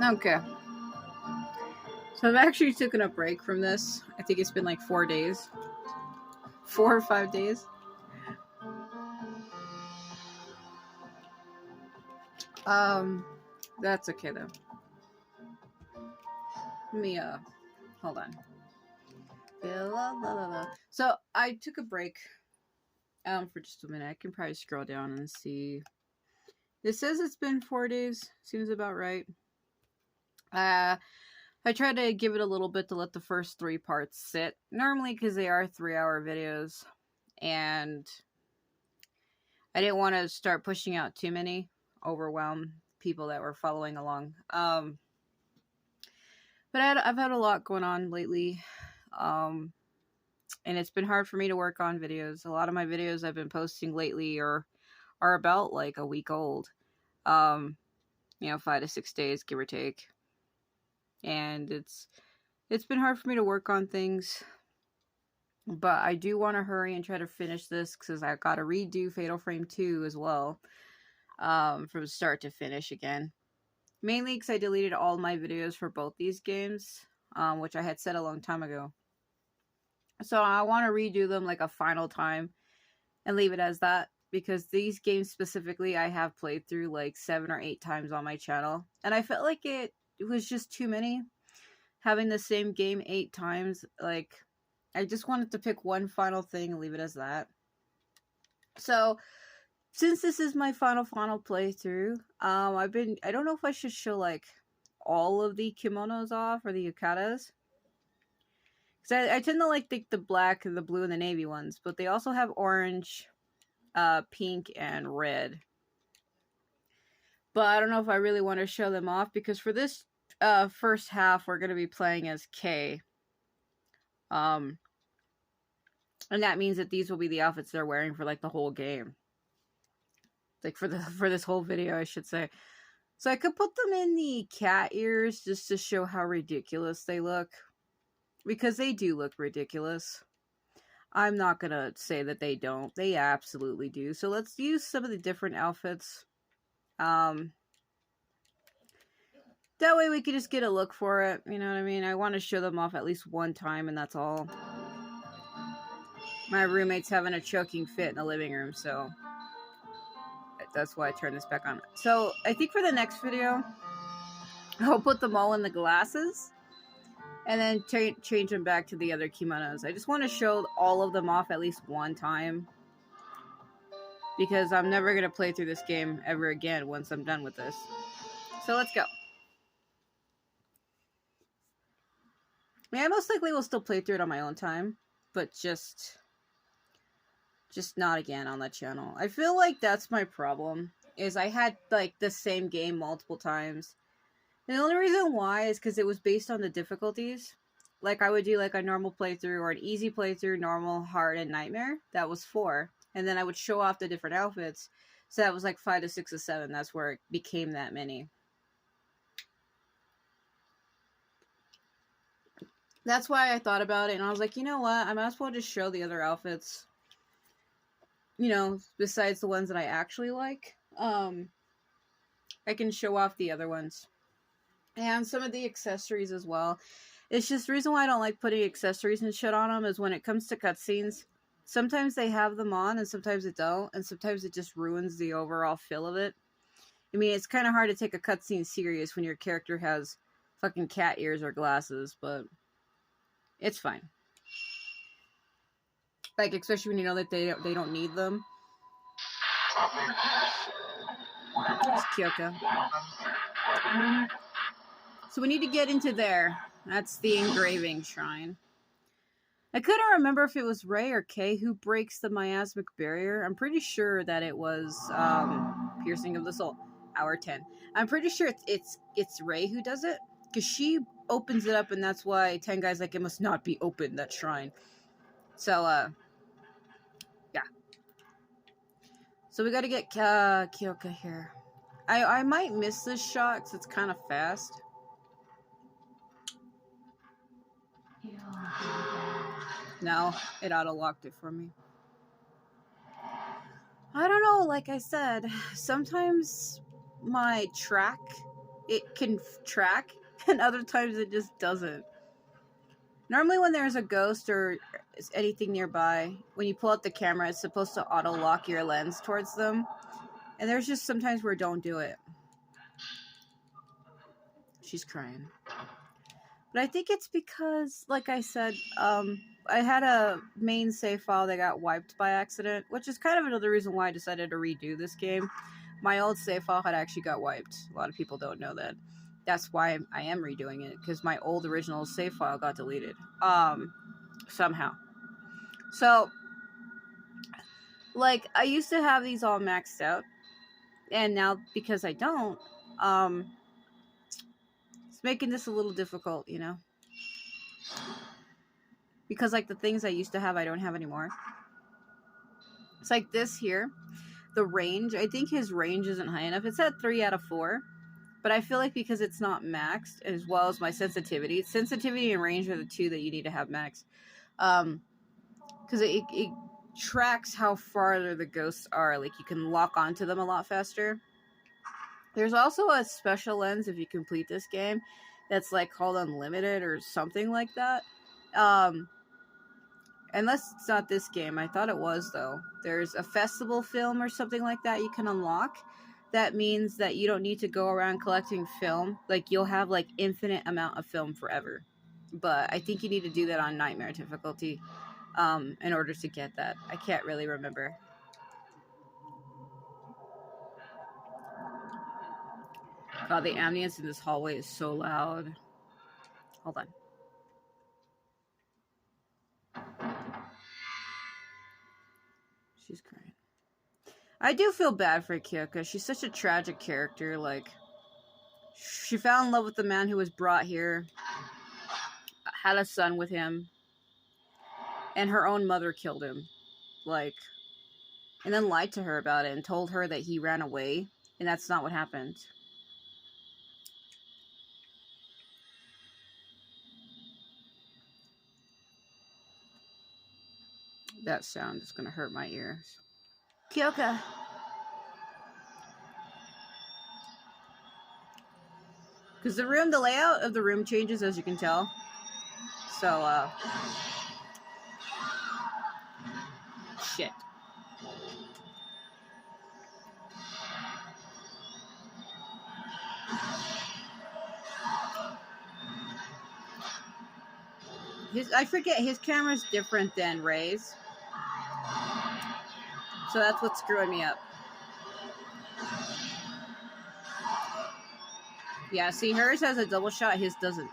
Okay. So I've actually taken a break from this. I think it's been like 4 days. 4 or 5 days. That's okay though. Let me, hold on. So I took a break, for just a minute. I can probably scroll down and see. It says it's been 4 days. Seems about right. I try to give it a little bit to let the first 3 parts sit. Normally, because they are 3-hour videos. And I didn't want to start pushing out too many. Overwhelm people that were following along. But I've had a lot going on lately. And it's been hard for me to work on videos. A lot of my videos I've been posting lately are about like a week old. 5 to 6 days, give or take. And it's been hard for me to work on things. But I do want to hurry and try to finish this because I got to redo Fatal Frame 2 as well. From start to finish again. Mainly because I deleted all my videos for both these games, which I had said a long time ago. So I want to redo them like a final time and leave it as that. Because these games specifically I have played through like 7 or 8 times on my channel. And I felt like it was just too many. Having the same game 8 times, like, I just wanted to pick one final thing and leave it as that. So, since this is my final playthrough, I don't know if I should show, like, all of the kimonos off, or the yukatas. Because I tend to like the black, and the blue, and the navy ones, but they also have orange, pink, and red. But I don't know if I really want to show them off, because for this first half, we're going to be playing as Kay. And that means that these will be the outfits they're wearing for, like, the whole game. Like, for this whole video, I should say. So I could put them in the cat ears just to show how ridiculous they look. Because they do look ridiculous. I'm not going to say that they don't. They absolutely do. So let's use some of the different outfits. That way we can just get a look for it. You know what I mean? I want to show them off at least one time, and that's all. My roommate's having a choking fit in the living room, so that's why I turned this back on. So I think for the next video, I'll put them all in the glasses and then change them back to the other kimonos. I just want to show all of them off at least one time, because I'm never going to play through this game ever again once I'm done with this. So let's go. I most likely will still play through it on my own time, but just not again on that channel. I feel like that's my problem, is I had, like, the same game multiple times. And the only reason why is because it was based on the difficulties. Like, I would do, like, a normal playthrough, or an easy playthrough, normal, hard, and nightmare. That was 4. And then I would show off the different outfits. So that was, like, 5 to 6 to 7. That's where it became that many. That's why I thought about it, and I was like, you know what? I might as well just show the other outfits. Besides the ones that I actually like. I can show off the other ones. And some of the accessories as well. It's just the reason why I don't like putting accessories and shit on them is when it comes to cutscenes, sometimes they have them on and sometimes it don't. And sometimes it just ruins the overall feel of it. I mean, it's kind of hard to take a cutscene serious when your character has fucking cat ears or glasses, but it's fine. Like, especially when you know that they don't need them. It's Kyoko. So we need to get into there. That's the engraving shrine. I couldn't remember if it was Ray or Kay who breaks the miasmic barrier. I'm pretty sure that it was Piercing of the Soul, hour 10. I'm pretty sure it's Ray who does it, because she opens it up, and that's why Tengai's like, it must not be open, that shrine. So, yeah. So we gotta get Kyoko here. I might miss this shot because it's kind of fast. No, it auto-locked it for me. I don't know, like I said, sometimes my track it can track, and other times it just doesn't. Normally when there's a ghost or anything nearby, when you pull out the camera, it's supposed to auto-lock your lens towards them. And there's just sometimes where don't do it. She's crying. But I think it's because, like I said, I had a main save file that got wiped by accident, which is kind of another reason why I decided to redo this game. My old save file had actually got wiped. A lot of people don't know that. That's why I am redoing it, because my old original save file got deleted. Somehow. So, like, I used to have these all maxed out, and now, because I don't, it's making this a little difficult, you know? Because, like, the things I used to have, I don't have anymore. It's like this here. The range, I think his range isn't high enough. It's at 3 out of 4. But I feel like because it's not maxed, as well as my sensitivity. Sensitivity and range are the two that you need to have maxed. Because it tracks how far the ghosts are. Like, you can lock onto them a lot faster. There's also a special lens if you complete this game that's like called Unlimited or something like that. Unless it's not this game. I thought it was, though. There's a festival film or something like that you can unlock. That means that you don't need to go around collecting film. Like, you'll have, like, infinite amount of film forever. But I think you need to do that on Nightmare difficulty in order to get that. I can't really remember. God, the ambience in this hallway is so loud. Hold on. She's crying. I do feel bad for Kyoka. She's such a tragic character. Like, she fell in love with the man who was brought here, had a son with him, and her own mother killed him. Like, and then lied to her about it and told her that he ran away, and that's not what happened. That sound is gonna hurt my ears. Kyoka! Because the layout of the room changes, as you can tell. So, shit. I forget, his camera's different than Ray's. So that's what's screwing me up. Yeah, see, hers has a double shot, his doesn't.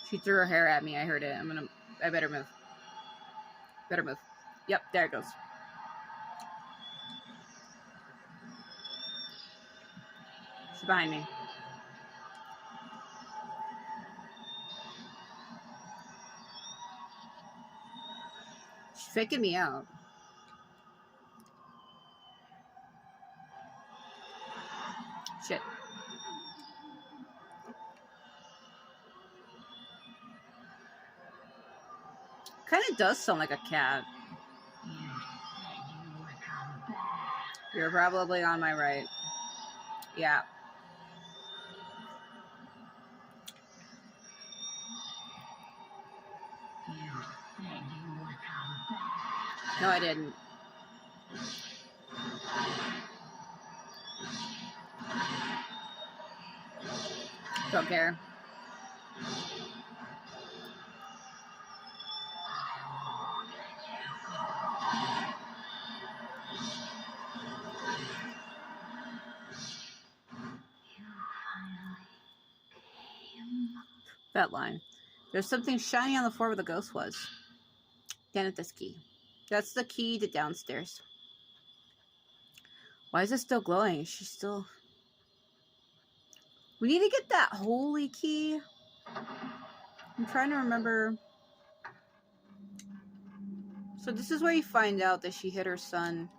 She threw her hair at me, I heard it. I better move. Better move. Yep, there it goes. She's behind me. She's faking me out. Shit. Kind of does sound like a cat. You're probably on my right. Yeah. No, I didn't. Don't care. That line. There's something shiny on the floor where the ghost was. Down at this key. That's the key to downstairs. Why is it still glowing? Is she still... We need to get that holy key. I'm trying to remember. So this is where you find out that she hit her son,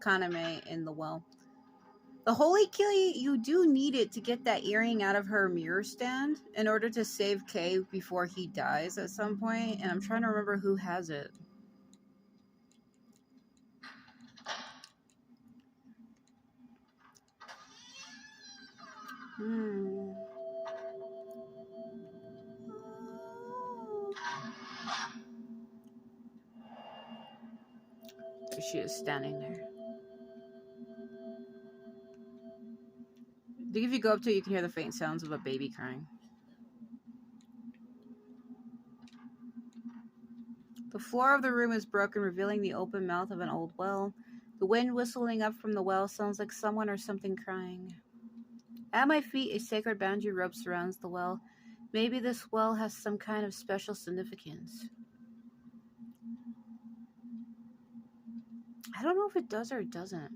Kaname, in the well. The holy key, you do need it to get that earring out of her mirror stand in order to save Kay before he dies at some point. And I'm trying to remember who has it. Hmm. There she is standing there. I think if you go up to it, you can hear the faint sounds of a baby crying. The floor of the room is broken, revealing the open mouth of an old well. The wind whistling up from the well sounds like someone or something crying. At my feet, a sacred boundary rope surrounds the well. Maybe this well has some kind of special significance. I don't know if it does or it doesn't.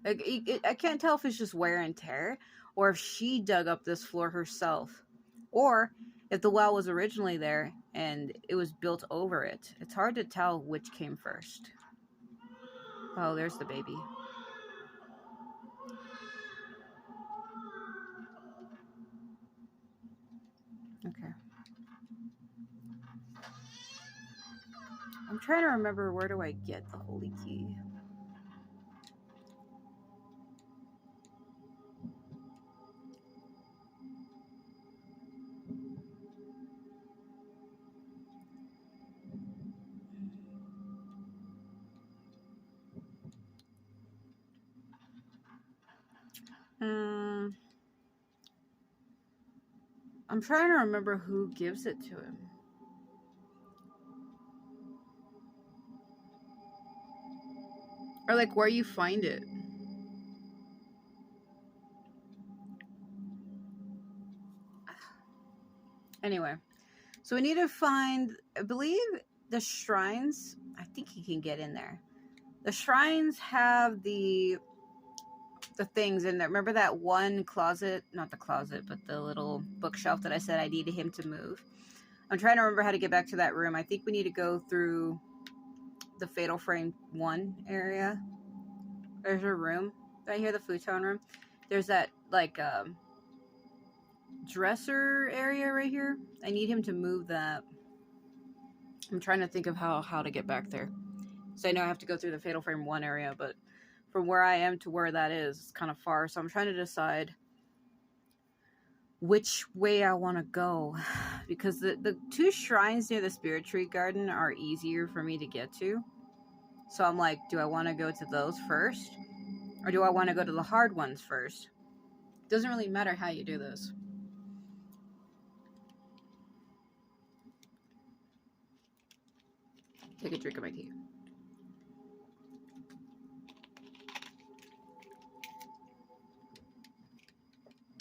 I can't tell if it's just wear and tear, or if she dug up this floor herself, or if the well was originally there and it was built over it. It's hard to tell which came first. Oh, there's the baby. Okay. I'm trying to remember, where do I get the holy key? I'm trying to remember who gives it to him. Or like where you find it. Anyway, so we need to find, I believe, the shrines. I think he can get in there. The shrines have the things in there. Remember that one closet? Not the closet, but the little bookshelf that I said I needed him to move. I'm trying to remember how to get back to that room. I think we need to go through the Fatal Frame 1 area. There's a room. Right here, the futon room. There's that, like, dresser area right here. I need him to move that. I'm trying to think of how to get back there. So I know I have to go through the Fatal Frame 1 area, but from where I am to where that is, it's kind of far. So I'm trying to decide which way I want to go. Because the two shrines near the Spirit Tree Garden are easier for me to get to. So I'm like, do I want to go to those first? Or do I want to go to the hard ones first? It doesn't really matter how you do this. Take a drink of my tea.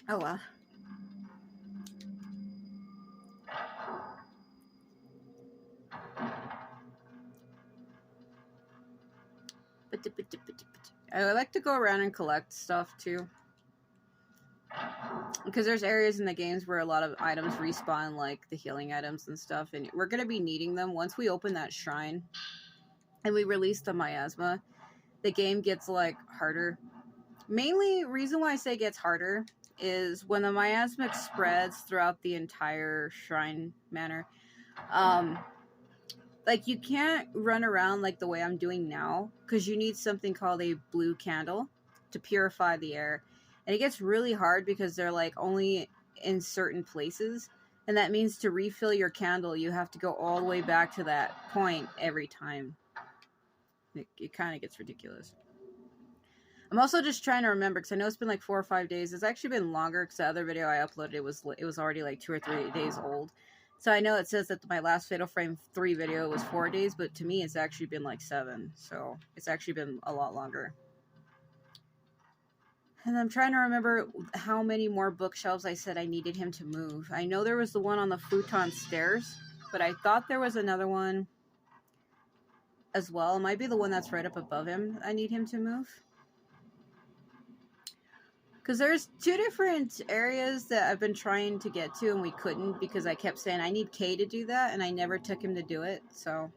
Oh well. I like to go around and collect stuff too. Because there's areas in the games where a lot of items respawn, like the healing items and stuff, and we're going to be needing them. Once we open that shrine and we release the miasma, the game gets, like, harder. Mainly, reason why I say it gets harder is when the miasma spreads throughout the entire shrine manor. Like, you can't run around like the way I'm doing now, because you need something called a blue candle to purify the air. And it gets really hard because they're, like, only in certain places. And that means to refill your candle, you have to go all the way back to that point every time. It kind of gets ridiculous. I'm also just trying to remember, because I know it's been like 4 or 5 days. It's actually been longer, because the other video I uploaded, it was already like 2 or 3 days old. So I know it says that my last Fatal Frame 3 video was 4 days, but to me it's actually been like 7. So it's actually been a lot longer. And I'm trying to remember how many more bookshelves I said I needed him to move. I know there was the one on the futon stairs, but I thought there was another one as well. It might be the one that's right up above him I need him to move. Because there's 2 different areas that I've been trying to get to and we couldn't, because I kept saying I need Kay to do that and I never took him to do it. So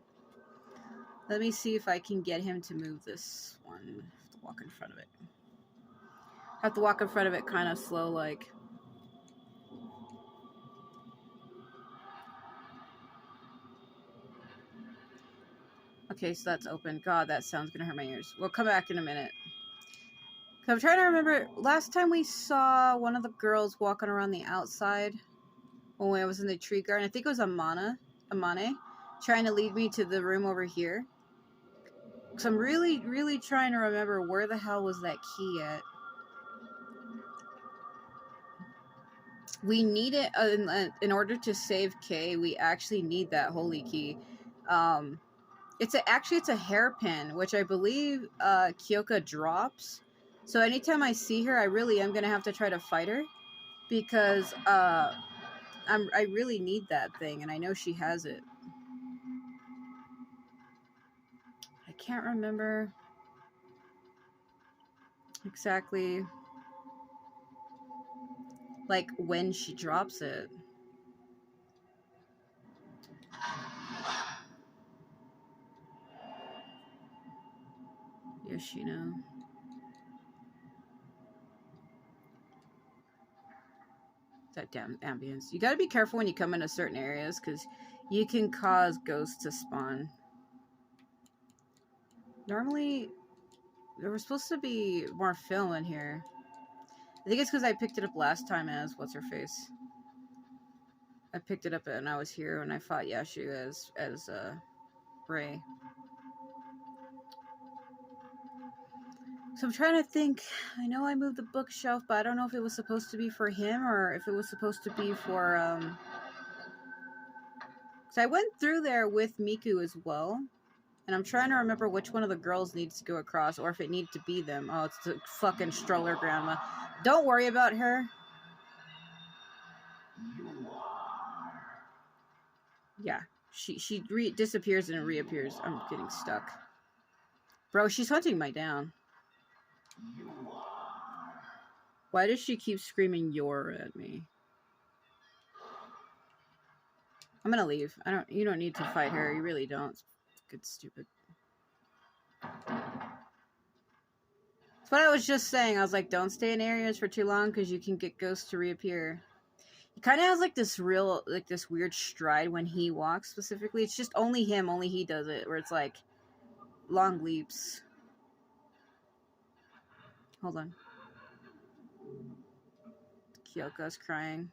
let me see if I can get him to move this one. I have to walk in front of it. I have to walk in front of it kind of slow, like. Okay, so that's open. God, that sound's gonna hurt my ears. We'll come back in a minute. So I'm trying to remember, last time we saw one of the girls walking around the outside when I was in the tree garden. I think it was Amane, trying to lead me to the room over here. So I'm really, really trying to remember where the hell was that key at. We need it in order to save Kay. We actually need that holy key. It's a hairpin, which I believe Kyoka drops. So anytime I see her, I really am gonna have to try to fight her because I really need that thing, and I know she has it. I can't remember exactly like when she drops it. Yoshino. That damn ambience. You gotta be careful when you come into certain areas because you can cause ghosts to spawn. Normally, there was supposed to be more film in here. I think it's because I picked it up last time as what's her face. I picked it up and I was here when I fought Yashu as Ray. So I'm trying to think. I know I moved the bookshelf, but I don't know if it was supposed to be for him or if it was supposed to be for So I went through there with Miku as well. And I'm trying to remember which one of the girls needs to go across or if it needs to be them. Oh, it's the fucking stroller grandma. Don't worry about her. Yeah. She disappears and reappears. I'm getting stuck. Bro, she's hunting my down. Why does she keep screaming "you're" at me? I'm gonna leave. You don't need to fight her. You really don't. It's good stupid. That's what I was just saying. I was like, don't stay in areas for too long because you can get ghosts to reappear. He kind of has like this weird stride when he walks specifically. It's just only him, only he does it, where it's like long leaps. Hold on. Kyoko's crying.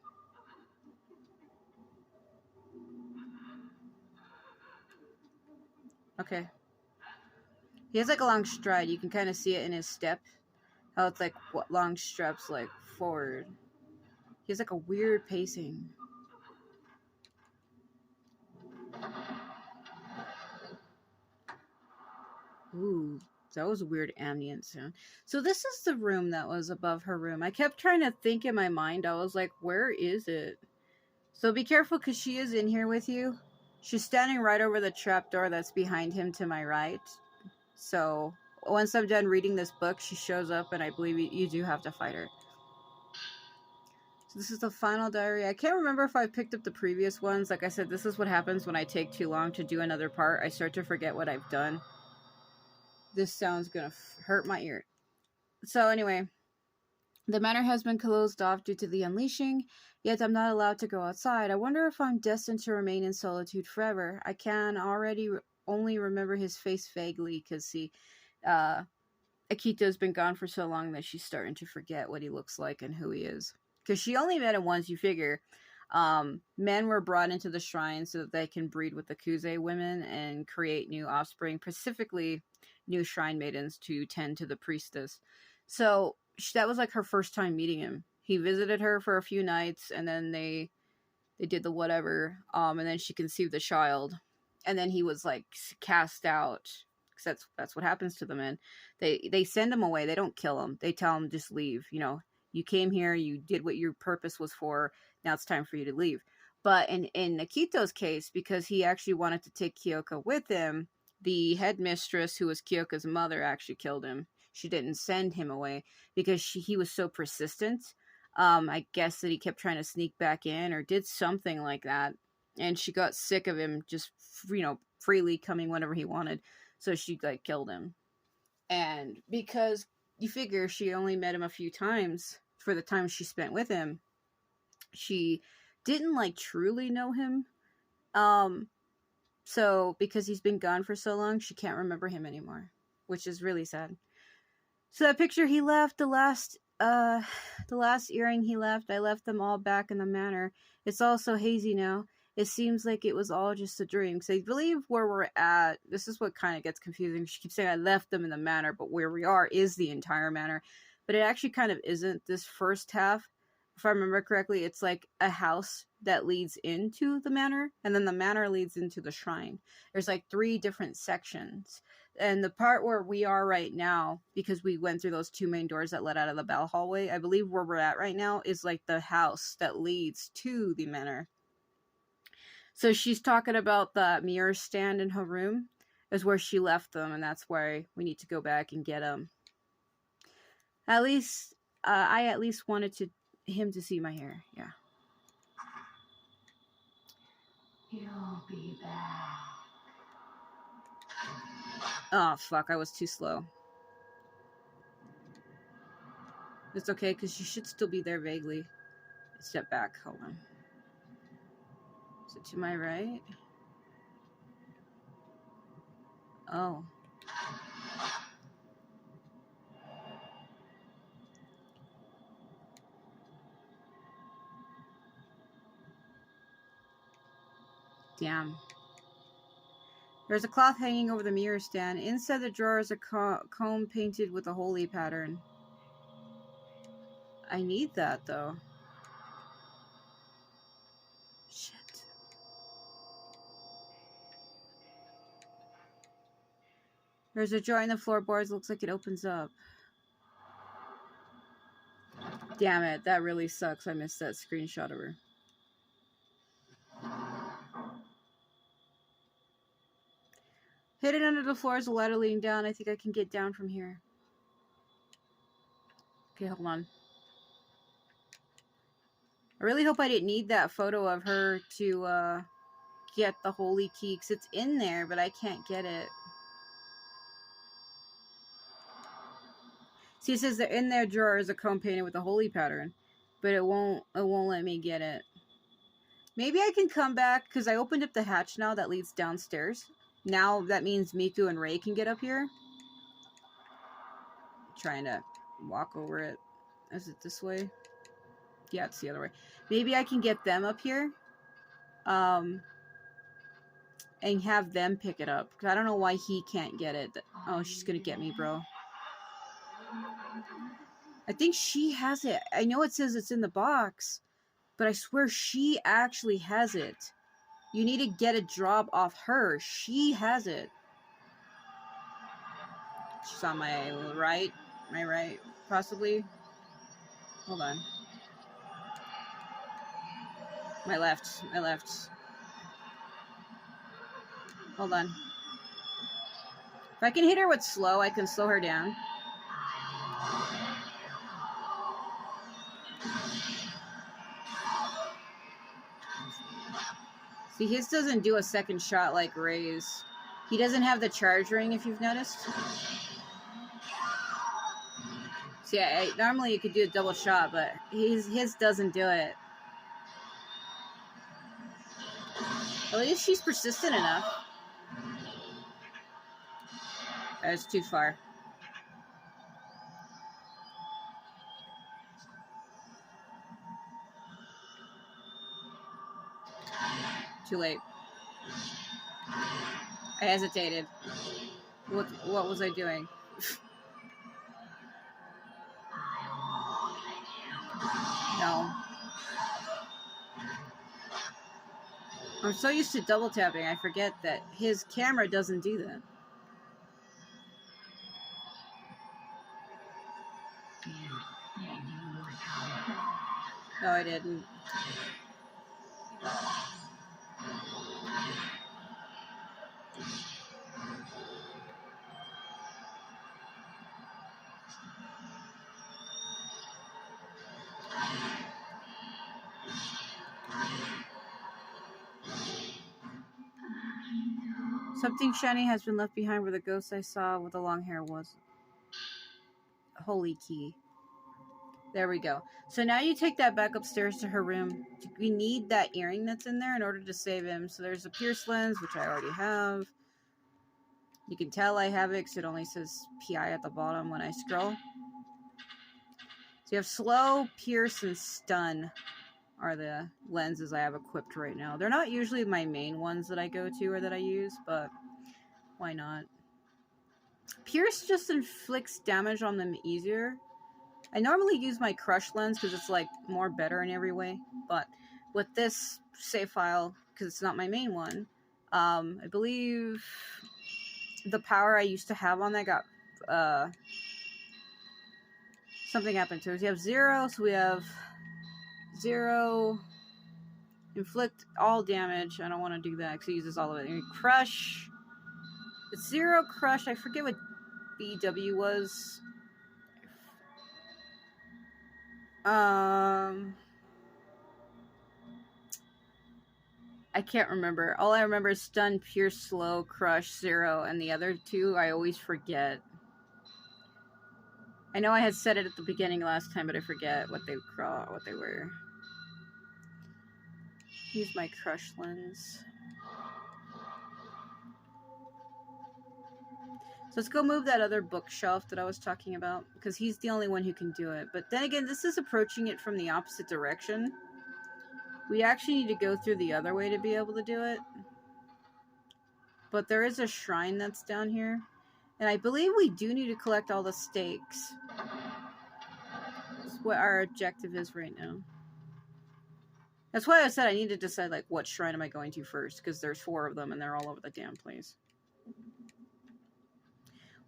Okay. He has like a long stride. You can kind of see it in his step. How it's like what long steps like forward. He has like a weird pacing. Ooh, that was a weird ambient sound. So this is the room that was above her room. I kept trying to think in my mind. I was like, where is it? So be careful because she is in here with you. She's standing right over the trapdoor that's behind him to my right. So once I'm done reading this book, she shows up and I believe you do have to fight her. So this is the final diary. I can't remember if I picked up the previous ones. Like I said, this is what happens when I take too long to do another part. I start to forget what I've done. This sound's gonna hurt my ear. So anyway, the manor has been closed off due to the unleashing, yet I'm not allowed to go outside. I wonder if I'm destined to remain in solitude forever. I can already only remember his face vaguely because Akito's been gone for so long that she's starting to forget what he looks like and who he is. Because she only met him once, you figure. Men were brought into the shrine so that they can breed with the Kuze women and create new offspring, specifically new shrine maidens to tend to the priestess. So that was like her first time meeting him. He visited her for a few nights, and then they did the whatever, and then she conceived the child, and then he was like cast out because that's what happens to the men. They send him away. They don't kill him. They tell him just leave. You know, you came here, you did what your purpose was for. Now it's time for you to leave. But in Akito's case, because he actually wanted to take Kyoka with him, the headmistress, who was Kyoka's mother, actually killed him. She didn't send him away because he was so persistent. I guess that he kept trying to sneak back in or did something like that. And she got sick of him just, freely coming whenever he wanted. So she, like, killed him. And because you figure she only met him a few times for the time she spent with him, she didn't, like, truly know him. So because he's been gone for so long, she can't remember him anymore, which is really sad. So that picture he left, the last earring he left, I left them all back in the manor. It's all so hazy now. It seems like it was all just a dream. So I believe where we're at, this is what kind of gets confusing. She keeps saying I left them in the manor, but where we are is the entire manor. But it actually kind of isn't. This first half, if I remember correctly, it's like a house that leads into the manor, and then the manor leads into the shrine. There's like 3 different sections. And the part where we are right now, because we went through those 2 main doors that led out of the bell hallway, I believe where we're at right now is like the house that leads to the manor. So she's talking about the mirror stand in her room is where she left them, and that's why we need to go back and get them. At least, I at least wanted him to see my hair, yeah. You'll be back. Oh, fuck, I was too slow. It's okay, because she should still be there vaguely. Step back, hold on. Is it to my right? Oh. Damn. There's a cloth hanging over the mirror stand. Inside the drawer is a comb painted with a holy pattern. I need that, though. Shit. There's a drawer in the floorboards. Looks like it opens up. Damn it. That really sucks. I missed that screenshot of her. Hidden under the floor is a ladder leading down. I think I can get down from here. Okay, hold on. I really hope I didn't need that photo of her to get the holy key, because it's in there, but I can't get it. See, it says that in their drawer is a comb painted with a holy pattern, but it won't let me get it. Maybe I can come back, because I opened up the hatch now that leads downstairs. Now that means Miku and Ray can get up here. I'm trying to walk over it. Is it this way? Yeah, it's the other way. Maybe I can get them up here. And have them pick it up. Because I don't know why he can't get it. Oh, she's going to get me, bro. I think she has it. I know it says it's in the box, but I swear she actually has it. You need to get a drop off her. She has it. She's on my right. My right, possibly. Hold on. My left. My left. Hold on. If I can hit her with slow, I can slow her down. See, his doesn't do a second shot like Ray's. He doesn't have the charge ring, if you've noticed. See, normally you could do a double shot, but his doesn't do it. At least she's persistent enough. That's too far. Too late. I hesitated. What was I doing? No. I'm so used to double tapping, I forget that his camera doesn't do that. No, I didn't. Something shiny has been left behind where the ghost I saw with the long hair was. Holy key. There we go. So now you take that back upstairs to her room. We need that earring that's in there in order to save him. So there's a pierced lens, which I already have. You can tell I have it because it only says PI at the bottom when I scroll. So you have slow, pierce, and stun are the lenses I have equipped right now. They're not usually my main ones that I go to or that I use, but why not? Pierce just inflicts damage on them easier. I normally use my crush lens because it's like more better in every way, but with this save file, because it's not my main one, I believe the power I used to have on that got something happened to it. You have 0, so we have 0 inflict all damage. I don't want to do that because it uses all of it. And crush, it's 0 crush. I forget what BW was. I can't remember. All I remember is stun, pierce, slow, crush, 0, and the other 2 I always forget. I know I had said it at the beginning last time, but I forget what they were. Use my crush lens. So let's go move that other bookshelf that I was talking about, because he's the only one who can do it. But then again, this is approaching it from the opposite direction. We actually need to go through the other way to be able to do it. But there is a shrine that's down here. And I believe we do need to collect all the stakes. That's what our objective is right now. That's why I said I need to decide, like, what shrine am I going to first, because there's 4 of them and they're all over the damn place.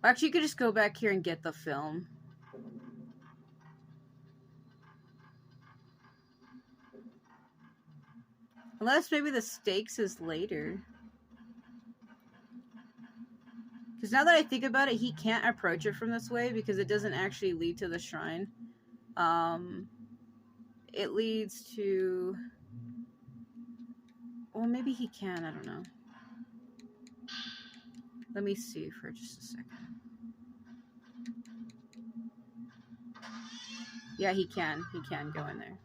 Well, actually, you could just go back here and get the film. Unless maybe the stakes is later. Because now that I think about it, he can't approach it from this way because it doesn't actually lead to the shrine. It leads to... Well, maybe he can. I don't know. Let me see for just a second. Yeah, he can. He can go in there.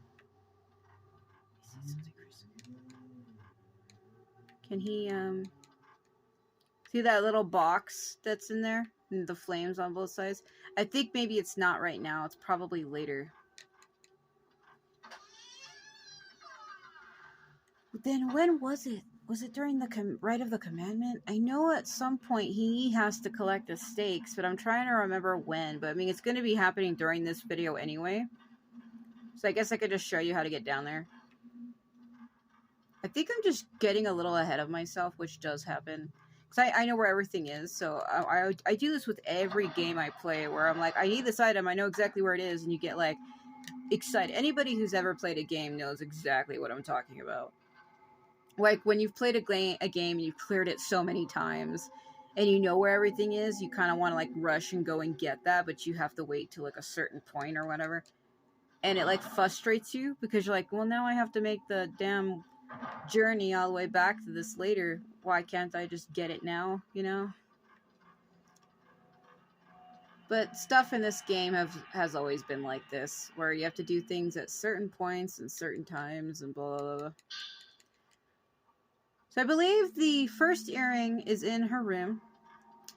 Can he, see that little box that's in there? And the flames on both sides? I think maybe it's not right now. It's probably later. But then when was it? Was it during the Rite of the Commandment? I know at some point he has to collect the stakes, but I'm trying to remember when. But I mean, it's going to be happening during this video anyway. So I guess I could just show you how to get down there. I think I'm just getting a little ahead of myself, which does happen. Because I know where everything is, so I do this with every game I play, where I'm like, I need this item, I know exactly where it is, and you get, like, excited. Anybody who's ever played a game knows exactly what I'm talking about. Like, when you've played a game and you've cleared it so many times, and you know where everything is, you kind of want to, like, rush and go and get that, but you have to wait till, like, a certain point or whatever. And it, like, frustrates you, because you're like, well, now I have to make the damn journey all the way back to this later. Why can't I just get it now, you know? But stuff in this game has always been like this, where you have to do things at certain points and certain times and blah, blah, blah. So I believe the first earring is in her room,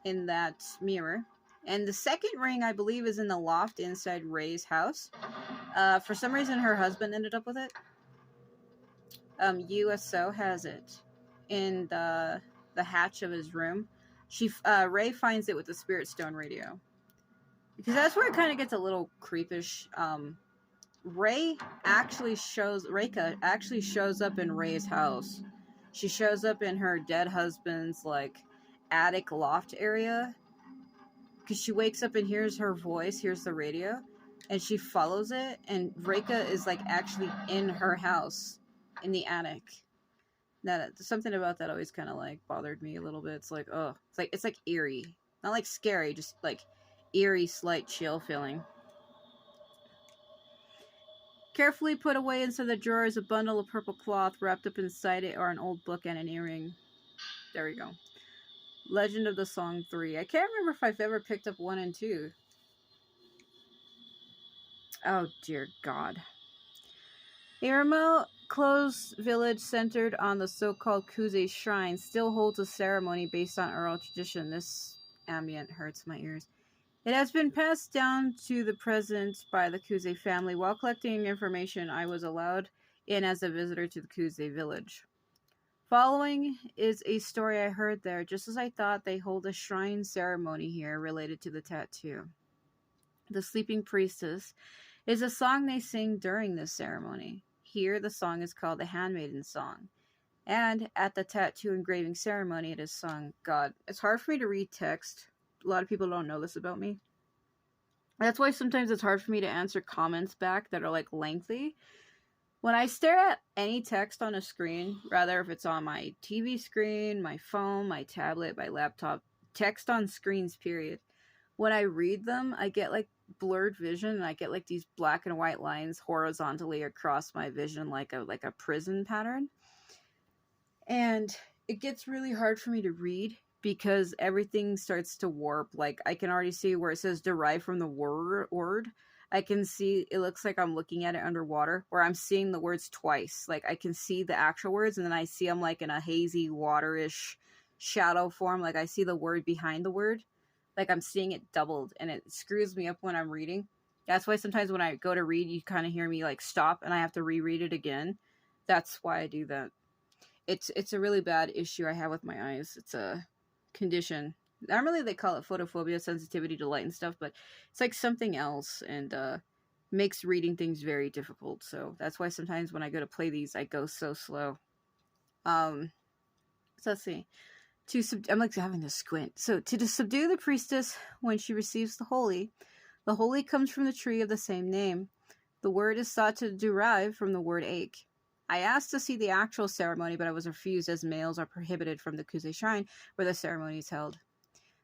in that mirror. And the second ring, I believe, is in the loft inside Ray's house. For some reason, her husband ended up with it. USO has it in the hatch of his room. Ray finds it with the Spirit Stone radio. Because that's where it kind of gets a little creepish. Reka actually shows up in Ray's house. She shows up in her dead husband's, like, attic loft area. Because she wakes up and hears her voice, hears the radio, and she follows it, and Reka is, like, actually in her house, in the attic. That something about that always kind of, like, bothered me a little bit. It's like, oh, it's like eerie, not like scary, just like eerie, slight chill feeling. Carefully put away inside the drawer is a bundle of purple cloth. Wrapped up inside it are an old book and an earring. There we go. Legend of the Song 3. I can't remember if I've ever picked up 1 and 2. Oh, dear God. Hey, remote. closed village centered on the so-called Kuze shrine still holds a ceremony based on oral tradition. This ambient hurts my ears. It has been passed down to the present by the Kuze family. While collecting information, I was allowed in as a visitor to the Kuze village. Following is a story I heard there. Just as I thought, they hold a shrine ceremony here related to the tattoo. The Sleeping Priestess is a song they sing during this ceremony. Here, the song is called the Handmaiden Song. And at the tattoo engraving ceremony, it is sung. God, it's hard for me to read text. A lot of people don't know this about me. That's why sometimes it's hard for me to answer comments back that are like lengthy. When I stare at any text on a screen, rather if it's on my TV screen, my phone, my tablet, my laptop, text on screens, period. When I read them, I get like blurred vision and I get like these black and white lines horizontally across my vision like a prison pattern. And it gets really hard for me to read because everything starts to warp. Like I can already see where it says derived from the word. I can see it looks like I'm looking at it underwater, where I'm seeing the words twice. Like I can see the actual words and then I see them like in a hazy waterish shadow form. Like I see the word behind the word. Like I'm seeing it doubled and it screws me up when I'm reading. That's why sometimes when I go to read, you kind of hear me like stop and I have to reread it again. That's why I do that. It's a really bad issue I have with my eyes. It's a condition. Normally they call it photophobia, sensitivity to light and stuff, but it's like something else and makes reading things very difficult. So that's why sometimes when I go to play these, I go so slow. So let's see. I'm like having to squint. So to subdue the priestess when she receives the holy comes from the tree of the same name. The word is thought to derive from the word ache. I asked to see the actual ceremony, but I was refused as males are prohibited from the Kuze shrine where the ceremony is held.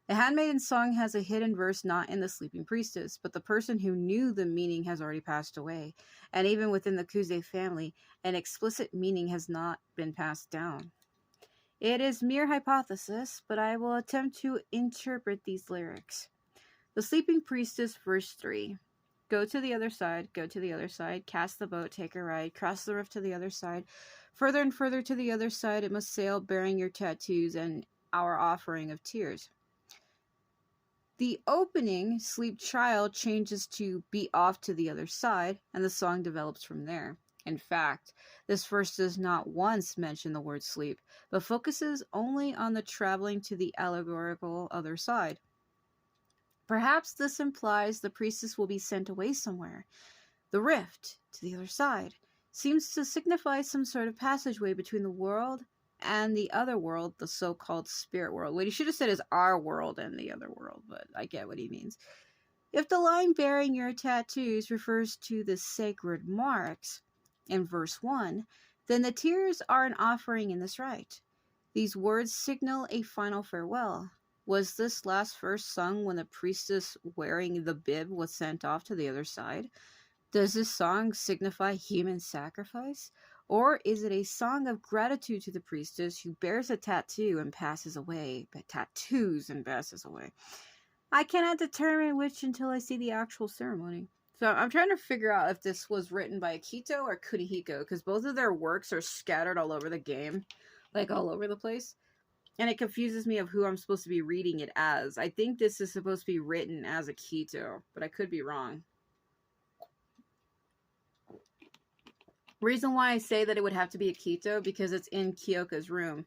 The Handmaiden Song has a hidden verse not in the Sleeping Priestess, but the person who knew the meaning has already passed away, and even within the Kuze family, an explicit meaning has not been passed down. It is mere hypothesis, but I will attempt to interpret these lyrics. The Sleeping Priestess, verse 3. Go to the other side, cast the boat, take a ride, cross the rift to the other side. Further and further to the other side it must sail, bearing your tattoos and our offering of tears. The opening, Sleep Child, changes to Be Off to the Other Side, and the song develops from there. In fact, this verse does not once mention the word sleep, but focuses only on the traveling to the allegorical other side. Perhaps this implies the priestess will be sent away somewhere. The rift, to the other side, seems to signify some sort of passageway between the world and the other world, the so-called spirit world. What he should have said is our world and the other world, but I get what he means. If the line bearing your tattoos refers to the sacred marks in verse 1, then the tears are an offering in this rite. These words signal a final farewell. Was this last verse sung when the priestess wearing the bib was sent off to the other side? Does this song signify human sacrifice? Or is it a song of gratitude to the priestess who bears a tattoo and passes away, but tattoos and passes away? I cannot determine which until I see the actual ceremony. So I'm trying to figure out if this was written by Akito or Kunihiko, because both of their works are scattered all over the game, like all over the place. And it confuses me of who I'm supposed to be reading it as. I think this is supposed to be written as Akito, but I could be wrong. Reason why I say that it would have to be Akito, because it's in Kyoka's room.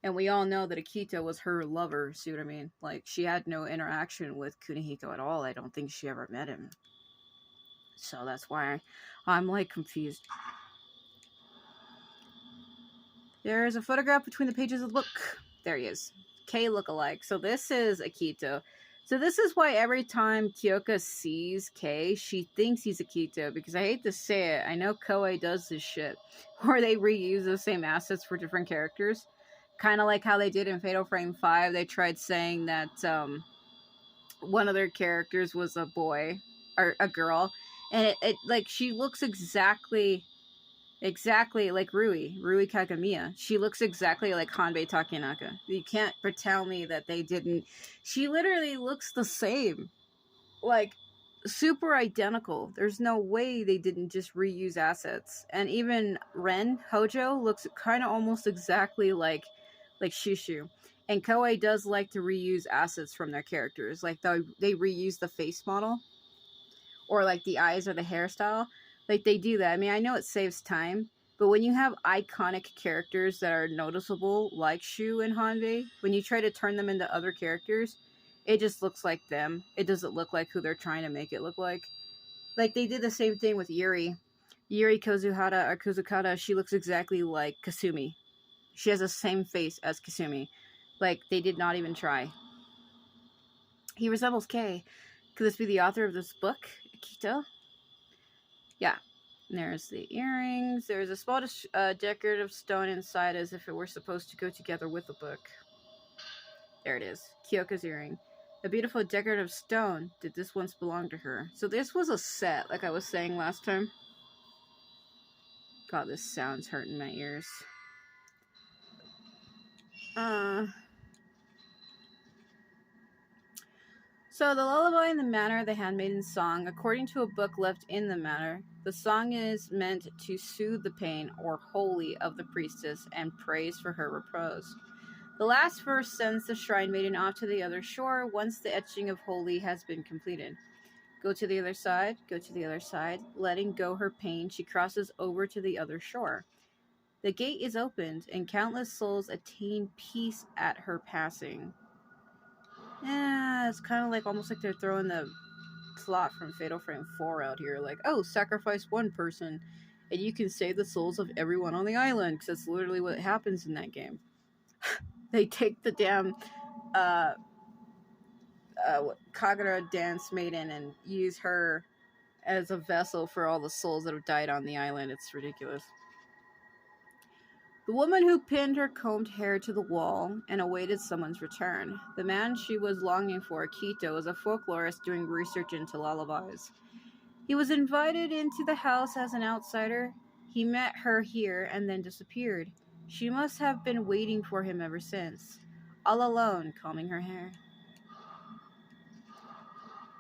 And we all know that Akito was her lover, see what I mean? Like, she had no interaction with Kunihiko at all. I don't think she ever met him. So that's why I'm, like, confused. There's a photograph between the pages of the book. There he is. K lookalike. So this is Akito. So this is why every time Kyoka sees K, she thinks he's Akito. Because I hate to say it, I know Koei does this shit. Where they reuse the same assets for different characters. Kind of like how they did in Fatal Frame 5. They tried saying that one of their characters was a boy. Or a girl. And it like, she looks exactly like Rui Kagamiya. She looks exactly like Hanbei Takenaka. You can't tell me that they didn't. She literally looks the same. Like, super identical. There's no way they didn't just reuse assets. And even Ren Hojo looks kind of almost exactly like Shushu. And Koei does like to reuse assets from their characters. Like they reuse the face model or like the eyes or the hairstyle. Like they do that. I mean, I know it saves time, but when you have iconic characters that are noticeable, like Shu and Hanbei, when you try to turn them into other characters, it just looks like them. It doesn't look like who they're trying to make it look like. Like they did the same thing with Yuri. Yuri Kozuhara or Kuzukata, she looks exactly like Kasumi. She has the same face as Kasumi. Like they did not even try. He resembles Kei. Could this be the author of this book, Akito? Yeah. And there's the earrings. There's a small decorative stone inside as if it were supposed to go together with the book. There it is. Kyoko's earring. A beautiful decorative stone. Did this once belong to her? So this was a set, like I was saying last time. God, this sound's hurting my ears. So the lullaby in the manor, the handmaiden's song, according to a book left in the manor, the song is meant to soothe the pain or holy of the priestess and praise for her repose. The last verse sends the shrine maiden off to the other shore once the etching of holy has been completed. Go to the other side, go to the other side. Letting go her pain, she crosses over to the other shore. The gate is opened, and countless souls attain peace at her passing. Yeah, it's kind of like almost like they're throwing the plot from Fatal Frame 4 out here. Like, oh, sacrifice one person, and you can save the souls of everyone on the island, because that's literally what happens in that game. They take the damn Kagura dance maiden and use her as a vessel for all the souls that have died on the island. It's ridiculous. The woman who pinned her combed hair to the wall and awaited someone's return. The man she was longing for, Akito, was a folklorist doing research into lullabies. He was invited into the house as an outsider. He met her here and then disappeared. She must have been waiting for him ever since, all alone, combing her hair.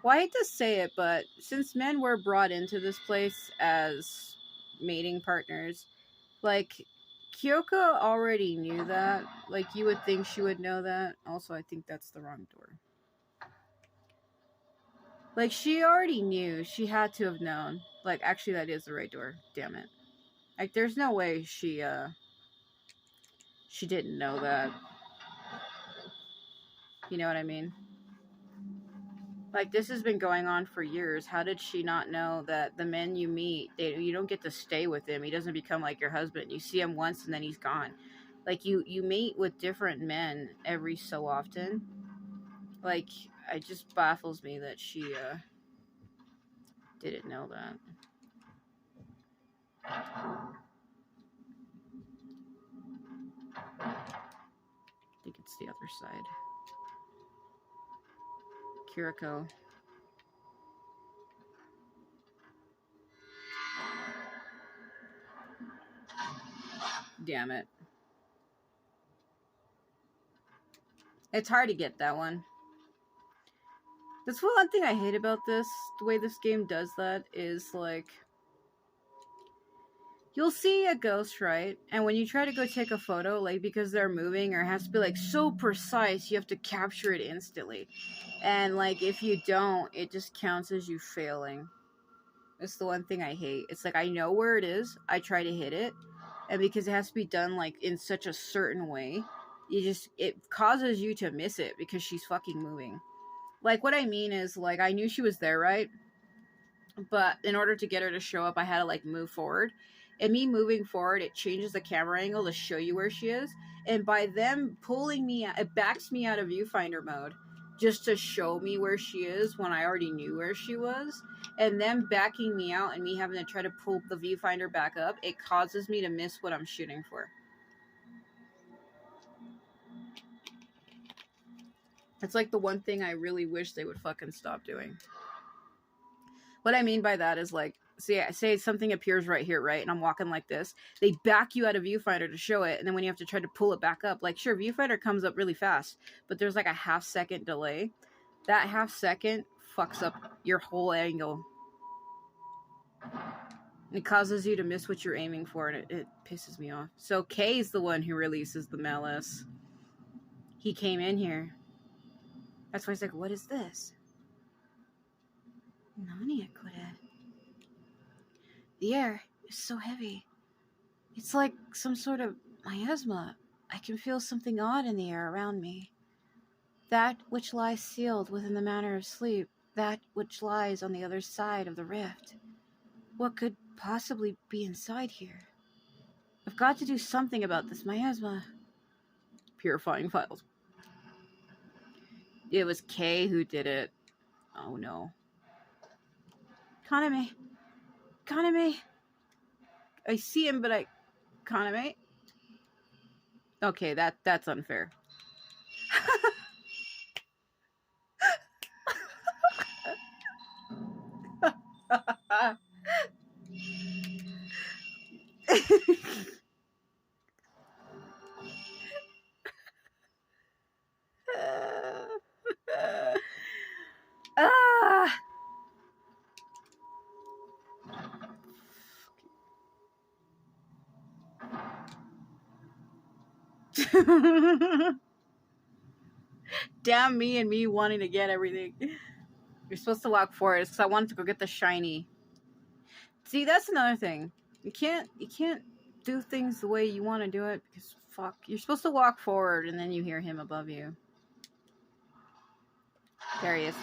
Well, I hate to say it, but since men were brought into this place as mating partners, like, Kyoko already knew that. Like, you would think she would know that. Also, I think that's the wrong door. Like, she already knew. She had to have known. Like, actually, that is the right door. Damn it. Like, there's no way she didn't know that. You know what I mean? Like, this has been going on for years. How did she not know that the men you meet, you don't get to stay with him? He doesn't become like your husband. You see him once and then he's gone. Like, you meet with different men every so often. Like, it just baffles me that she didn't know that. I think it's the other side. Kiriko. Damn it. It's hard to get that one. That's one thing I hate about this. The way this game does that is, like, you'll see a ghost, right? And when you try to go take a photo, like, because they're moving or it has to be, like, so precise, you have to capture it instantly. And, like, if you don't, it just counts as you failing. It's the one thing I hate. It's like, I know where it is. I try to hit it. And because it has to be done, like, in such a certain way, it causes you to miss it because she's fucking moving. Like, what I mean is, like, I knew she was there, right? But in order to get her to show up, I had to, like, move forward. And me moving forward, it changes the camera angle to show you where she is. And by them pulling me out, it backs me out of viewfinder mode just to show me where she is when I already knew where she was. And them backing me out and me having to try to pull the viewfinder back up, it causes me to miss what I'm shooting for. It's like the one thing I really wish they would fucking stop doing. What I mean by that is, like, say something appears right here, right? And I'm walking like this. They back you out of viewfinder to show it. And then when you have to try to pull it back up, like, sure, viewfinder comes up really fast, but there's like a half second delay. That half second fucks up your whole angle. It causes you to miss what you're aiming for, and it pisses me off. So Kay's the one who releases the malice. He came in here. That's why he's like, what is this? Nani Akure. The air is so heavy. It's like some sort of miasma. I can feel something odd in the air around me. That which lies sealed within the manner of sleep. That which lies on the other side of the rift. What could possibly be inside here? I've got to do something about this miasma. Purifying files. It was Kay who did it. Oh no. Kaname. Kaname. I see him, but I... Kaname? Okay, that's unfair. Damn me and me wanting to get everything. You're supposed to walk forward because I wanted to go get the shiny. See, that's another thing. You can't do things the way you want to do it because fuck. You're supposed to walk forward and then you hear him above you. There he is.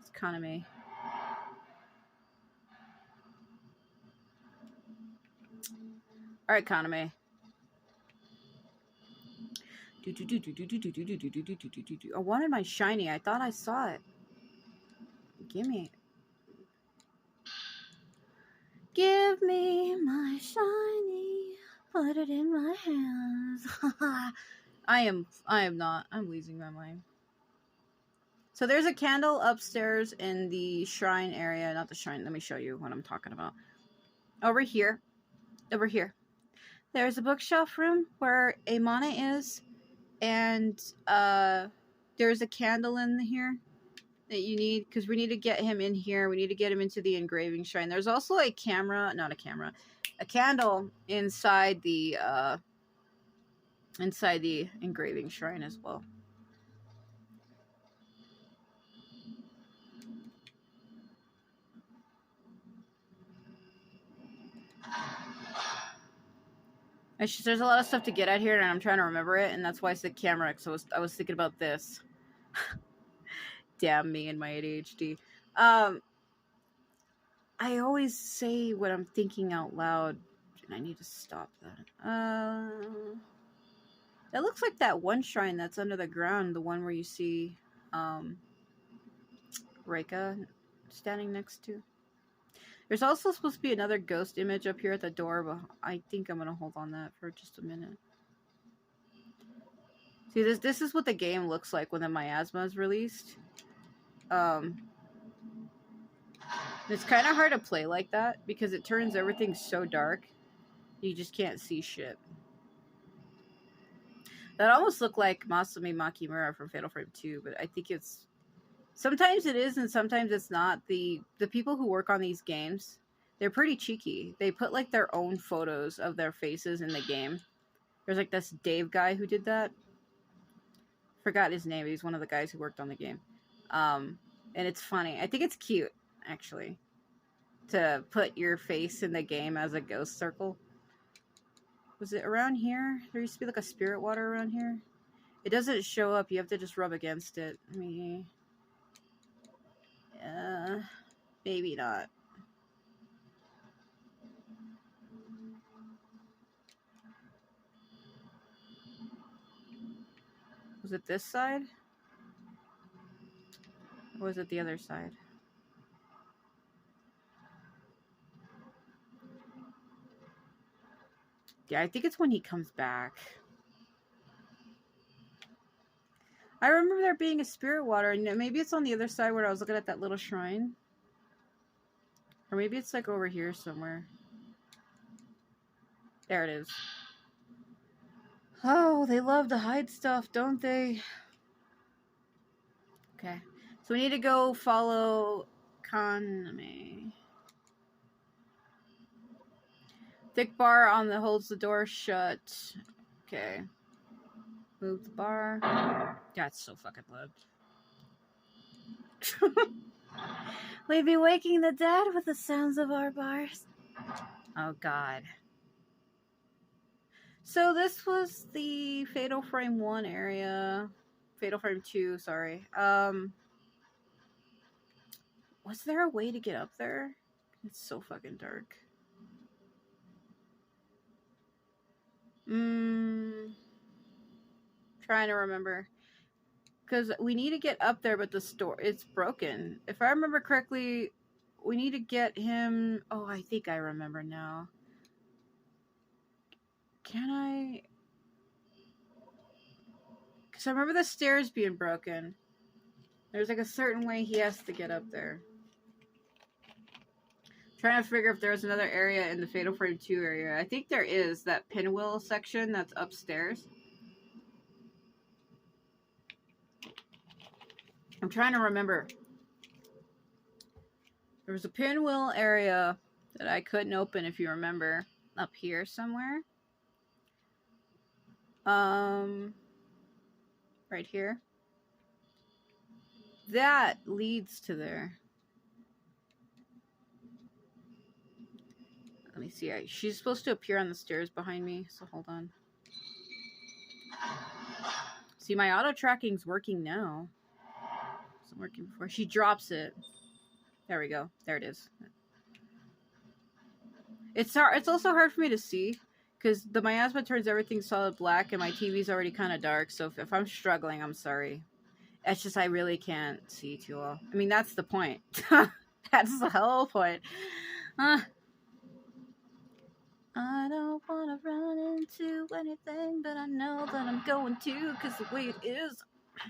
It's Kaname. Alright, Kaname. I wanted my shiny. I thought I saw it. Gimme. Give me my shiny. Put it in my hands. I am not. I'm losing my mind. So there's a candle upstairs in the shrine area. Not the shrine. Let me show you what I'm talking about. Over here. Over here. There's a bookshelf room where a mana is. And there's a candle in here that you need. Because we need to get him in here. We need to get him into the engraving shrine. There's also a camera. Not a camera. A candle inside the engraving shrine as well. There's a lot of stuff to get at here, and I'm trying to remember it, and that's why I said camera, because I was thinking about this. Damn me and my ADHD. I always say what I'm thinking out loud, and I need to stop that. That looks like that one shrine that's under the ground, the one where you see Reika standing next to. There's also supposed to be another ghost image up here at the door, but I think I'm going to hold on that for just a minute. See, this is what the game looks like when the miasma is released. It's kind of hard to play like that because it turns everything so dark. You just can't see shit. That almost looked like Masumi Makimura from Fatal Frame 2, but I think it's... Sometimes it is and sometimes it's not. The people who work on these games, they're pretty cheeky. They put like their own photos of their faces in the game. There's like this Dave guy who did that. Forgot his name. He's one of the guys who worked on the game. And it's funny. I think it's cute, actually, to put your face in the game as a ghost circle. Was it around here? There used to be like a spirit water around here. It doesn't show up. You have to just rub against it. Maybe not. Was it this side? Or was it the other side? Yeah, I think it's when he comes back. I remember there being a spirit water, and maybe it's on the other side where I was looking at that little shrine. Or maybe it's like over here somewhere. There it is. Oh, they love to hide stuff, don't they? Okay. So we need to go follow Kaname. Thick bar on the holds the door shut. Okay. Move the bar. God, it's so fucking loud. We'd be waking the dead with the sounds of our bars. Oh god. So this was the Fatal Frame 1 area. Fatal Frame 2, sorry. Was there a way to get up there? It's so fucking dark. Trying to remember. Because we need to get up there, but the store, it's broken. If I remember correctly, we need to get him... Oh, I think I remember now. Can I... Because I remember the stairs being broken. There's like a certain way he has to get up there. Trying to figure if there's another area in the Fatal Frame 2 area. I think there is, that pinwheel section that's upstairs. I'm trying to remember. There was a pinwheel area that I couldn't open, if you remember. Up here somewhere. Right here. That leads to there. Let me see. She's supposed to appear on the stairs behind me, so hold on. See, my auto tracking's working now. It wasn't working before. She drops it. There we go. There it is. It's also hard for me to see because the miasma turns everything solid black, and my TV's already kind of dark. So if I'm struggling, I'm sorry. It's just I really can't see too well. I mean, that's the point. That's the whole point. I don't want to run into anything, but I know that I'm going to, because the way it is. I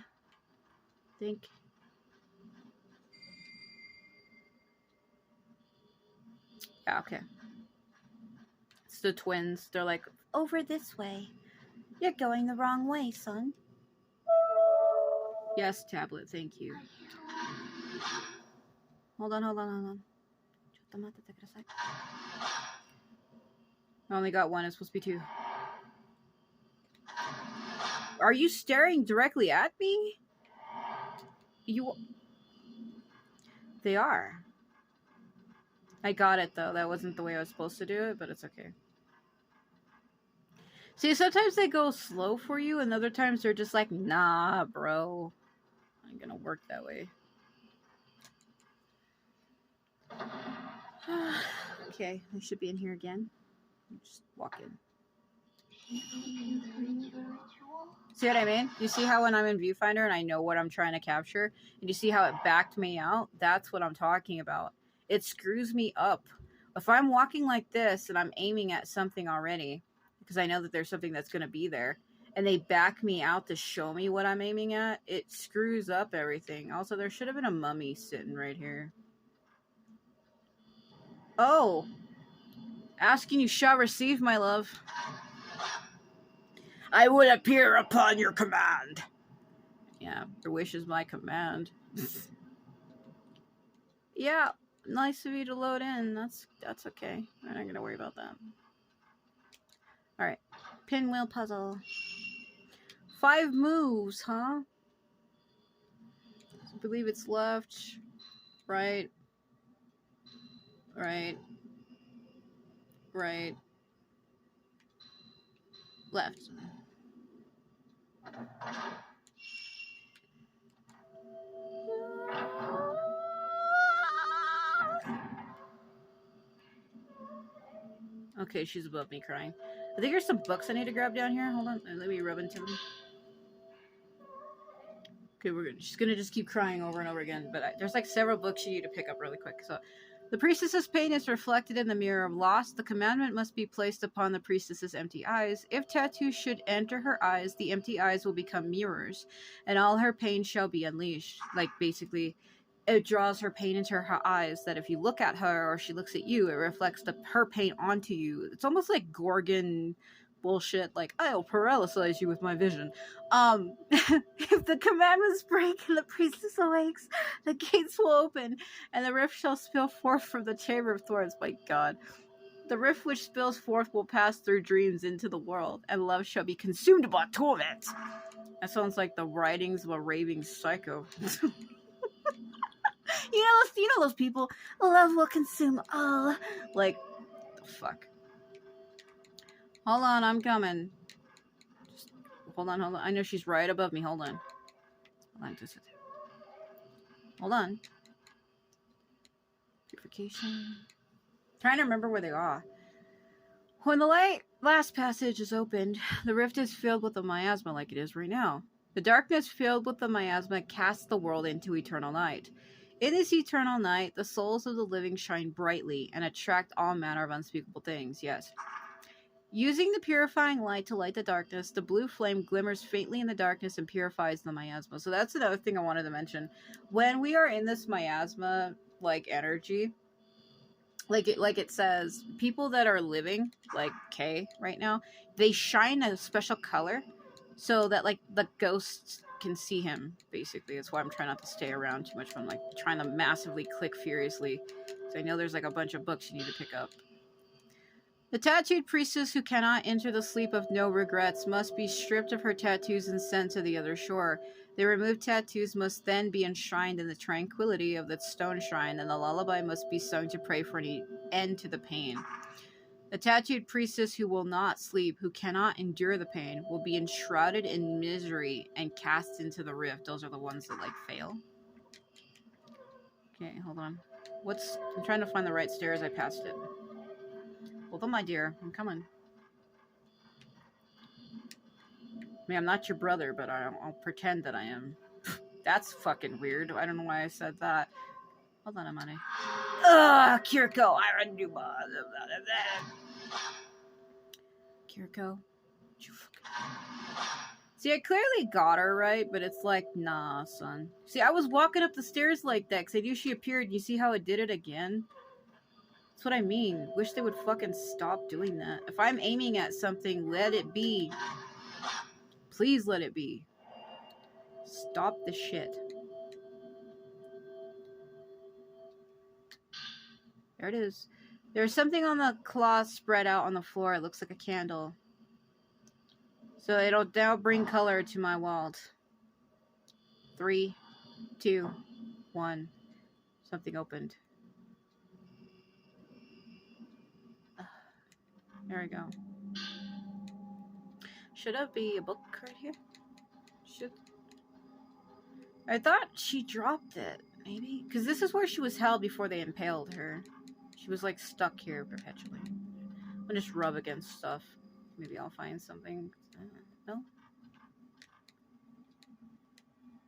think. Yeah, okay. It's the twins. They're like, over this way. You're going the wrong way, son. Yes, tablet, thank you. Hold on. I only got one. It's supposed to be two. Are you staring directly at me? They are. I got it, though. That wasn't the way I was supposed to do it, but it's okay. See, sometimes they go slow for you, and other times they're just like, nah, bro. Ain't gonna work that way. Okay, I should be in here again. Just walk in. See what I mean? You see how when I'm in viewfinder and I know what I'm trying to capture, and you see how it backed me out? That's what I'm talking about. It screws me up. If I'm walking like this and I'm aiming at something already, because I know that there's something that's going to be there, and they back me out to show me what I'm aiming at, it screws up everything. Also, there should have been a mummy sitting right here. Oh! Asking you shall receive, my love. I will appear upon your command. Yeah, your wish is my command. Yeah, nice of you to load in. That's okay. We're not gonna worry about that. Alright. Pinwheel puzzle. 5 moves, huh? I believe it's left, right, right, right, left. Okay, she's above me crying. I think there's some books I need to grab down here. Hold on, let me rub into them. Okay, she's gonna just keep crying over and over again. But there's like several books you need to pick up really quick. So, the priestess's pain is reflected in the mirror of loss. The commandment must be placed upon the priestess's empty eyes. If tattoo should enter her eyes, the empty eyes will become mirrors, and all her pain shall be unleashed. Like basically, it draws her pain into her eyes. That if you look at her or she looks at you, it reflects her pain onto you. It's almost like Gorgon bullshit like I'll paralyze you with my vision. If the commandments break and the priestess awakes, the gates will open, and the rift shall spill forth from the chamber of thorns. My God. The rift which spills forth will pass through dreams into the world, and love shall be consumed by torment. That sounds like the writings of a raving psycho. You know those people. Love will consume all. Like, the fuck. Hold on, I'm coming. Just, hold on. I know she's right above me. Hold on. Hold on. Purification. Trying to remember where they are. When the last passage is opened, the rift is filled with the miasma like it is right now. The darkness filled with the miasma casts the world into eternal night. In this eternal night, the souls of the living shine brightly and attract all manner of unspeakable things, yes. Using the purifying light to light the darkness, the blue flame glimmers faintly in the darkness and purifies the miasma. So that's another thing I wanted to mention. When we are in this miasma, like, energy, like it says, people that are living, like Kay right now, they shine a special color so that, like, the ghosts can see him, basically. That's why I'm trying not to stay around too much. I'm, like, trying to massively click furiously. So I know there's, like, a bunch of books you need to pick up. The tattooed priestess who cannot enter the sleep of no regrets must be stripped of her tattoos and sent to the other shore. The removed tattoos must then be enshrined in the tranquility of the stone shrine, and the lullaby must be sung to pray for an end to the pain. The tattooed priestess who will not sleep, who cannot endure the pain, will be enshrouded in misery and cast into the rift. Those are the ones that, like, fail. Okay, hold on. I'm trying to find the right stairs. I passed it. Hold on, my dear. I'm coming. I mean, I'm not your brother, but I'll pretend that I am. That's fucking weird. I don't know why I said that. Hold on a minute. Ugh, Kiriko. Kiriko. See, I clearly got her right, but it's like, nah, son. See, I was walking up the stairs like that because I knew she appeared. You see how it did it again? That's what I mean. Wish they would fucking stop doing that. If I'm aiming at something, let it be. Please let it be. Stop the shit. There it is. There's something on the cloth spread out on the floor. It looks like a candle. So it'll now bring color to my walls. 3, 2, 1. Something opened. There we go. Should it be a book right here? I thought she dropped it, maybe? Because this is where she was held before they impaled her. She was, like, stuck here perpetually. I'll just rub against stuff. Maybe I'll find something. No?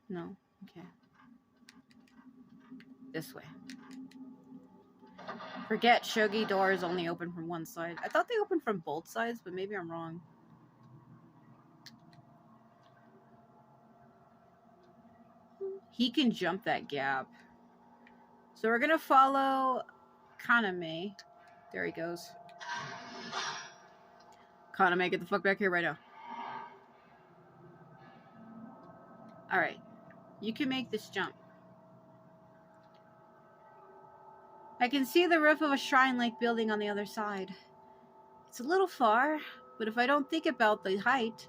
No? Okay. This way. Forget, shogi doors only open from one side. I thought they opened from both sides, but maybe I'm wrong. He can jump that gap. So we're gonna follow Kaname. There he goes. Kaname, get the fuck back here right now. Alright. You can make this jump. I can see the roof of a shrine-like building on the other side. It's a little far, but if I don't think about the height,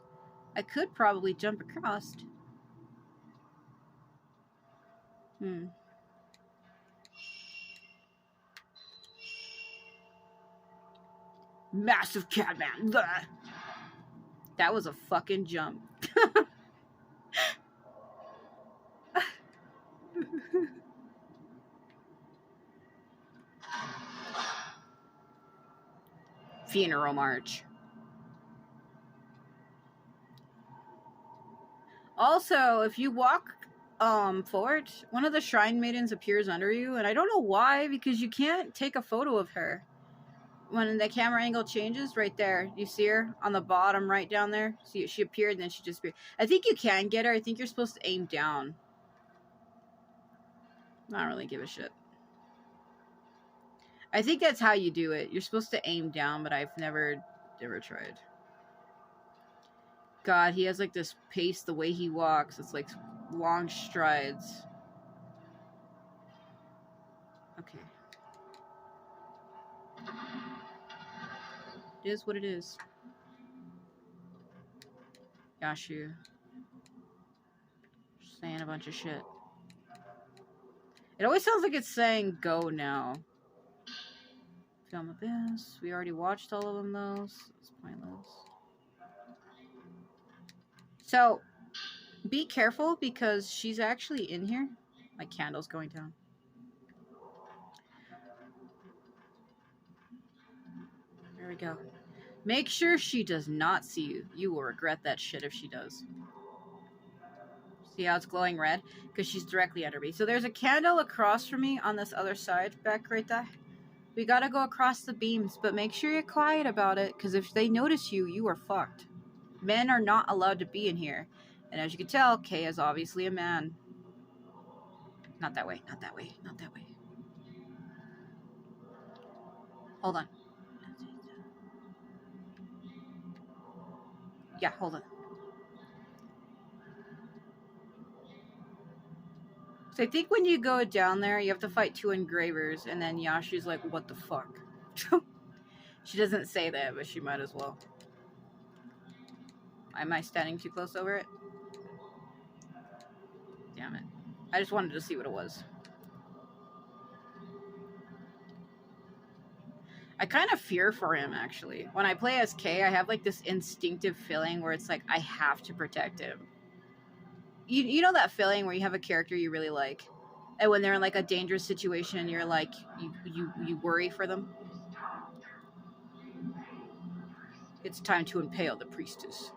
I could probably jump across. Massive Catman. That was a fucking jump. Funeral march. Also, if you walk forward, one of the shrine maidens appears under you, and I don't know why, because you can't take a photo of her. When the camera angle changes, right there, you see her on the bottom right down there? See, she appeared and then she just appeared. I think you can get her. I think you're supposed to aim down. I don't really give a shit. I think that's how you do it. You're supposed to aim down, but I've never tried. God, he has like this pace, the way he walks. It's like long strides. Okay. It is what it is. Yashu. Saying a bunch of shit. It always sounds like it's saying go now. Film Abyss. We already watched all of them though, so it's pointless. So, be careful because she's actually in here. My candle's going down. There we go. Make sure she does not see you. You will regret that shit if she does. See how it's glowing red? Because she's directly under me. So there's a candle across from me on this other side, back right there. We gotta go across the beams, but make sure you're quiet about it, because if they notice you, you are fucked. Men are not allowed to be in here. And as you can tell, Kay is obviously a man. Not that way, not that way, not that way. Hold on. Yeah, hold on. So I think when you go down there, you have to fight 2 engravers, and then Yashu's like, what the fuck? She doesn't say that, but she might as well. Am I standing too close over it? Damn it. I just wanted to see what it was. I kind of fear for him, actually. When I play as Kay, I have like this instinctive feeling where it's like, I have to protect him. You know that feeling where you have a character you really like, and when they're in like a dangerous situation, you're like, you worry for them? It's time to impale the priestess.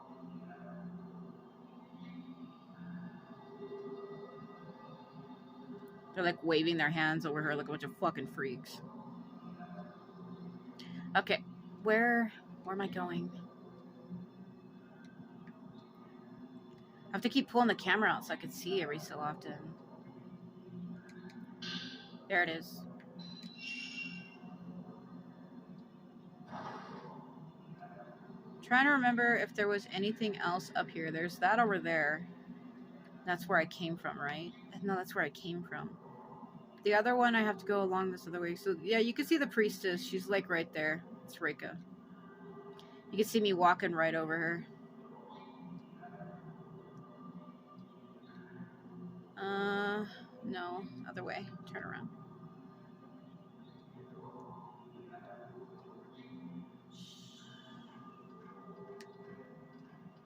They're like waving their hands over her like a bunch of fucking freaks. Okay, where am I going? I have to keep pulling the camera out so I can see every so often. There it is. Trying to remember if there was anything else up here. There's that over there. That's where I came from, right? No, that's where I came from. The other one, I have to go along this other way. So, yeah, you can see the priestess. She's, like, right there. It's Rika. You can see me walking right over her. No. Other way. Turn around.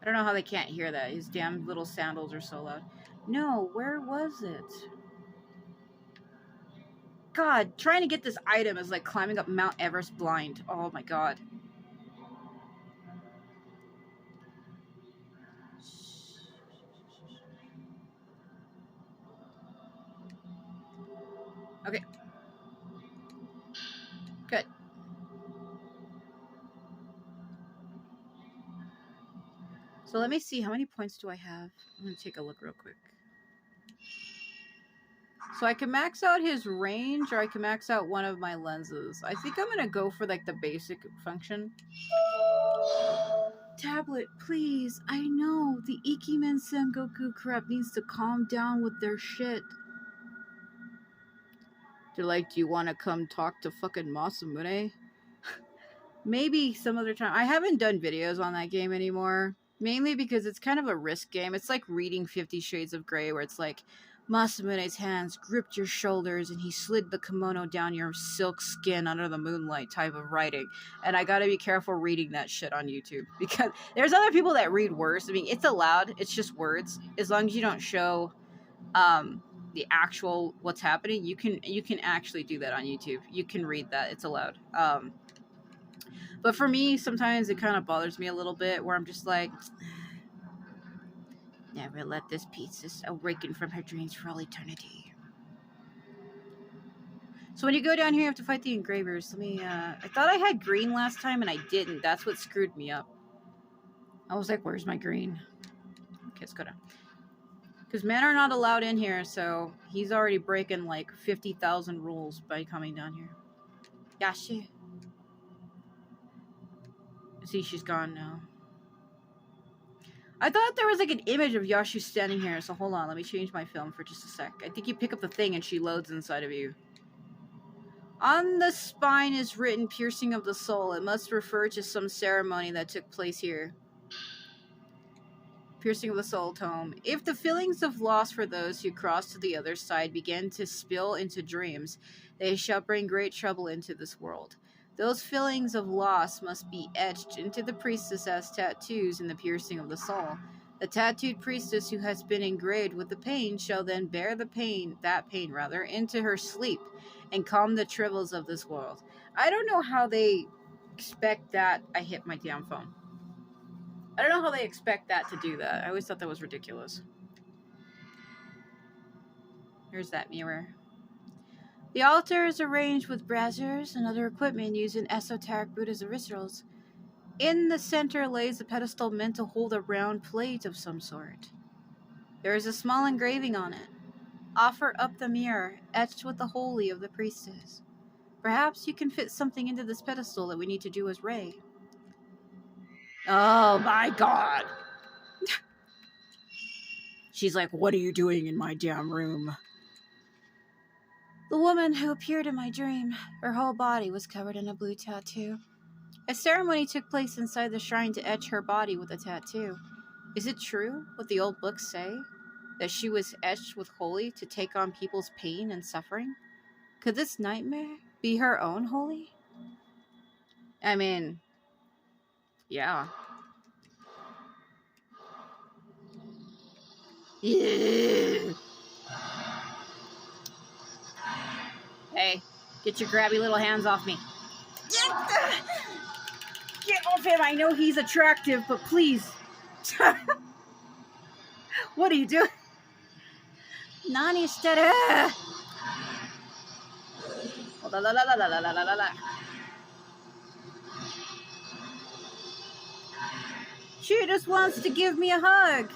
I don't know how they can't hear that. His damn little sandals are so loud. No, where was it? God, trying to get this item is like climbing up Mount Everest blind. Oh my god. Okay. Good. So let me see, how many points do I have? I'm going to take a look real quick. So I can max out his range, or I can max out one of my lenses. I think I'm going to go for like the basic function. Tablet, please. I know. The Ikimen Sengoku crap needs to calm down with their shit. They're like, do you want to come talk to fucking Masamune? Maybe some other time. I haven't done videos on that game anymore. Mainly because it's kind of a risk game. It's like reading 50 Shades of Grey, where it's like, Masamune's hands gripped your shoulders and he slid the kimono down your silk skin under the moonlight type of writing. And I gotta be careful reading that shit on YouTube, because there's other people that read worse. I mean, it's allowed. It's just words. As long as you don't show the actual what's happening, you can actually do that on YouTube. You can read that. It's allowed. But for me, sometimes it kind of bothers me a little bit, where I'm just like, never let this priestess awaken from her dreams for all eternity. So when you go down here, you have to fight the engravers. Let me, I thought I had green last time, and I didn't. That's what screwed me up. I was like, where's my green? Okay, let's go down. Because men are not allowed in here, so he's already breaking like 50,000 rules by coming down here. Yashi. See, she's gone now. I thought there was like an image of Yashu standing here, so hold on, let me change my film for just a sec. I think you pick up the thing and she loads inside of you. On the spine is written piercing of the soul. It must refer to some ceremony that took place here. Piercing of the Soul tome. If the feelings of loss for those who cross to the other side begin to spill into dreams, they shall bring great trouble into this world. Those feelings of loss must be etched into the priestess as tattoos in the piercing of the soul. The tattooed priestess who has been engraved with the pain shall then bear that pain, into her sleep and calm the troubles of this world. I don't know how they expect that. I hit my damn phone. I don't know how they expect that to do that. I always thought that was ridiculous. Here's that mirror. The altar is arranged with braziers and other equipment used in esoteric Buddhism rituals. In the center lays a pedestal meant to hold a round plate of some sort. There is a small engraving on it. Offer up the mirror, etched with the holy of the priestess. Perhaps you can fit something into this pedestal that we need to do as Ray. Oh my god! She's like, what are you doing in my damn room? The woman who appeared in my dream, her whole body was covered in a blue tattoo. A ceremony took place inside the shrine to etch her body with a tattoo. Is it true what the old books say? That she was etched with holy to take on people's pain and suffering? Could this nightmare be her own holy? I mean, yeah. Yeah. Hey, get your grabby little hands off me. Get off him! I know he's attractive, but please. What are you doing? Nani stere. La la la la la la la la la. She just wants to give me a hug.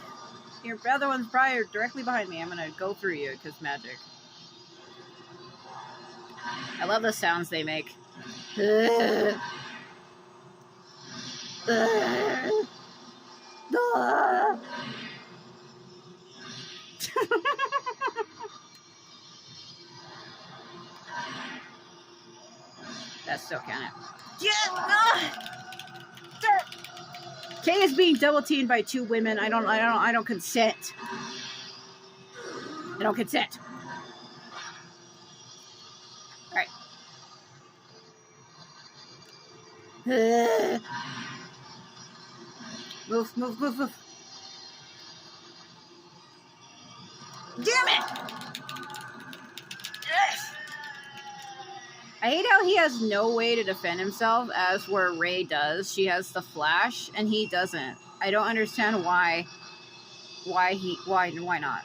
Your other one's probably directly behind me. I'm gonna go through you because magic. I love the sounds they make. That's still counting. Kay is being double teamed by two women. I don't consent. I don't consent. Alright. Move. Damn it! Yes! I hate how he has no way to defend himself, as where Ray does. She has the flash, and he doesn't. I don't understand why. Why not?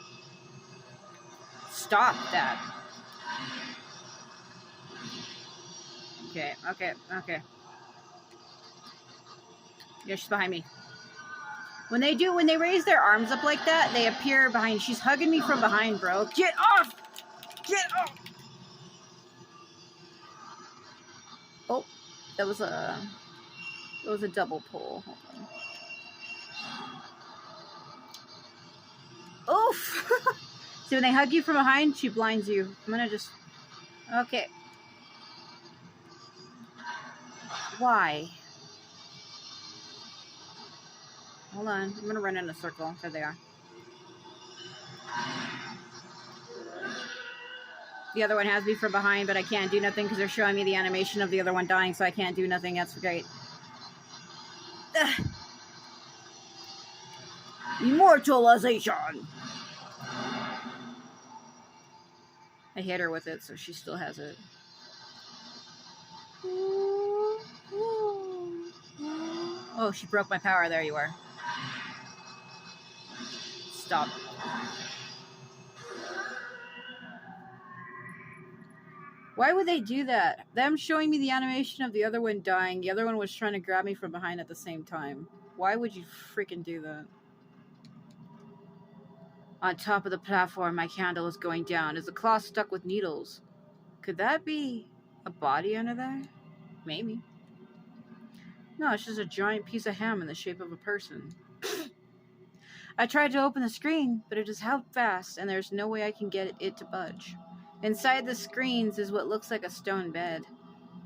Stop that. Okay. Yeah, she's behind me. When they raise their arms up like that, they appear behind. She's hugging me from behind, bro. Get off! Get off! Oh, that was a double pull. Hold on. Oof! See, when they hug you from behind, she blinds you. I'm gonna just... Okay. Why? Hold on. I'm gonna run in a circle. There they are. The other one has me from behind, but I can't do nothing because they're showing me the animation of the other one dying, so I can't do nothing. That's great. Ugh. Immortalization! I hit her with it, so she still has it. Oh, she broke my power. There you are. Stop. Why would they do that? Them showing me the animation of the other one dying. The other one was trying to grab me from behind at the same time. Why would you freaking do that? On top of the platform, my candle is going down. Is the cloth stuck with needles? Could that be a body under there? Maybe. No, it's just a giant piece of ham in the shape of a person. I tried to open the screen, but it is held fast, and there's no way I can get it to budge. Inside the screens is what looks like a stone bed.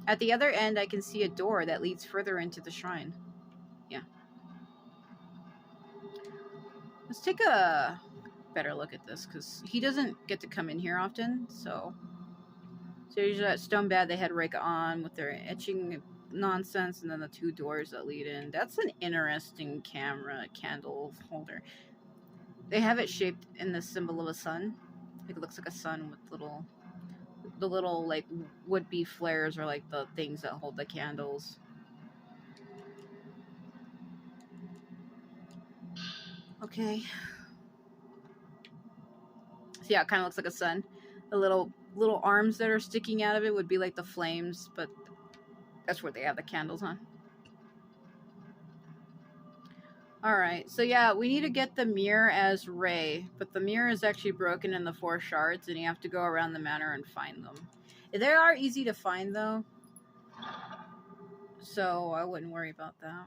At the other end, I can see a door that leads further into the shrine. Yeah. Let's take a better look at this, because he doesn't get to come in here often, so... So usually that stone bed they had Reka on with their etching nonsense, and then the two doors that lead in. That's an interesting camera candle holder. They have it shaped in the symbol of a sun. Like it looks like a sun with the little like would-be flares or like the things that hold the candles. Okay. So yeah, it kind of looks like a sun. The little arms that are sticking out of it would be like the flames, but that's where they have the candles on. Alright, so yeah, we need to get the mirror as Ray, but the mirror is actually broken in the 4 shards, and you have to go around the manor and find them. They are easy to find, though, so I wouldn't worry about that.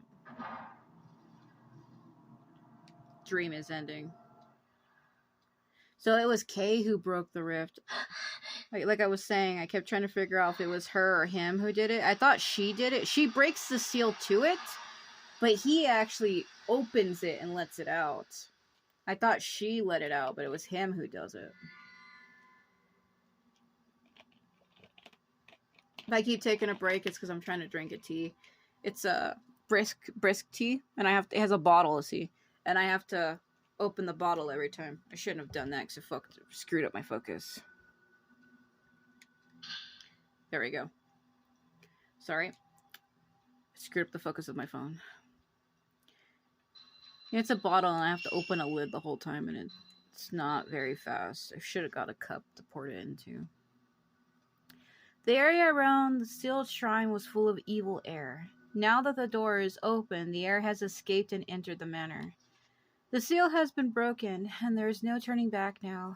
Dream is ending. So it was Kay who broke the rift. Like I was saying, I kept trying to figure out if it was her or him who did it. I thought she did it. She breaks the seal to it, but he actually opens it and lets it out. I thought she let it out, but it was him who does it. If I keep taking a break, it's because I'm trying to drink a tea. It's a brisk tea, and it has a bottle of tea, and I have to open the bottle every time. I shouldn't have done that because it screwed up my focus. There we go. Sorry. I screwed up the focus of my phone. It's a bottle, and I have to open a lid the whole time, and it's not very fast. I should have got a cup to pour it into. The area around the sealed shrine was full of evil air. Now that the door is open, the air has escaped and entered the manor. The seal has been broken, and there is no turning back now.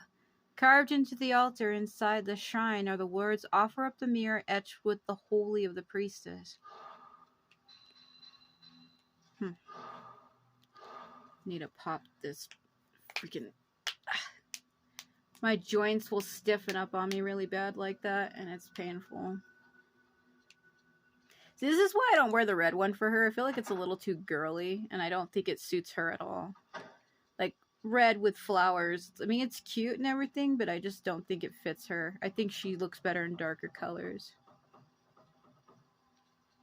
Carved into the altar inside the shrine are the words, "Offer up the mirror," etched with the holy of the priestess. Need to pop this freaking... My joints will stiffen up on me really bad like that, and it's painful. See, this is why I don't wear the red one for her. I feel like it's a little too girly, and I don't think it suits her at all. Like, red with flowers. I mean, it's cute and everything, but I just don't think it fits her. I think she looks better in darker colors.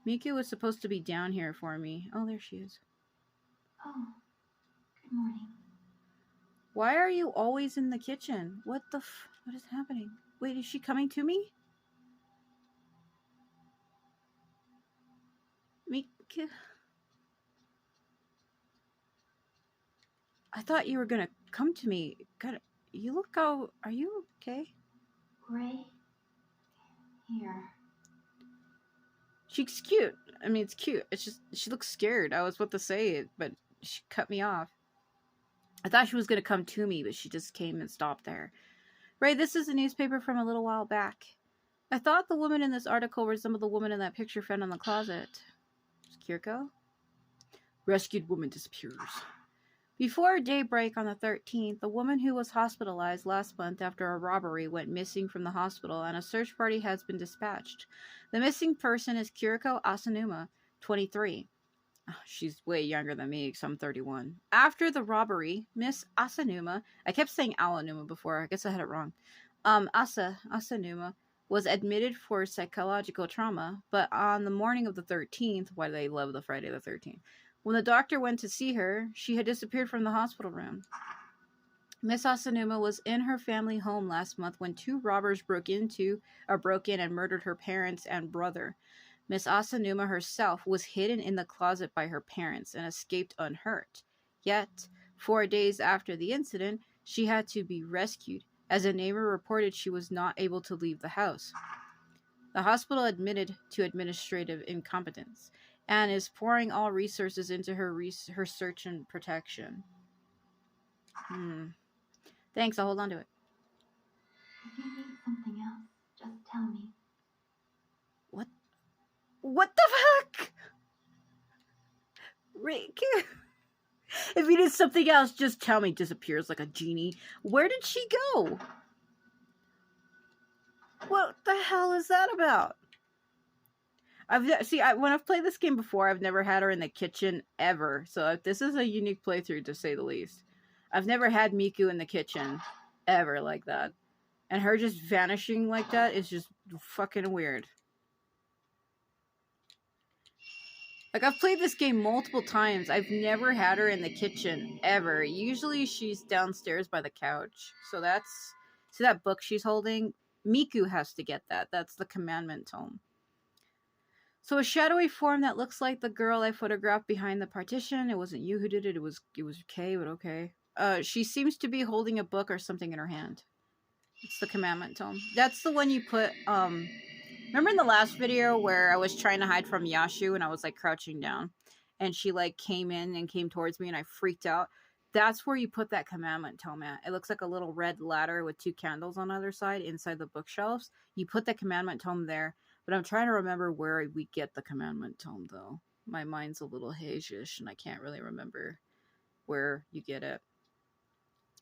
Miku was supposed to be down here for me. Oh, there she is. Oh, good morning. Why are you always in the kitchen? What is happening? Wait, is she coming to me? Miku? I thought you were gonna come to me. God, you look out. Are you okay? Ray? Here. She's cute. I mean, it's cute. It's just, she looks scared. I was about to say it, but she cut me off. I thought she was gonna come to me, but she just came and stopped there. Ray, this is a newspaper from a little while back. I thought the woman in this article resembled the woman in that picture found in the closet. Is Kiriko? Rescued woman disappears. Before daybreak on the 13th, the woman who was hospitalized last month after a robbery went missing from the hospital, and a search party has been dispatched. The missing person is Kiriko Asanuma, 23. Oh, she's way younger than me, because I'm 31. After the robbery, Miss Asanuma, I kept saying Alanuma before, I guess I had it wrong. Asanuma was admitted for psychological trauma, but on the morning of the 13th, why do they love the Friday the 13th? When the doctor went to see her, she had disappeared from the hospital room. Miss Asanuma was in her family home last month when 2 robbers broke in and murdered her parents and brother. Miss Asanuma herself was hidden in the closet by her parents and escaped unhurt. Yet, 4 days after the incident, she had to be rescued, as a neighbor reported she was not able to leave the house. The hospital admitted to administrative incompetence and is pouring all resources into her search and protection. Thanks, I'll hold on to it. If you need something else, just tell me. What the fuck? Rick? If you did something else, just tell me. Disappears like a genie. Where did she go? What the hell is that about? When I've played this game before, I've never had her in the kitchen ever. So this is a unique playthrough, to say the least. I've never had Miku in the kitchen ever like that. And her just vanishing like that is just fucking weird. Like, I've played this game multiple times. I've never had her in the kitchen, ever. Usually she's downstairs by the couch. So that's... See that book she's holding? Miku has to get that. That's the commandment tome. So a shadowy form that looks like the girl I photographed behind the partition. It wasn't you who did it. It was Kay, but okay. She seems to be holding a book or something in her hand. It's the commandment tome. That's the one you put... Remember in the last video where I was trying to hide from Yashu and I was like crouching down and she like came in and came towards me and I freaked out? That's where you put that commandment tome at. It looks like a little red ladder with 2 candles on the other side inside the bookshelves. You put the commandment tome there, but I'm trying to remember where we get the commandment tome though. My mind's a little hazish and I can't really remember where you get it.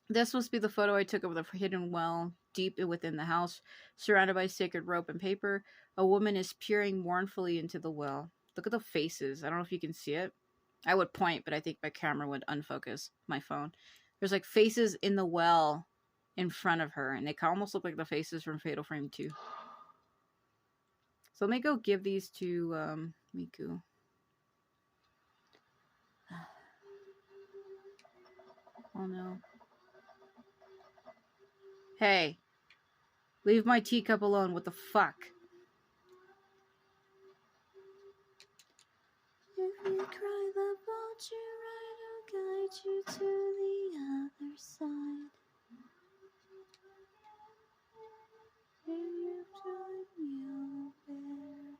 This must be the photo I took of the hidden well deep within the house, surrounded by sacred rope and paper. A woman is peering mournfully into the well. Look at the faces. I don't know if you can see it. I would point, but I think my camera would unfocus my phone. There's like faces in the well in front of her, and they almost look like the faces from Fatal Frame 2. So let me go give these to Miku. Oh no. Hey. Leave my teacup alone. What the fuck? If you cry the boat you ride, I'll guide you to the other side. If you join me over there.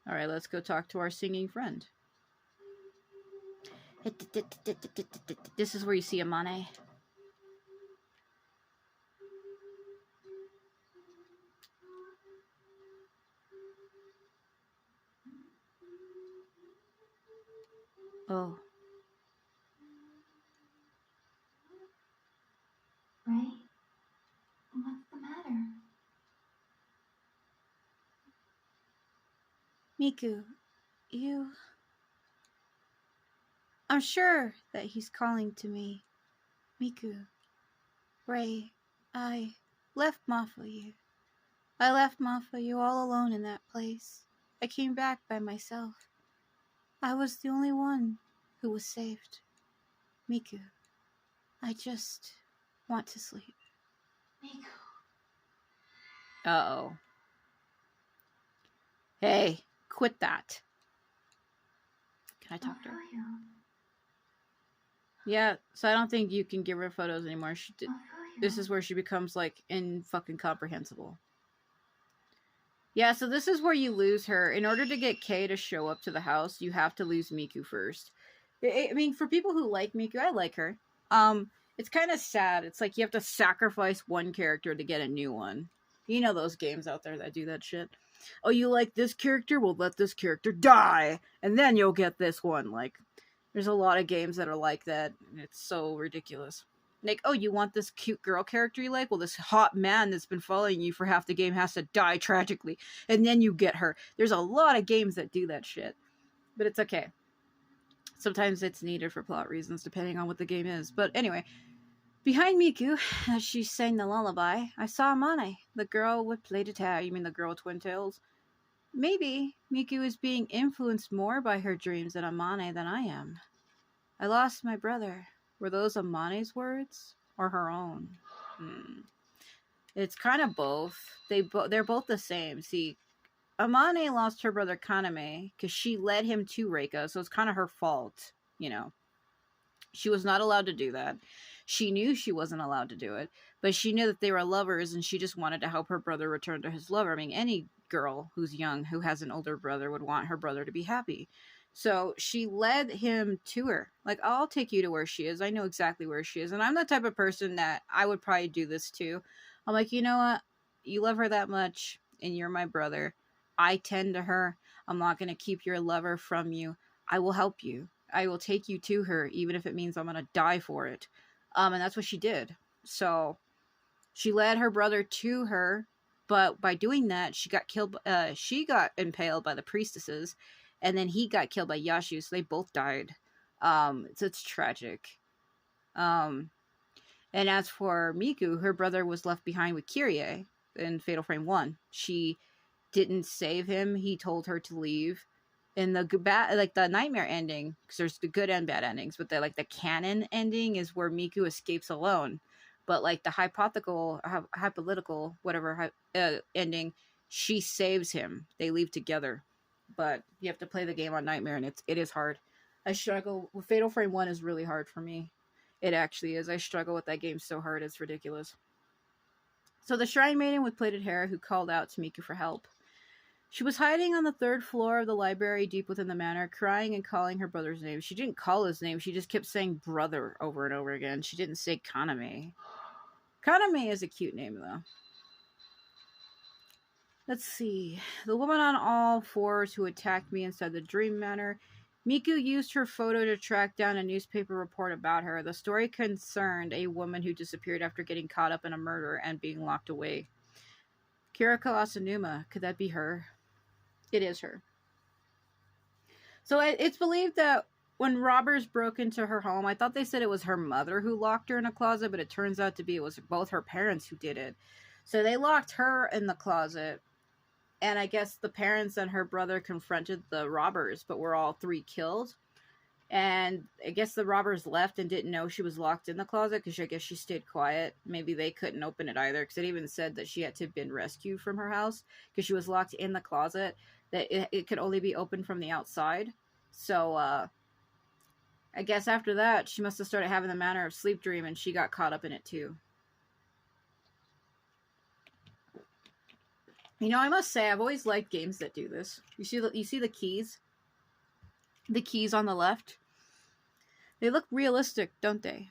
Alright, let's go talk to our singing friend. This is where you see Amane. Oh. Ray, what's the matter? Miku, you... I'm sure that he's calling to me. Miku, Ray, I left Ma for you. I left Ma for you all alone in that place. I came back by myself. I was the only one who was saved. Miku, I just want to sleep. Miku. Uh-oh. Hey, quit that. Can I talk to her? Yeah, so I don't think you can give her photos anymore. This is where she becomes, like, incomprehensible. Yeah, so this is where you lose her. In order to get Kay to show up to the house, you have to lose Miku first. I mean, for people who like Miku, I like her. It's kind of sad. It's like you have to sacrifice one character to get a new one. You know those games out there that do that shit. Oh, you like this character? Well, let this character die, and then you'll get this one. Like... There's a lot of games that are like that, and it's so ridiculous. Like, oh, you want this cute girl character you like? Well, this hot man that's been following you for half the game has to die tragically, and then you get her. There's a lot of games that do that shit. But it's okay. Sometimes it's needed for plot reasons, depending on what the game is. But anyway, behind Miku, as she sang the lullaby, I saw Amane, the girl with plaited hair. You mean the girl with twin tails? Maybe Miku is being influenced more by her dreams and Amane than I am. I lost my brother. Were those Amane's words or her own? It's kind of both. They're both the same. See, Amane lost her brother Kaname because she led him to Reika, so it's kind of her fault, you know. She was not allowed to do that. She knew she wasn't allowed to do it, but she knew that they were lovers and she just wanted to help her brother return to his lover. I mean, any girl who's young who has an older brother would want her brother to be happy. So she led him to her. Like, I'll take you to where she is. I know exactly where she is. And I'm the type of person that I would probably do this too. I'm like, you know what? You love her that much and you're my brother. I tend to her. I'm not going to keep your lover from you. I will help you. I will take you to her, even if it means I'm going to die for it. And that's what she did. So she led her brother to her, but by doing that, she got killed. She got impaled by the priestesses, and then he got killed by Yashu. So they both died. So it's tragic. Um, and as for Miku, her brother was left behind with Kyrie in Fatal Frame 1. She didn't save him. He told her to leave. In the like the nightmare ending, because there's the good and bad endings, but the canon ending is where Miku escapes alone. But like the hypothetical whatever ending, she saves him. They leave together. But you have to play the game on nightmare, and it is hard. I struggle with Fatal Frame 1 is really hard for me. It actually is. I struggle with that game so hard, it's ridiculous. So the Shrine Maiden with plaited hair who called out to Miku for help. She was hiding on the third floor of the library deep within the manor, crying and calling her brother's name. She didn't call his name, she just kept saying brother over and over again. She didn't say Kaname. Kaname is a cute name, though. Let's see. The woman on all fours who attacked me inside the Dream Manor. Miku used her photo to track down a newspaper report about her. The story concerned a woman who disappeared after getting caught up in a murder and being locked away. Kiriko Asanuma. Could that be her? It is her. So it's believed that when robbers broke into her home, I thought they said it was her mother who locked her in a closet, but it turns out to be it was both her parents who did it. So they locked her in the closet, and I guess the parents and her brother confronted the robbers, but were all three killed. And I guess the robbers left and didn't know she was locked in the closet because I guess she stayed quiet. Maybe they couldn't open it either because it even said that she had to have been rescued from her house because she was locked in the closet, that it could only be opened from the outside. So I guess after that, she must have started having the manner of sleep dream and she got caught up in it too. You know, I must say, I've always liked games that do this. You see the keys? The keys on the left? They look realistic, don't they?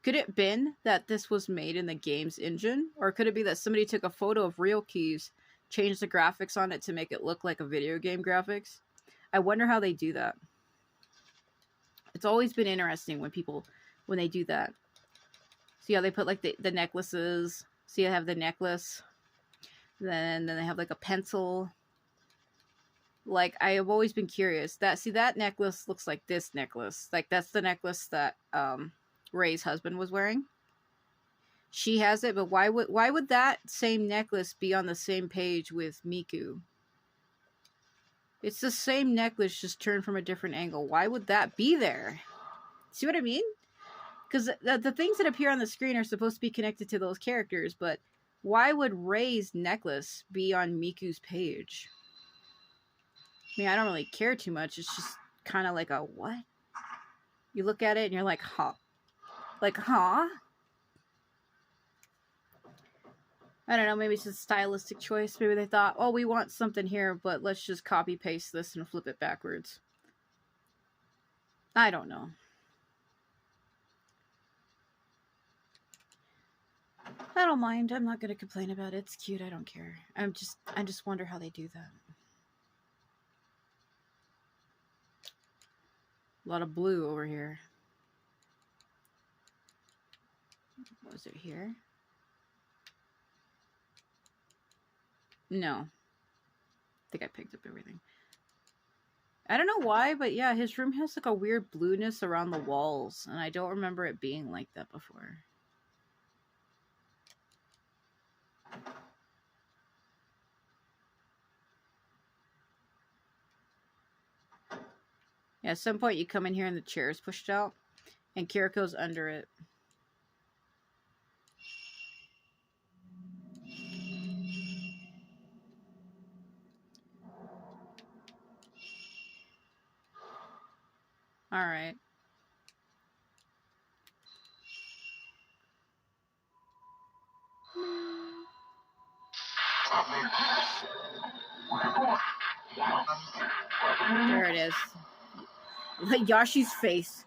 Could it been that this was made in the game's engine? Or could it be that somebody took a photo of real keys, changed the graphics on it to make it look like a video game graphics? I wonder how they do that. It's always been interesting when they do that. See how they put like the necklaces? See how they have the necklace? Then they have like a pencil. Like, I have always been curious. That necklace looks like this necklace. Like, that's the necklace that Ray's husband was wearing. She has it, but why would that same necklace be on the same page with Miku? It's the same necklace, just turned from a different angle. Why would that be there? See what I mean? Because the things that appear on the screen are supposed to be connected to those characters, but why would Ray's necklace be on Miku's page? I mean, I don't really care too much. It's just kind of like a what? You look at it and you're like, huh? Like, huh? I don't know, maybe it's a stylistic choice. Maybe they thought, oh, we want something here, but let's just copy paste this and flip it backwards. I don't know. I don't mind. I'm not going to complain about it. It's cute. I don't care. I just wonder how they do that. A lot of blue over here. Was it here? No. I think I picked up everything. I don't know why, but yeah, his room has like a weird blueness around the walls, and I don't remember it being like that before. Yeah, at some point you come in here and the chair is pushed out, and Kiriko's under it. Alright. There it is. Like Yashi's face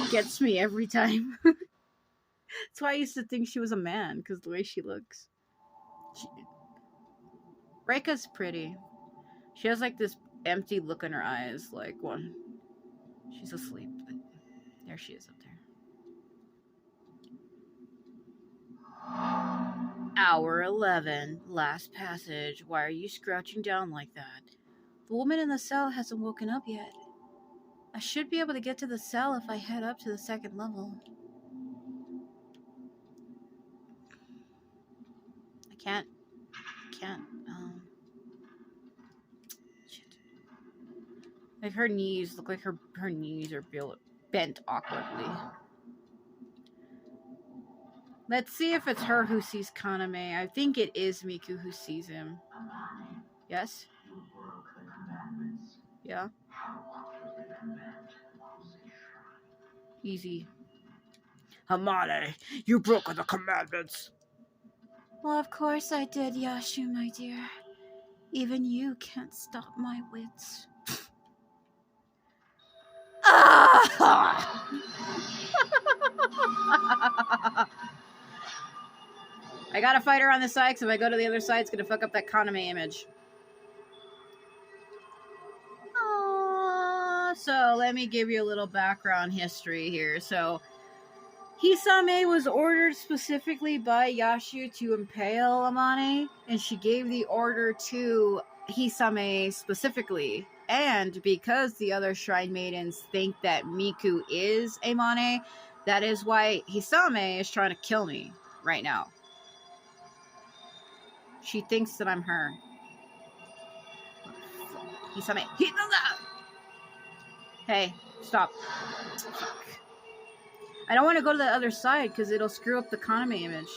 gets me every time. That's why I used to think she was a man, because the way she looks. Reika's pretty. She has like this empty look in her eyes, like one. She's asleep, but there she is up there. Hour 11, last passage. Why are you crouching down like that? The woman in the cell hasn't woken up yet. I should be able to get to the cell if I head up to the second level. I can't. Shit. Like her knees look like her knees are bent awkwardly. Let's see if it's her who sees Kaname. I think it is Miku who sees him. Yes? You broke the commandments. Yeah? What was the command? Easy. Hamane, you broke the commandments. Well, of course I did, Yashu, my dear. Even you can't stop my wits. I gotta fight her on this side, because if I go to the other side, it's gonna fuck up that Kaname image. So let me give you a little background history here. So Hisame was ordered specifically by Yashu to impale Amane, and she gave the order to Hisame specifically. And because the other shrine maidens think that Miku is Amane, that is why Hisame is trying to kill me right now. She thinks that I'm her. Hisame, hey, stop. I don't want to go to the other side because it'll screw up the Kaname image.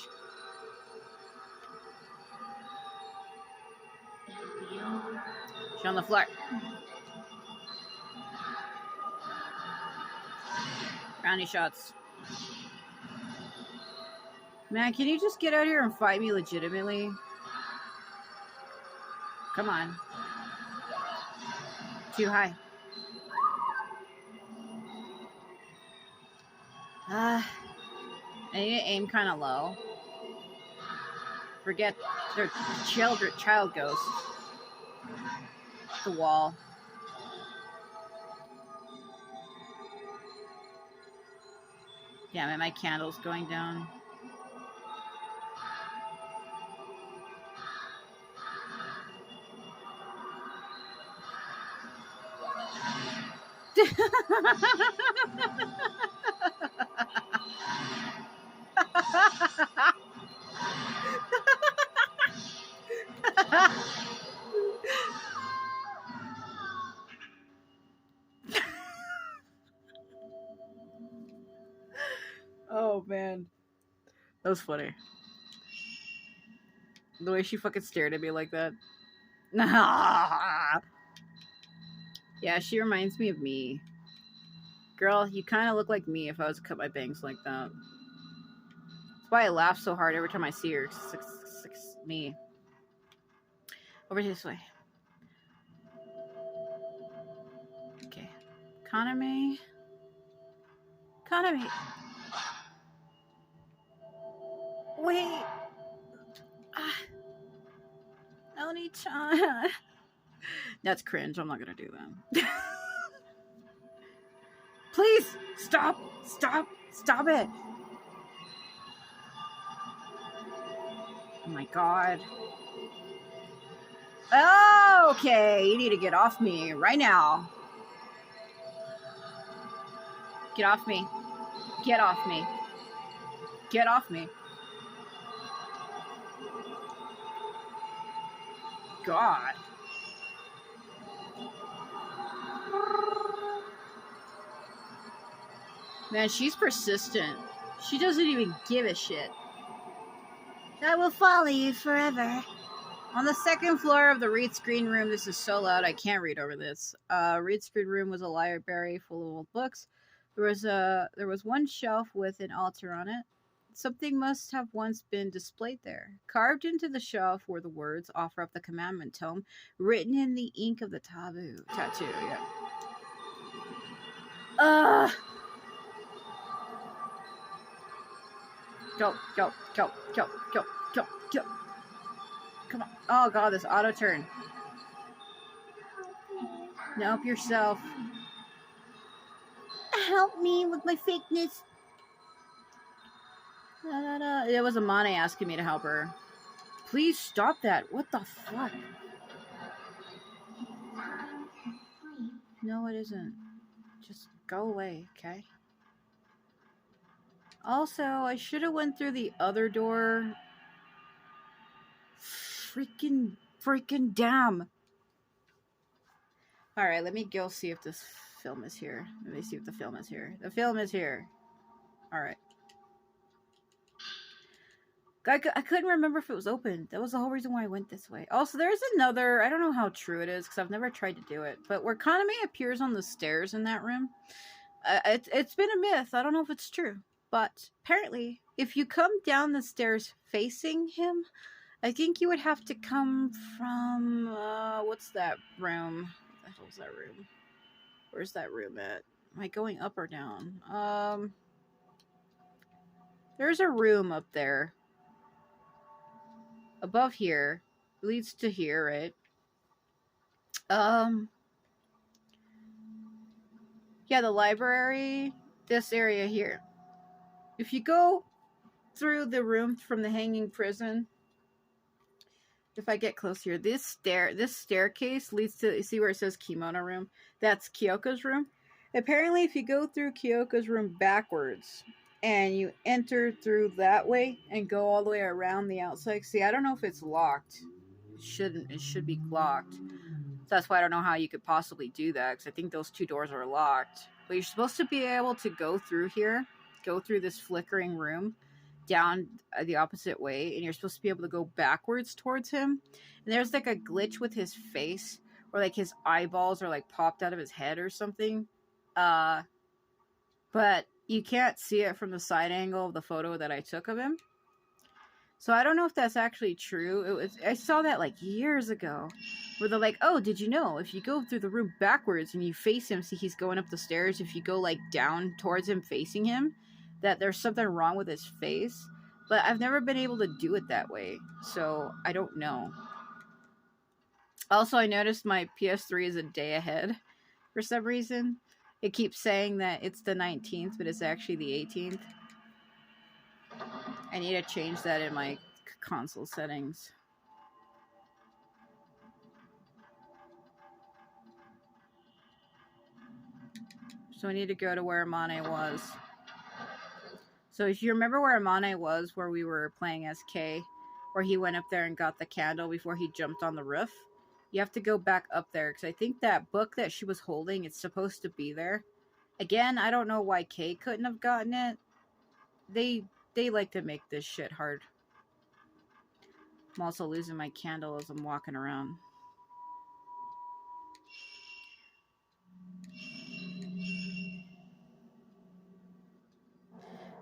She's on the floor. Brownie shots. Man, can you just get out here and fight me legitimately? Come on. Too high. I need to aim kind of low. Forget their child ghost. The wall. Damn it, my candle's going down. Oh man, that was funny. The way she fucking stared at me like that. Yeah, she reminds me of me. Girl, you kind of look like me if I was to cut my bangs like that. That's why I laugh so hard every time I see her. Me. Over this way. Okay. Kaname. Wait. Oni-chan. That's cringe. I'm not gonna do that. Please stop it. Oh my god. Okay, you need to get off me right now. Get off me. Get off me. Get off me. God. Man, she's persistent. She doesn't even give a shit. I will follow you forever. On the second floor of the Reed Screen Room, this is so loud I can't read over this. Reed Screen Room was a library full of old books. There was one shelf with an altar on it. Something must have once been displayed there. Carved into the shelf were the words, "Offer up the commandment tome," written in the ink of the tattoo, yeah. Go. Come on. Oh god, this auto turn. No, help yourself. Help me with my fakeness. Da, da, da. It was Amane asking me to help her. Please stop that. What the fuck? No, it isn't. Just go away, okay? Also, I should have went through the other door. Freaking damn. Alright, let me go see if this film is here. Let me see if the film is here. The film is here. Alright. I couldn't remember if it was open. That was the whole reason why I went this way. Also, there's another, I don't know how true it is because I've never tried to do it, but where Kaname appears on the stairs in that room, it's been a myth. I don't know if it's true, but apparently, if you come down the stairs facing him, I think you would have to come from, what's that room? What the hell's that room? Where's that room at? Am I going up or down? There's a room up there. Above here. Leads to here, right? Yeah, the library. This area here. If you go through the room from the hanging prison, if I get close here, this staircase leads to, see where it says kimono room? That's Kyoko's room. Apparently, if you go through Kyoko's room backwards and you enter through that way and go all the way around the outside, see, I don't know if it's locked. It should be locked. So that's why I don't know how you could possibly do that, because I think those two doors are locked. But you're supposed to be able to go through here, go through this flickering room, down the opposite way, and you're supposed to be able to go backwards towards him. And there's like a glitch with his face, or like his eyeballs are like popped out of his head or something. But you can't see it from the side angle of the photo that I took of him. So I don't know if that's actually true. I saw that like years ago, where they're like, "Oh, did you know if you go through the room backwards and you face him, see he's going up the stairs. If you go like down towards him, facing him, that there's something wrong with his face." But I've never been able to do it that way, so I don't know. Also, I noticed my PS3 is a day ahead for some reason. It keeps saying that it's the 19th, but it's actually the 18th. I need to change that in my console settings. So I need to go to where Amane was. So if you remember where Amane was, where we were playing as K, where he went up there and got the candle before he jumped on the roof, you have to go back up there, because I think that book that she was holding, it's supposed to be there. Again, I don't know why K couldn't have gotten it. They like to make this shit hard. I'm also losing my candle as I'm walking around.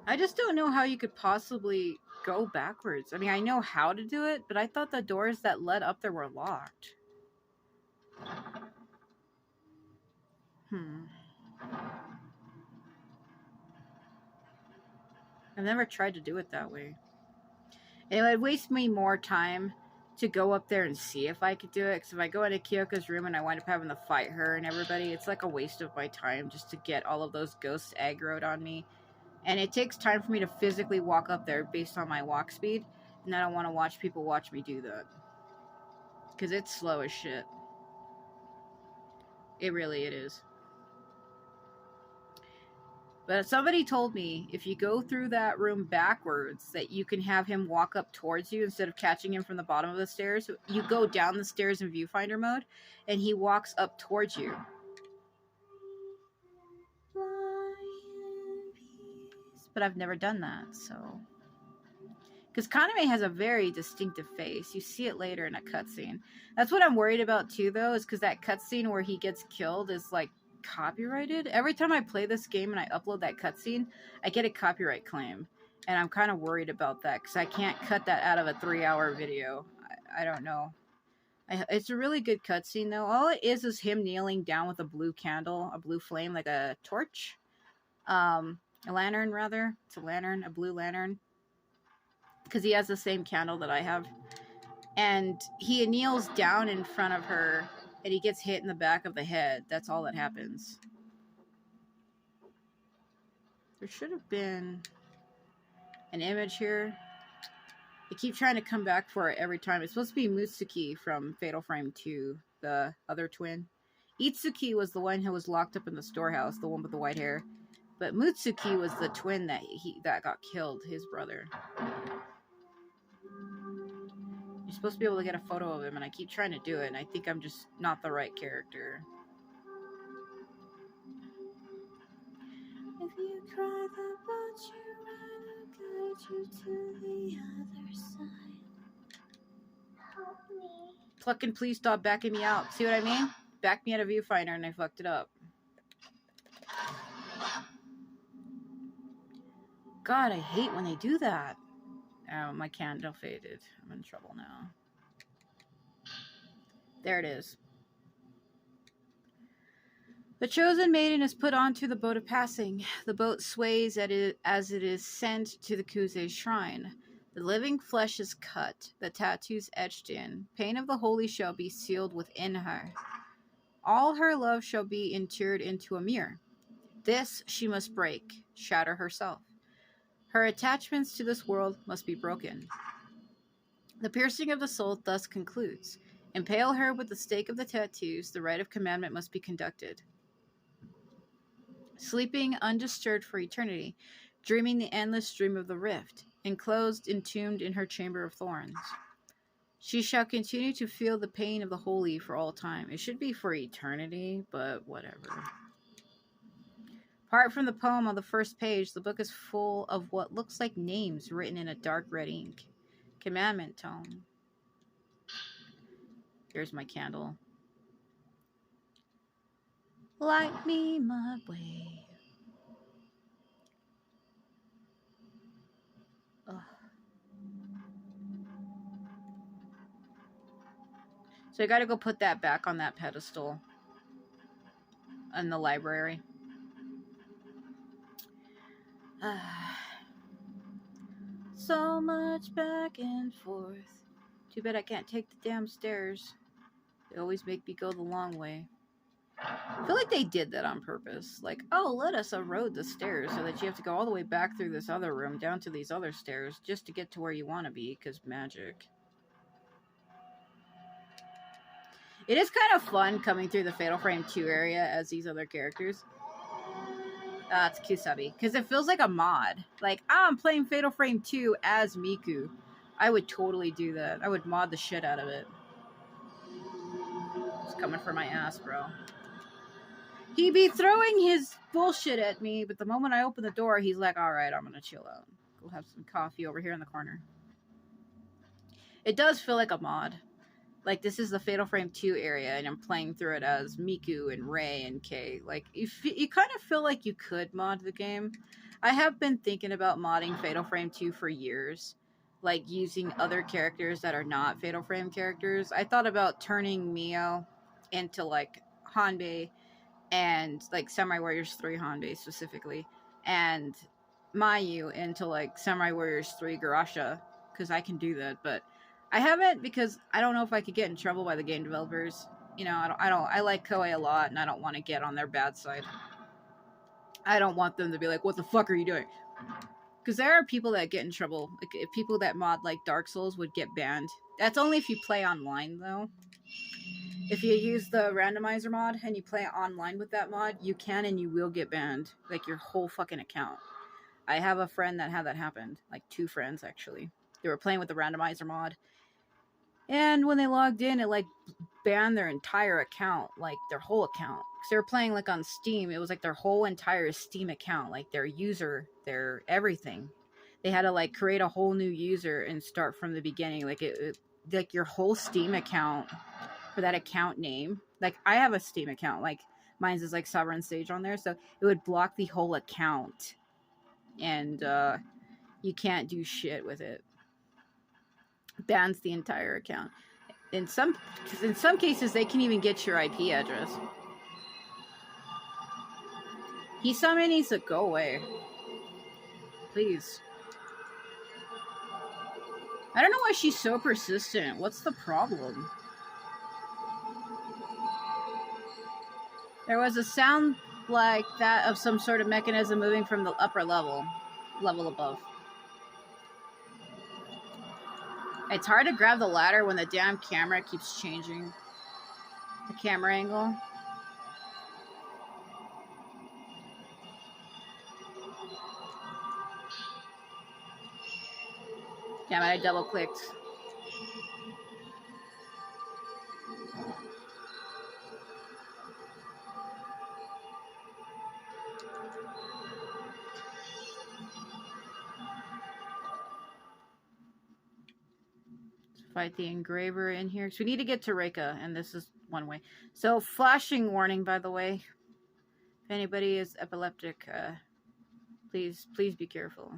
I just don't know how you could possibly go backwards. I mean, I know how to do it, but I thought the doors that led up there were locked. I've never tried to do it that way. It would waste me more time to go up there and see if I could do it, because if I go into Kyoko's room and I wind up having to fight her and everybody, it's like a waste of my time just to get all of those ghosts aggroed on me. And it takes time for me to physically walk up there based on my walk speed, and I don't want to watch people watch me do that, because it's slow as shit. It is. But somebody told me if you go through that room backwards, that you can have him walk up towards you instead of catching him from the bottom of the stairs. You go down the stairs in viewfinder mode, and he walks up towards you. But I've never done that, so. Because Kaname has a very distinctive face. You see it later in a cutscene. That's what I'm worried about too, though, is because that cutscene where he gets killed is like copyrighted. Every time I play this game and I upload that cutscene, I get a copyright claim, and I'm kind of worried about that because I can't cut that out of a 3-hour video. I don't know. It's a really good cutscene though. All it is him kneeling down with a blue candle, a blue flame, like a torch, a lantern rather. It's a lantern, a blue lantern, because he has the same candle that I have, and he kneels down in front of her. and he gets hit in the back of the head. That's all that happens. There should have been an image here. I keep trying to come back for it every time. It's supposed to be Mitsuki from Fatal Frame 2, the other twin. Itsuki was the one who was locked up in the storehouse, the one with the white hair. But Mitsuki was the twin that got killed, his brother. You're supposed to be able to get a photo of him, and I keep trying to do it, and I think I'm just not the right character. If you cry the boat you ride, I'll guide you to the other side. Help me. Fucking please stop backing me out. See what I mean? Back me at a viewfinder and I fucked it up. God, I hate when they do that. Oh, my candle faded. I'm in trouble now. There it is. The chosen maiden is put onto the boat of passing. The boat sways as it is sent to the Kuze shrine. The living flesh is cut, the tattoos etched in. Pain of the holy shall be sealed within her. All her love shall be interred into a mirror. This she must break, shatter herself. Her attachments to this world must be broken. The piercing of the soul thus concludes. Impale her with the stake of the tattoos, the rite of commandment must be conducted. Sleeping undisturbed for eternity, dreaming the endless dream of the rift, enclosed, entombed in her chamber of thorns. She shall continue to feel the pain of the holy for all time. It should be for eternity, but whatever. Apart from the poem on the first page, the book is full of what looks like names written in a dark red ink. Commandment tome. Here's my candle. Light me my way. Ugh. So I gotta go put that back on that pedestal in the library. So much back and forth. Too bad I can't take the damn stairs. They always make me go the long way. I feel like they did that on purpose. Like, oh, let us erode the stairs so that you have to go all the way back through this other room down to these other stairs just to get to where you want to be, because magic. It is kind of fun coming through the Fatal Frame 2 area as these other characters. It's Kusabi. Because it feels like a mod. Like, I'm playing Fatal Frame 2 as Miku. I would totally do that. I would mod the shit out of it. It's coming for my ass, bro. He be throwing his bullshit at me, but the moment I open the door, he's like, alright, I'm gonna chill out. Go have some coffee over here in the corner. It does feel like a mod. Like, this is the Fatal Frame 2 area, and I'm playing through it as Miku and Rei and Kei. Like, you kind of feel like you could mod the game. I have been thinking about modding Fatal Frame 2 for years. Like, using other characters that are not Fatal Frame characters. I thought about turning Mio into, like, Hanbei, and, like, Samurai Warriors 3 Hanbei specifically. And Mayu into, like, Samurai Warriors 3 Garasha, because I can do that, but I haven't, because I don't know if I could get in trouble by the game developers. You know, I like Koei a lot, and I don't want to get on their bad side. I don't want them to be like, what the fuck are you doing? Because there are people that get in trouble. Like, if people that mod, like, Dark Souls would get banned. That's only if you play online, though. If you use the randomizer mod and you play online with that mod, you can and you will get banned. Like, your whole fucking account. I have a friend that had that happen. Like, 2 friends, actually. They were playing with the randomizer mod. And when they logged in, it, like, banned their entire account. Like, their whole account. Because they were playing, like, on Steam. It was, like, their whole entire Steam account. Like, their user, their everything. They had to, like, create a whole new user and start from the beginning. Like, like, your whole Steam account for that account name. Like, I have a Steam account. Like, mine's is, like, Sovereign Sage on there. So, it would block the whole account. And, you can't do shit with it. Bans the entire account. In some cases, they can even get your IP address. Hisame needs to go away. Please. I don't know why she's so persistent. What's the problem? There was a sound like that of some sort of mechanism moving from the upper level above. It's hard to grab the ladder when the damn camera keeps changing the camera angle. Damn it, I double clicked. Fight the engraver in here. So we need to get to Reika, and this is one way. So flashing warning, by the way. If anybody is epileptic, please be careful.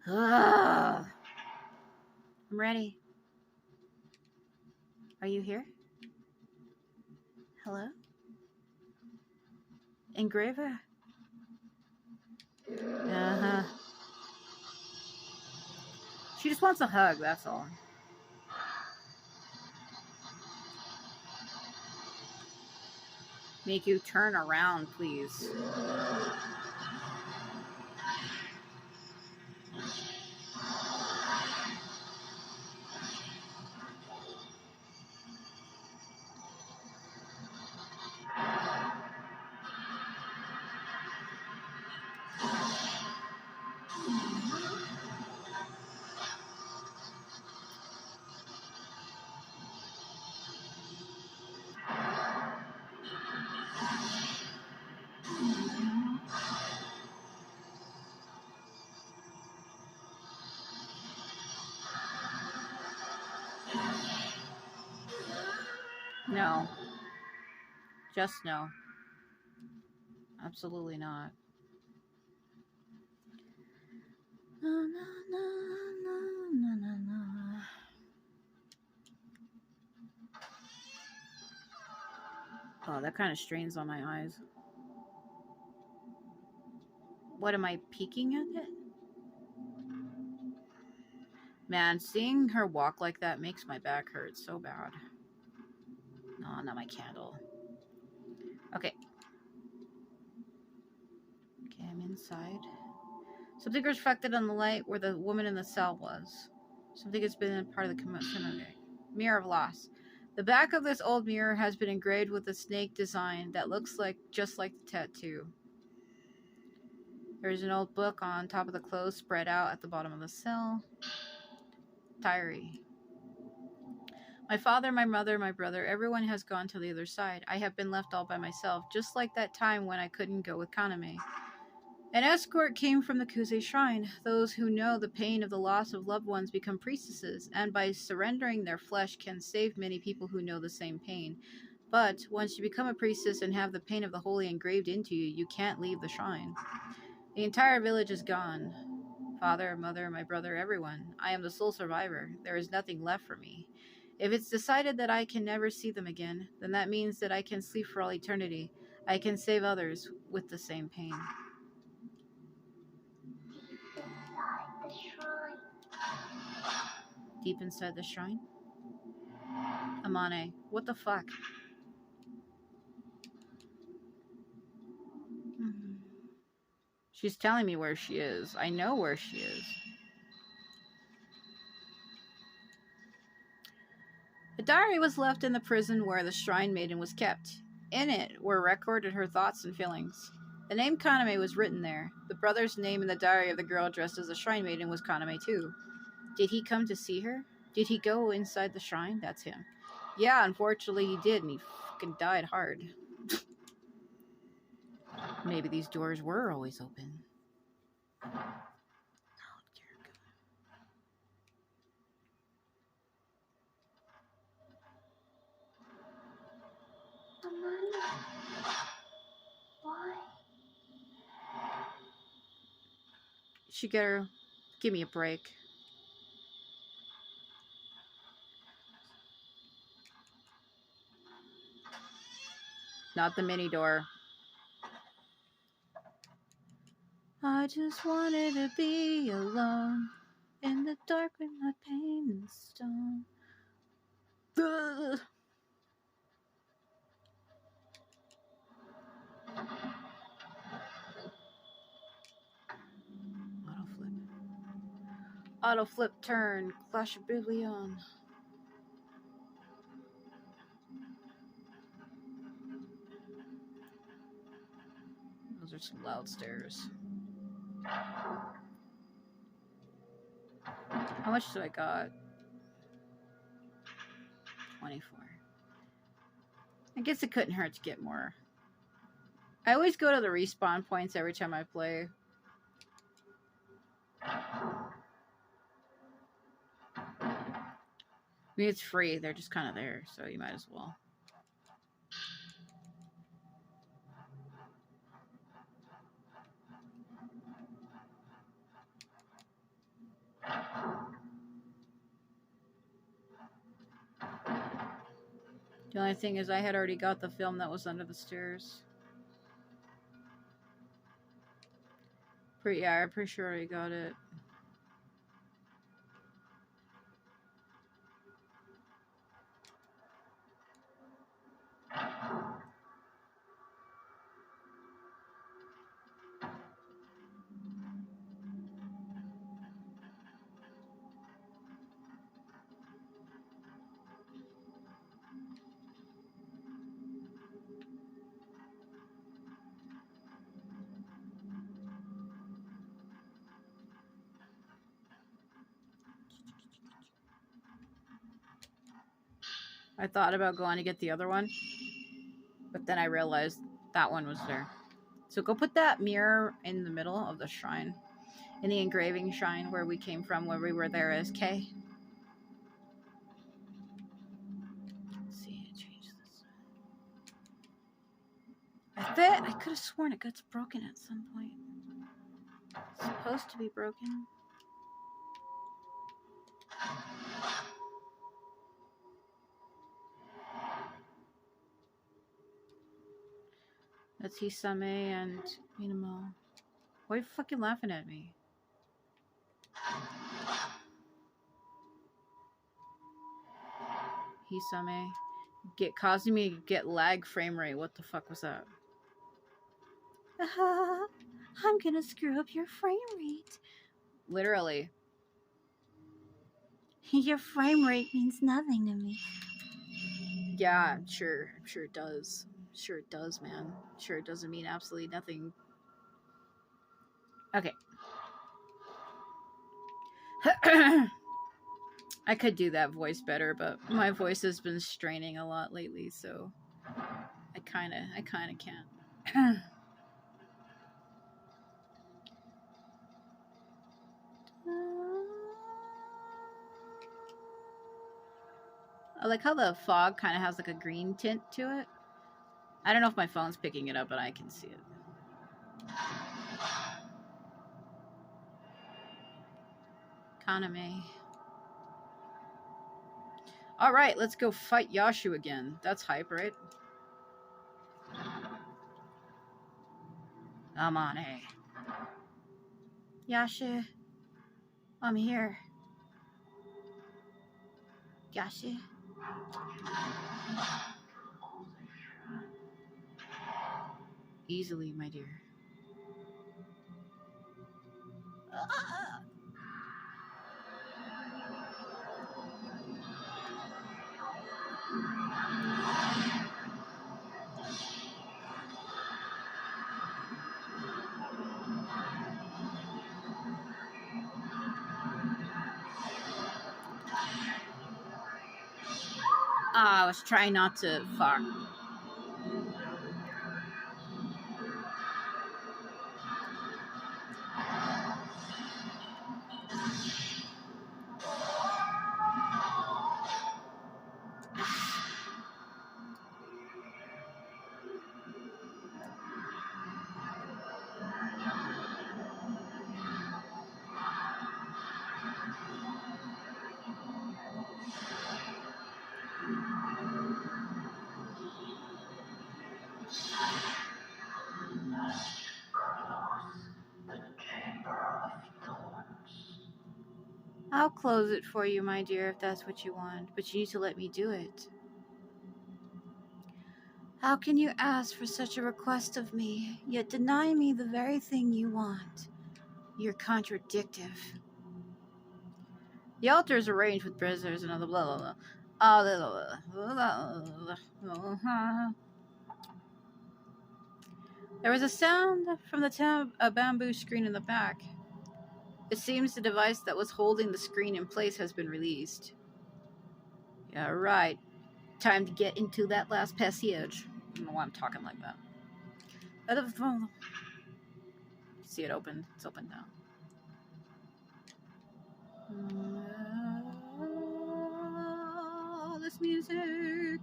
Ugh. I'm ready. Are you here? Hello? Engraver? Uh-huh. She just wants a hug, that's all. Miku, turn around, please. No. Just no. Absolutely not. No, no, no, no, no, no, no. Oh, that kind of strains on my eyes. What, am I peeking at it? Man, seeing her walk like that makes my back hurt so bad. No, not my candle. Okay. Okay, I'm inside. Something reflected on the light where the woman in the cell was. Something has been a part of the commotion. Mirror of Loss. The back of this old mirror has been engraved with a snake design that looks just like the tattoo. There's an old book on top of the clothes spread out at the bottom of the cell. Diary. My father, my mother, my brother, everyone has gone to the other side. I have been left all by myself, just like that time when I couldn't go with Kaname. An escort came from the Kuze shrine. Those who know the pain of the loss of loved ones become priestesses, and by surrendering their flesh can save many people who know the same pain. But once you become a priestess and have the pain of the holy engraved into you, you can't leave the shrine. The entire village is gone. Father, mother, my brother, everyone. I am the sole survivor. There is nothing left for me. If it's decided that I can never see them again, then that means that I can sleep for all eternity. I can save others with the same pain. Deep inside the shrine? Amane, what the fuck? She's telling me where she is. I know where she is. The diary was left in the prison where the shrine maiden was kept. In it were recorded her thoughts and feelings. The name Kaname was written there. The brother's name in the diary of the girl dressed as a shrine maiden was Kaname too. Did he come to see her? Did he go inside the shrine? That's him. Yeah, unfortunately he did, and he fucking died hard. Maybe these doors were always open. Oh, dear God. Why? Shigeru, give me a break. Not the mini door. I just wanted to be alone in the dark with my pain and stone. Ugh. Auto flip. Auto flip turn. Clash of Biblion. Those are some loud stairs. How much do I got? 24. I guess it couldn't hurt to get more. I always go to the respawn points every time I play. I mean, it's free. They're just kind of there, so you might as well. The only thing is I had already got the film that was under the stairs. Yeah, I'm pretty sure I already got it. I thought about going to get the other one, but then I realized that one was there. So go put that mirror in the middle of the shrine, in the engraving shrine where we came from, where we were there as K. Let's see, change this. I could have sworn it gets broken at some point. It's supposed to be broken. That's Hisame and Minamo. Why are you fucking laughing at me? Hisame. Causing me to get lag frame rate. What the fuck was that? I'm gonna screw up your frame rate. Literally. Your frame rate means nothing to me. Yeah, I'm sure it does. Sure it does, man. Sure it doesn't mean absolutely nothing. Okay. I could do that voice better, but my voice has been straining a lot lately, so I kinda can't. I like how the fog kind of has like a green tint to it. I don't know if my phone's picking it up, but I can see it. Kaname. Alright, let's go fight Yashu again. That's hype, right? Come on, hey. Yashu. I'm here. Yashu. Easily, my dear. I was trying not to fuck. I'll close it for you, my dear, if that's what you want, but you need to let me do it. How can you ask for such a request of me, yet deny me the very thing you want? You're contradictive. The altar is arranged with prisoners and other blah blah blah. There was a sound from a bamboo screen in the back. It seems the device that was holding the screen in place has been released. Yeah, right. Time to get into that last passage. I don't know why I'm talking like that. See it open. It's open now. This music.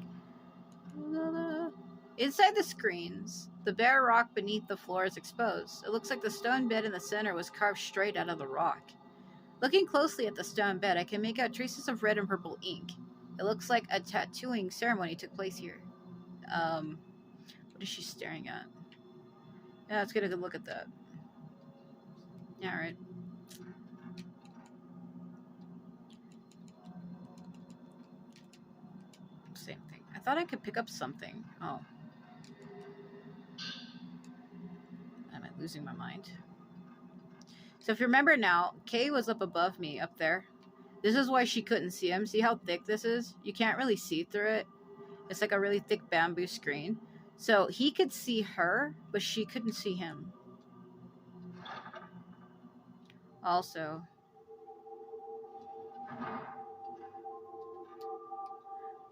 Inside the screens, the bare rock beneath the floor is exposed. It looks like the stone bed in the center was carved straight out of the rock. Looking closely at the stone bed, I can make out traces of red and purple ink. It looks like a tattooing ceremony took place here. What is she staring at? Yeah, let's get a good look at that. Yeah, alright. Same thing. I thought I could pick up something. Oh. Am I losing my mind? So if you remember now, Kay was up above me, up there. This is why she couldn't see him. See how thick this is? You can't really see through it. It's like a really thick bamboo screen. So he could see her, but she couldn't see him. Also,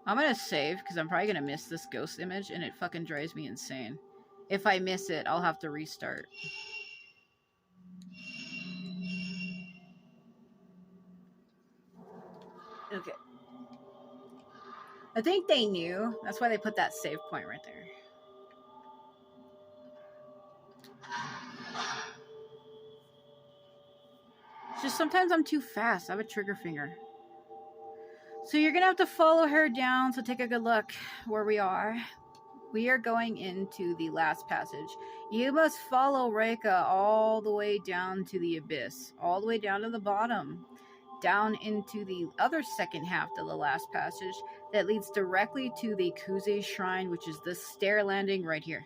I'm gonna save because I'm probably gonna miss this ghost image and it fucking drives me insane. If I miss it, I'll have to restart. Okay. I think they knew. That's why they put that save point right there. It's just sometimes I'm too fast. I have a trigger finger. So you're gonna have to follow her down. So take a good look where we are. We are going into the last passage. You must follow Reika all the way down to the abyss, all the way down to the bottom, down into the other second half of the last passage that leads directly to the Kuze shrine, which is this stair landing right here.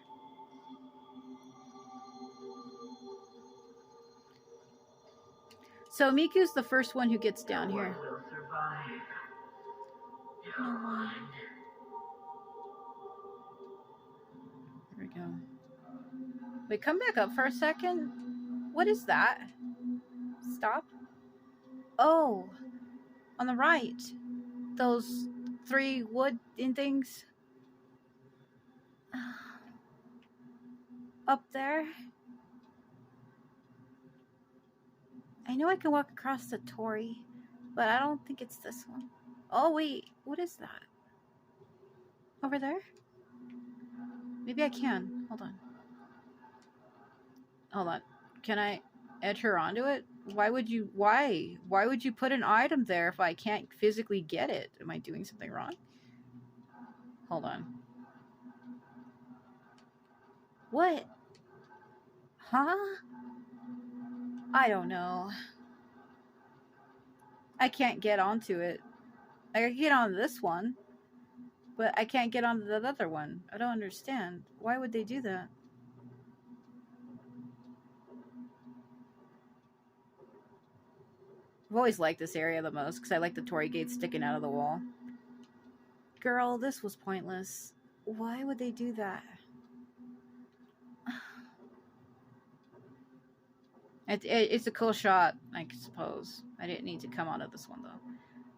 So Miku's the first one who gets down here. No one. Here we go. Wait, come back up for a second. What is that? Stop. Oh, on the right. Those 3 wooden things. Up there. I know I can walk across the Torii, but I don't think it's this one. Oh, wait. What is that? Over there? Maybe I can. Hold on. Hold on. Can I edge her onto it? Why would you put an item there if I can't physically get it? Am I doing something wrong? Hold on. What? Huh? I don't know. I can't get onto it. I can get on this one, but I can't get onto that other one. I don't understand. Why would they do that? I've always liked this area the most because I like the Torii gate sticking out of the wall. Girl, this was pointless. Why would they do that? It's a cool shot, I suppose. I didn't need to come onto this one, though.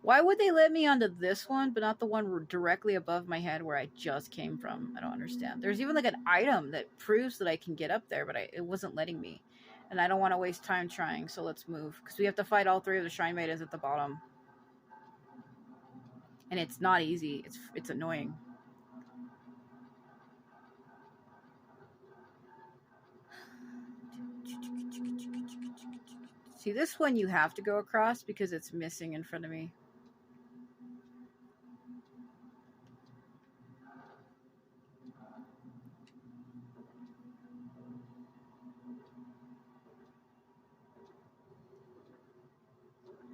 Why would they let me onto this one, but not the one directly above my head where I just came from? I don't understand. There's even like an item that proves that I can get up there, but it wasn't letting me. And I don't want to waste time trying, so let's move. Because we have to fight all 3 of the Shrine Maidens at the bottom. And it's not easy. It's annoying. See, this one you have to go across because it's missing in front of me.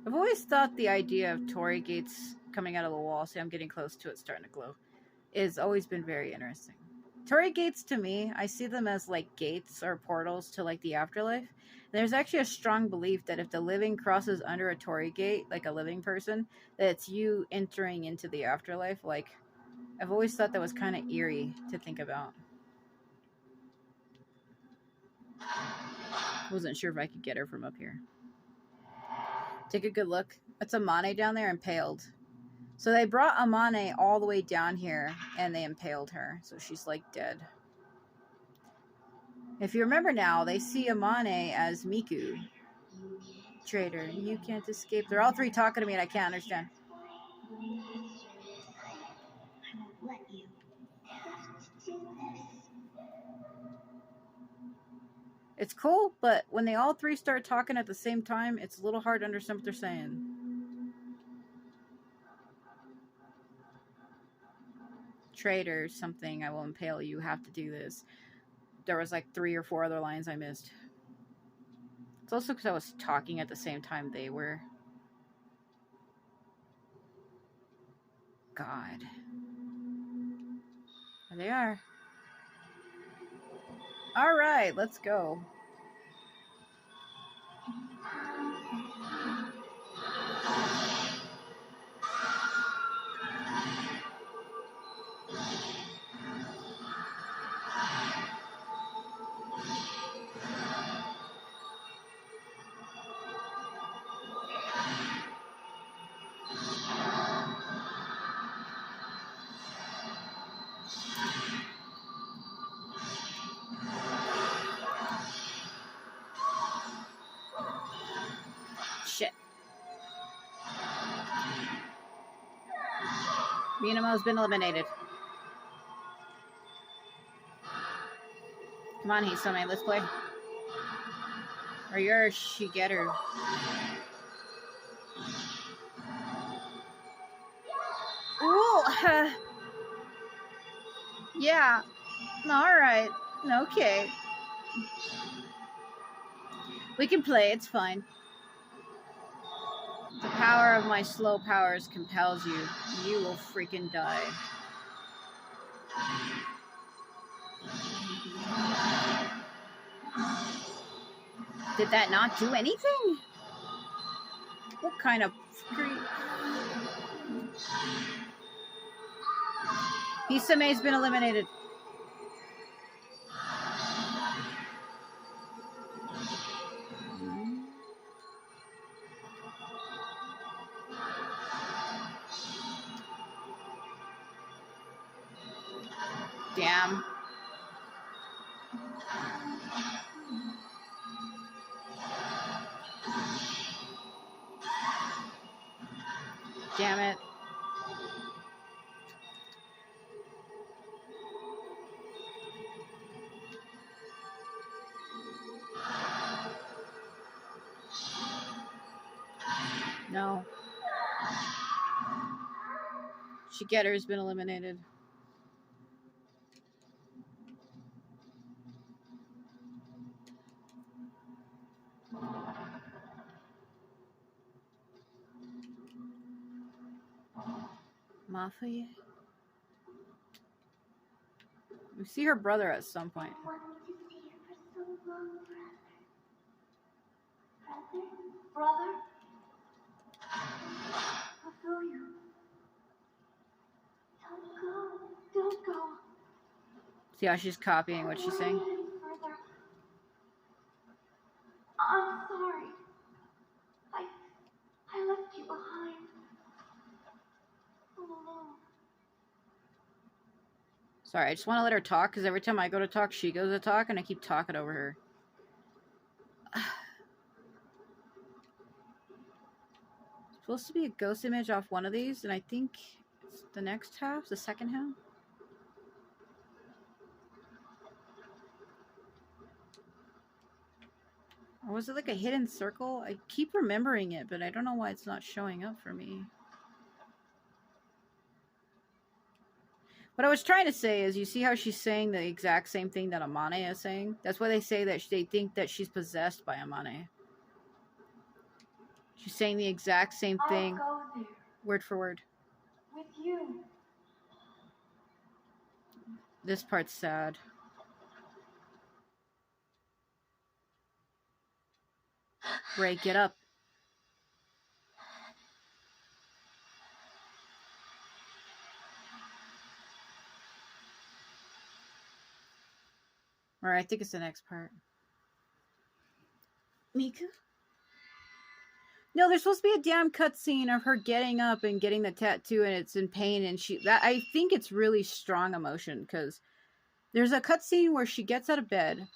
I've always thought the idea of torii gates coming out of the wall, see I'm getting close to it, starting to glow, has always been very interesting. Torii gates, to me, I see them as like gates or portals to like the afterlife. There's actually a strong belief that if the living crosses under a torii gate, like a living person, that it's you entering into the afterlife. Like, I've always thought that was kind of eerie to think about. Wasn't sure if I could get her from up here. Take a good look. That's Amane down there impaled. So they brought Amane all the way down here and they impaled her. So she's like dead. If you remember now, they see Amane as Miku. Traitor, you can't escape. They're all three talking to me and I can't understand. It's cool, but when they all three start talking at the same time, it's a little hard to understand what they're saying. Traitor, something, I will impale you, have to do this. There was like 3 or 4 other lines I missed. It's also because I was talking at the same time they were. God. There they are. Alright, let's go. Shit. Minamo's been eliminated. Come on, Hisome, let's play. Or you're Shigeru. Ooh! Yeah. Alright. Okay. We can play, it's fine. The power of my slow powers compels you. You will freaking die. Did that not do anything? What kind of freak? Hisame's been eliminated. Damn. Damn it. No. Shigeru's been eliminated. Mafia? We see her brother at some point. I wanted to see you for so long, brother. Brother? I'll feel you. Don't go. Don't go. See how she's copying what she's saying? Further. I'm sorry. I left you behind. All alone. Sorry, I just want to let her talk, because every time I go to talk, she goes to talk, and I keep talking over her. It's supposed to be a ghost image off one of these, and I think it's the next half, the second half. Or was it like a hidden circle? I keep remembering it, but I don't know why it's not showing up for me. What I was trying to say is, you see how she's saying the exact same thing that Amane is saying? That's why they say that they think that she's possessed by Amane. She's saying the exact same thing, I'll go there word for word. with you. This part's sad. Ray, get up. Or I think it's the next part. Miku? No, there's supposed to be a damn cutscene of her getting up and getting the tattoo, and it's in pain, and I think it's really strong emotion, because there's a cutscene where she gets out of bed,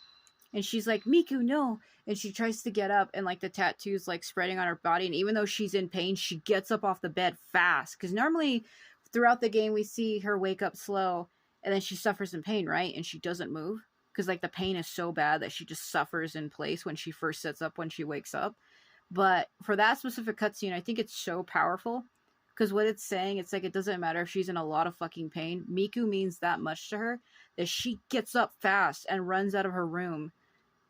and she's like, Miku, no, and she tries to get up, and like the tattoo's like spreading on her body, and even though she's in pain, she gets up off the bed fast, because normally throughout the game we see her wake up slow, and then she suffers in pain, right? And she doesn't move, because like the pain is so bad that she just suffers in place when she first sits up, when she wakes up. But for that specific cutscene, I think it's so powerful, because what it's saying, it's like it doesn't matter if she's in a lot of fucking pain. Miku means that much to her that she gets up fast and runs out of her room.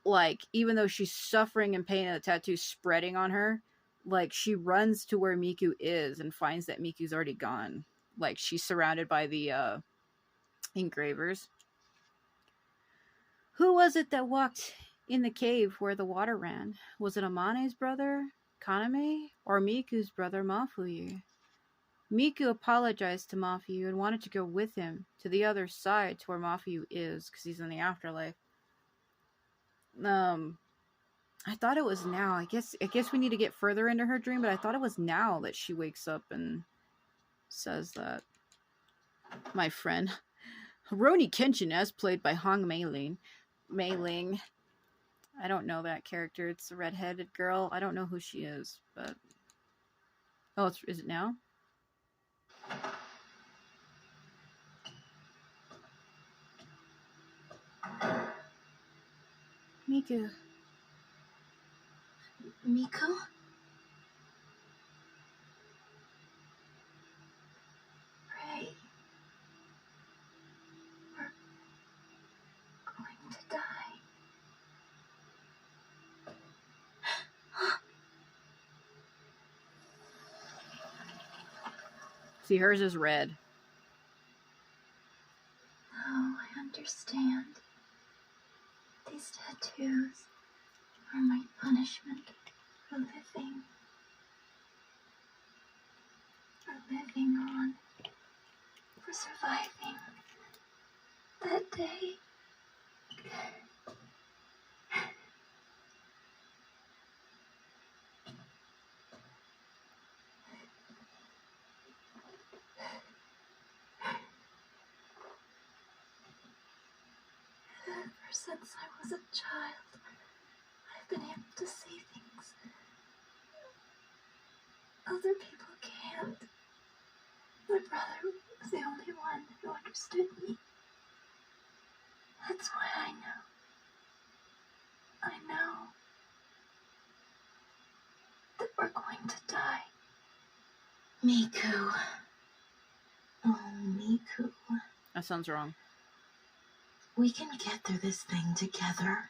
Like, even though she's suffering in pain and the tattoo's spreading on her, like, she runs to where Miku is and finds that Miku's already gone. Like, she's surrounded by the engravers. Who was it that walked in the cave where the water ran? Was it Amane's brother, Kaname, or Miku's brother, Mafuyu? Miku apologized to Mafuyu and wanted to go with him to the other side, to where Mafuyu is, because he's in the afterlife. I thought it was now. I guess we need to get further into her dream, but I thought it was now that she wakes up and says that. My friend. Rurouni Kenshin, as played by Hong Mei-ling. I don't know that character. It's a redheaded girl. I don't know who she is, but... Oh, is it now? Miku. Miku? Ray. We're going to die. See, hers is red. Oh, I understand. These tattoos are my punishment for living. For living on. For surviving. That day. Ever since I was a child, I've been able to see things other people can't. My brother was the only one who understood me. That's why I know. I know that we're going to die. Miku. Oh, Miku. That sounds wrong. We can get through this thing together.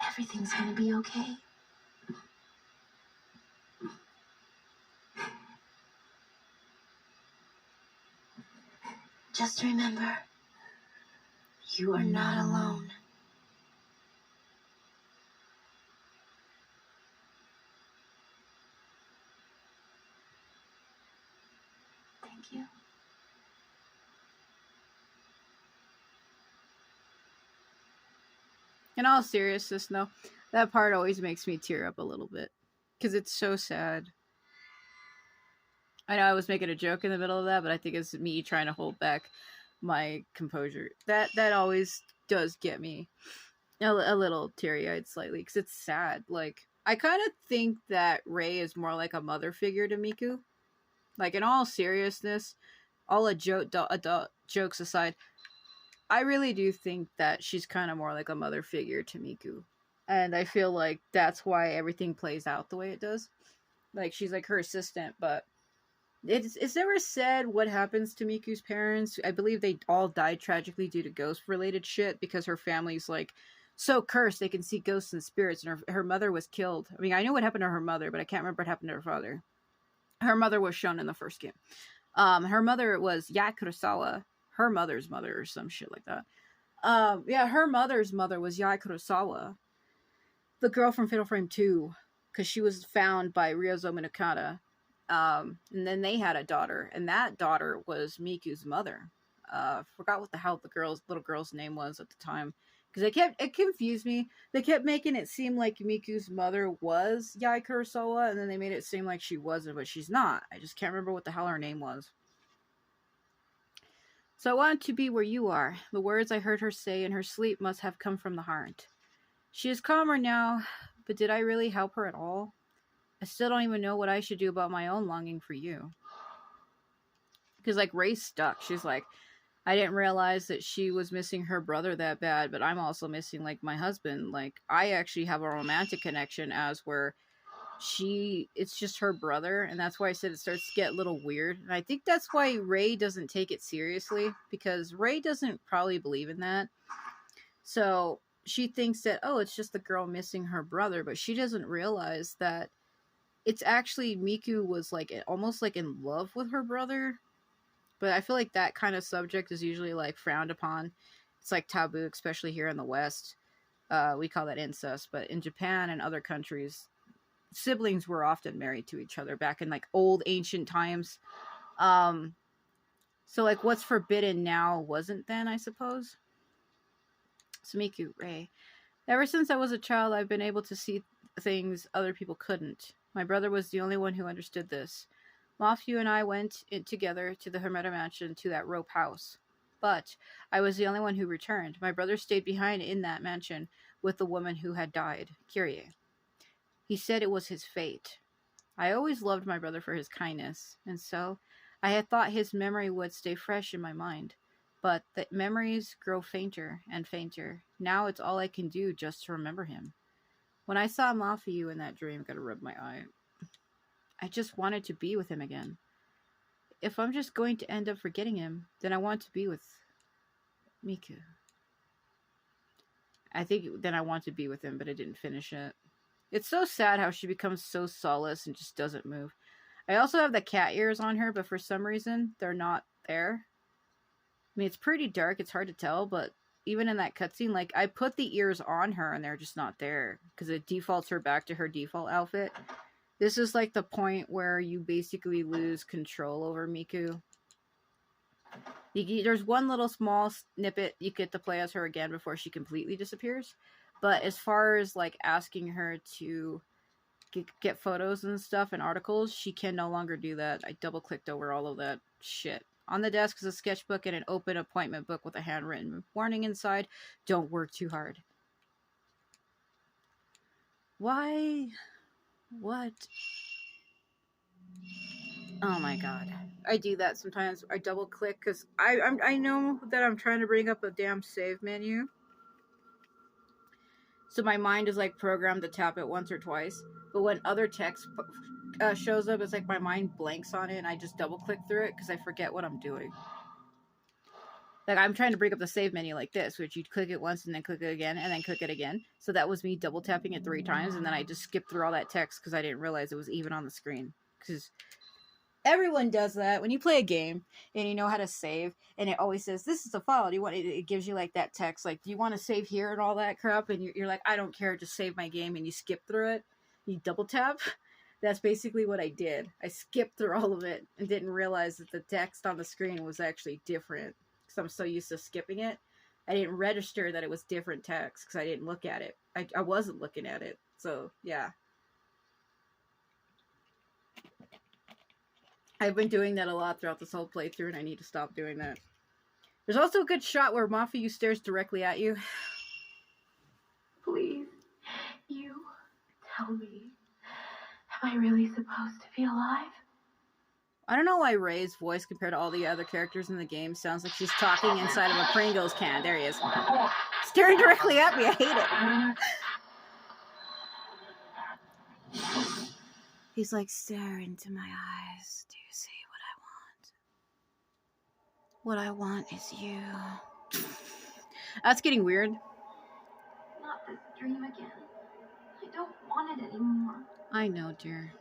Everything's gonna be okay. Just remember, you are not alone. Thank you. In all seriousness, though, that part always makes me tear up a little bit, because it's so sad. I know I was making a joke in the middle of that, but I think it's me trying to hold back my composure. That always does get me a little teary-eyed slightly, because it's sad. Like, I kind of think that Rei is more like a mother figure to Miku. Like, in all seriousness, all adult jokes aside, I really do think that she's kind of more like a mother figure to Miku. And I feel like that's why everything plays out the way it does. Like, she's like her assistant, but it's never said what happens to Miku's parents. I believe they all died tragically due to ghost related shit, because her family's like so cursed they can see ghosts and spirits, and her mother was killed. I mean, I know what happened to her mother, but I can't remember what happened to her father. Her mother was shown in the first game. Her mother was Yae Kurosawa, her mother's mother, or some shit like that. Yeah, her mother's mother was Yae Kurosawa, the girl from Fatal Frame 2, because she was found by Ryozo Minokata. And then they had a daughter, and that daughter was Miku's mother. Forgot what the hell the little girl's name was at the time, because it confused me. They kept making it seem like Miku's mother was Yae Kurosawa, and then they made it seem like she wasn't, but she's not. I just can't remember what the hell her name was. So I wanted to be where you are. The words I heard her say in her sleep must have come from the heart. She is calmer now, but did I really help her at all? I still don't even know what I should do about my own longing for you. Because, like, Ray's stuck. She's like, I didn't realize that she was missing her brother that bad, but I'm also missing, like, my husband. Like, I actually have a romantic connection as where it's just her brother, and that's why I said it starts to get a little weird. And I think that's why Ray doesn't take it seriously, because Ray doesn't probably believe in that. So she thinks that, oh, it's just the girl missing her brother, but she doesn't realize that it's actually Miku was like almost like in love with her brother. But I feel like that kind of subject is usually like frowned upon. It's like taboo, especially here in the West. We call that incest, but in Japan and other countries, siblings were often married to each other back in like old ancient times. So like what's forbidden now wasn't then, I suppose. So Miku, Ray. Ever since I was a child, I've been able to see things other people couldn't. My brother was the only one who understood this. Mafu and I went together to the Hermeta Mansion, to that rope house. But I was the only one who returned. My brother stayed behind in that mansion with the woman who had died, Kyrie. He said it was his fate. I always loved my brother for his kindness, and so I had thought his memory would stay fresh in my mind. But the memories grow fainter and fainter. Now it's all I can do just to remember him. When I saw Mafu in that dream, gotta rub my eye, I just wanted to be with him again. If I'm just going to end up forgetting him, then I want to be with Miku. I think then I want to be with him, but I didn't finish it. It's so sad how she becomes so soulless and just doesn't move. I also have the cat ears on her, but for some reason, they're not there. I mean, it's pretty dark, it's hard to tell, but even in that cutscene, like, I put the ears on her and they're just not there, because it defaults her back to her default outfit. This is like the point where you basically lose control over Miku. There's one little small snippet you get to play as her again before she completely disappears. But as far as like asking her to get photos and stuff and articles, she can no longer do that. I double clicked over all of that shit. On the desk is a sketchbook and an open appointment book with a handwritten warning inside. Don't work too hard. Why? What? Oh my god. I do that sometimes. I double click because I know that I'm trying to bring up a damn save menu. So my mind is like programmed to tap it once or twice. But when other text shows up, it's like my mind blanks on it and I just double click through it because I forget what I'm doing. Like I'm trying to bring up the save menu like this, which you click it once and then click it again and then click it again. So that was me double tapping it 3 times and then I just skipped through all that text because I didn't realize it was even on the screen. Because everyone does that when you play a game and you know how to save, and it always says this is a file. Do you want it gives you like that text, like do you want to save here and all that crap, and you're like I don't care, just save my game, and you skip through it. You double tap. That's basically what I did. I skipped through all of it and didn't realize that the text on the screen was actually different because I'm so used to skipping it. I didn't register that it was different text because I didn't look at it. I wasn't looking at it. So yeah. I've been doing that a lot throughout this whole playthrough, and I need to stop doing that. There's also a good shot where Mafu stares directly at you. Please, you tell me, am I really supposed to be alive? I don't know why Ray's voice, compared to all the other characters in the game, sounds like she's talking inside of a Pringles can. There he is. Staring directly at me. I hate it. He's like, stare into my eyes. Do you see what I want? What I want is you. That's getting weird. Not dream again. I don't want it anymore. I know, dear.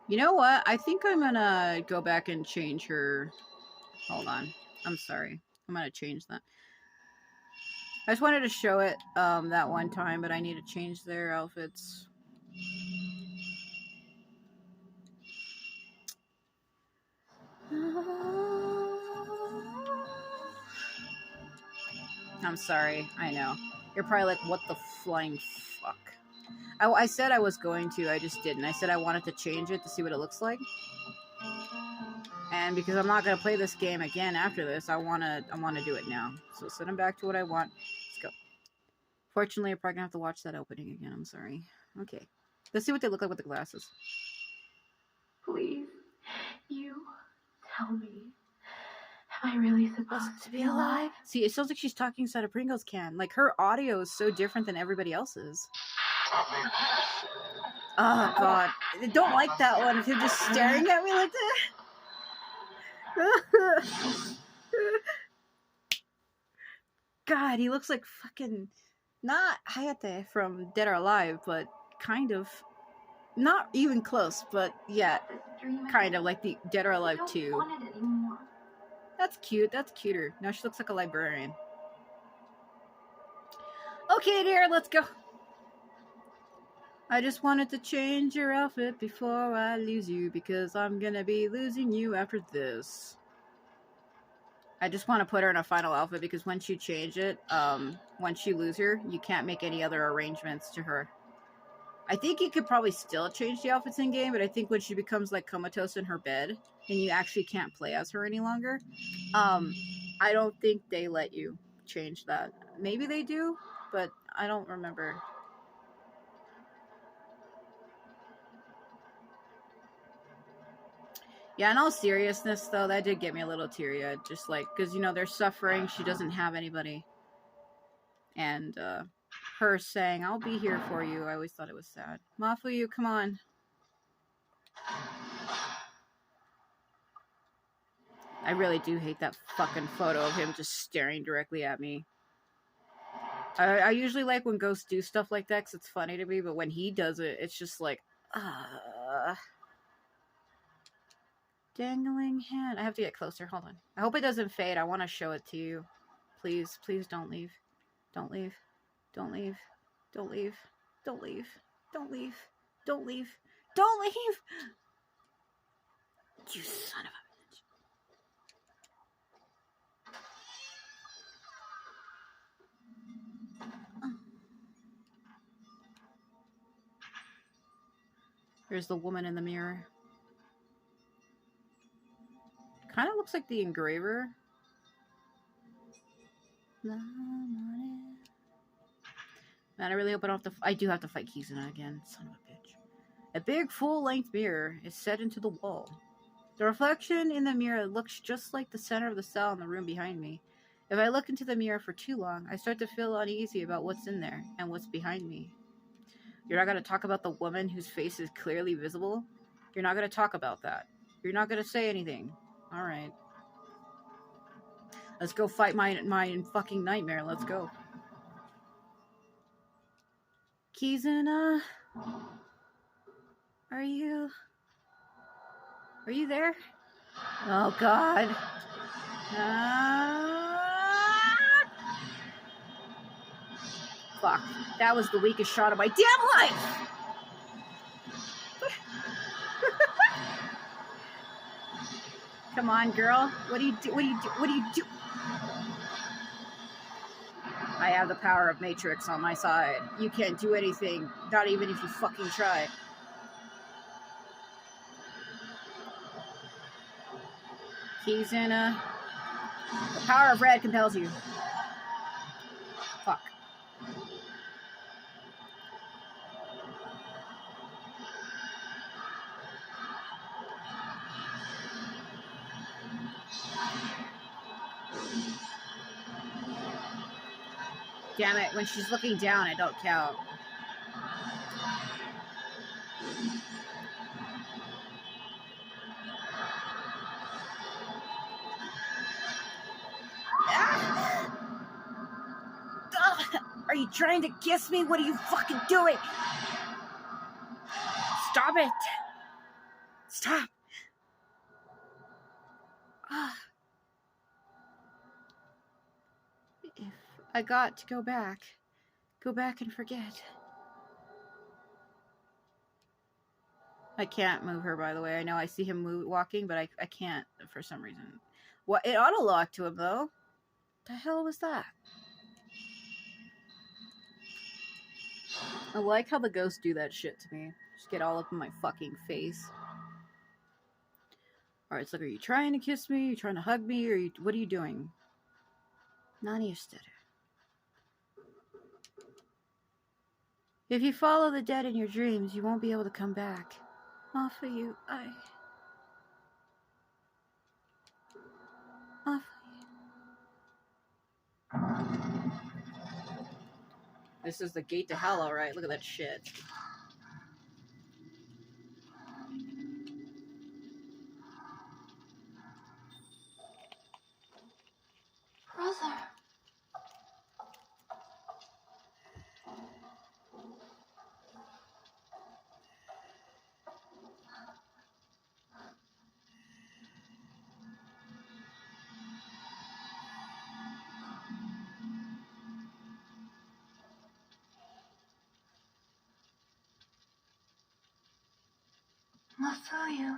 You know what? I think I'm gonna go back and change her. Hold on. I'm sorry. I'm gonna change that. I just wanted to show it that one time, but I need to change their outfits. I'm sorry. I know. You're probably like, what the flying fuck? I said I was going to. I just didn't. I said I wanted to change it to see what it looks like. And because I'm not gonna play this game again after this, I wanna do it now. So send them back to what I want. Let's go. Fortunately, I'm probably gonna have to watch that opening again. I'm sorry. Okay. Let's see what they look like with the glasses. Please, you tell me. Am I really supposed to be alive? See, it sounds like she's talking inside a Pringles can. Like, her audio is so different than everybody else's. Oh, God. I don't like that one. If you're just staring at me like that. God, he looks like fucking... Not Hayate from Dead or Alive, but kind of. Not even close, but yeah. Kind of like the Dead or Alive 2. I don't want it anymore. That's cute. That's cuter. Now she looks like a librarian. Okay, dear, let's go. I just wanted to change your outfit before I lose you, because I'm gonna be losing you after this. I just want to put her in a final outfit, because once you change it, once you lose her, you can't make any other arrangements to her. I think you could probably still change the outfits in game, but I think when she becomes like comatose in her bed, and you actually can't play as her any longer, I don't think they let you change that. Maybe they do, but I don't remember. Yeah, in all seriousness, though, that did get me a little teary-eyed. Just like, because, you know, they're suffering. She doesn't have anybody. And her saying, I'll be here for you. I always thought it was sad. Mafuyu, come on. I really do hate that fucking photo of him just staring directly at me. I usually like when ghosts do stuff like that because it's funny to me, but when he does it, it's just like, dangling hand. I have to get closer. Hold on. I hope it doesn't fade. I want to show it to you. Please, please don't leave. Don't leave. Don't leave. Don't leave. Don't leave. Don't leave. Don't leave. Don't leave! You son of a... Here's the woman in the mirror. Kind of looks like the engraver. Man, I really hope I don't have to... I do have to fight Kizuna again. Son of a bitch. A big full-length mirror is set into the wall. The reflection in the mirror looks just like the center of the cell in the room behind me. If I look into the mirror for too long, I start to feel uneasy about what's in there and what's behind me. You're not going to talk about the woman whose face is clearly visible? You're not going to talk about that. You're not going to say anything. Alright. Let's go fight my fucking nightmare. Let's go. Kizuna? Are you there? Oh, God. Fuck. That was the weakest shot of my damn life! Come on, girl. What do you do? What do you do? What do you do? I have the power of Matrix on my side. You can't do anything. Not even if you fucking try. Kizuna. The power of red compels you. Fuck. Damn it, when she's looking down, I don't count. Are you trying to kiss me? What are you fucking doing? Stop it! Stop! If I got to go back and forget. I can't move her, by the way. I know I see him walking, but I can't for some reason. What? It auto-locked to him, though. The hell was that? I like how the ghosts do that shit to me. Just get all up in my fucking face. Alright, so are you trying to kiss me? Are you trying to hug me? Or what are you doing? Nani stood. If you follow the dead in your dreams, you won't be able to come back. Off of you, Off of you. This is the gate to hell, alright. Look at that shit. Brother. Mafuyu.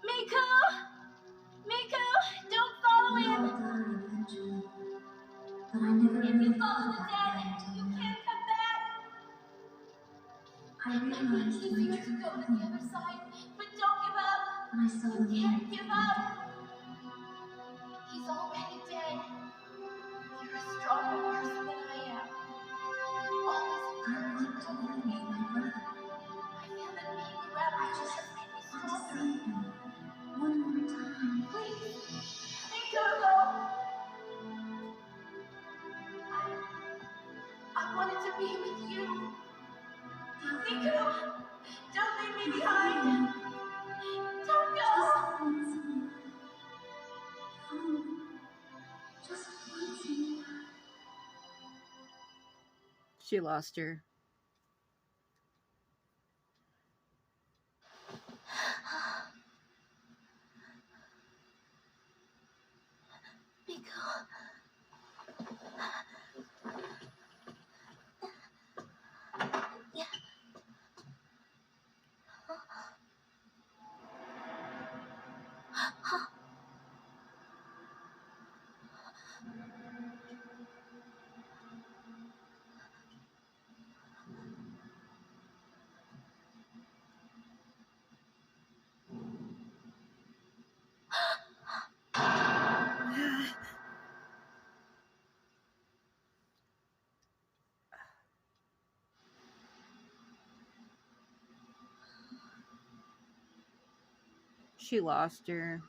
Miku! Miku! Don't follow him! But I never if you follow the dead, you can't come back! I realized it's easier to go to the other side, but don't give up! I saw you can't give up! He's already dead. You're a stronger person than I am. Always encouraging me. My brother. I feel that being around you just made me stronger. One more time. Please. Miku! I wanted to be with you. Miku! Don't leave me behind! Don't go! Just once more. She lost her. Miku. She lost her.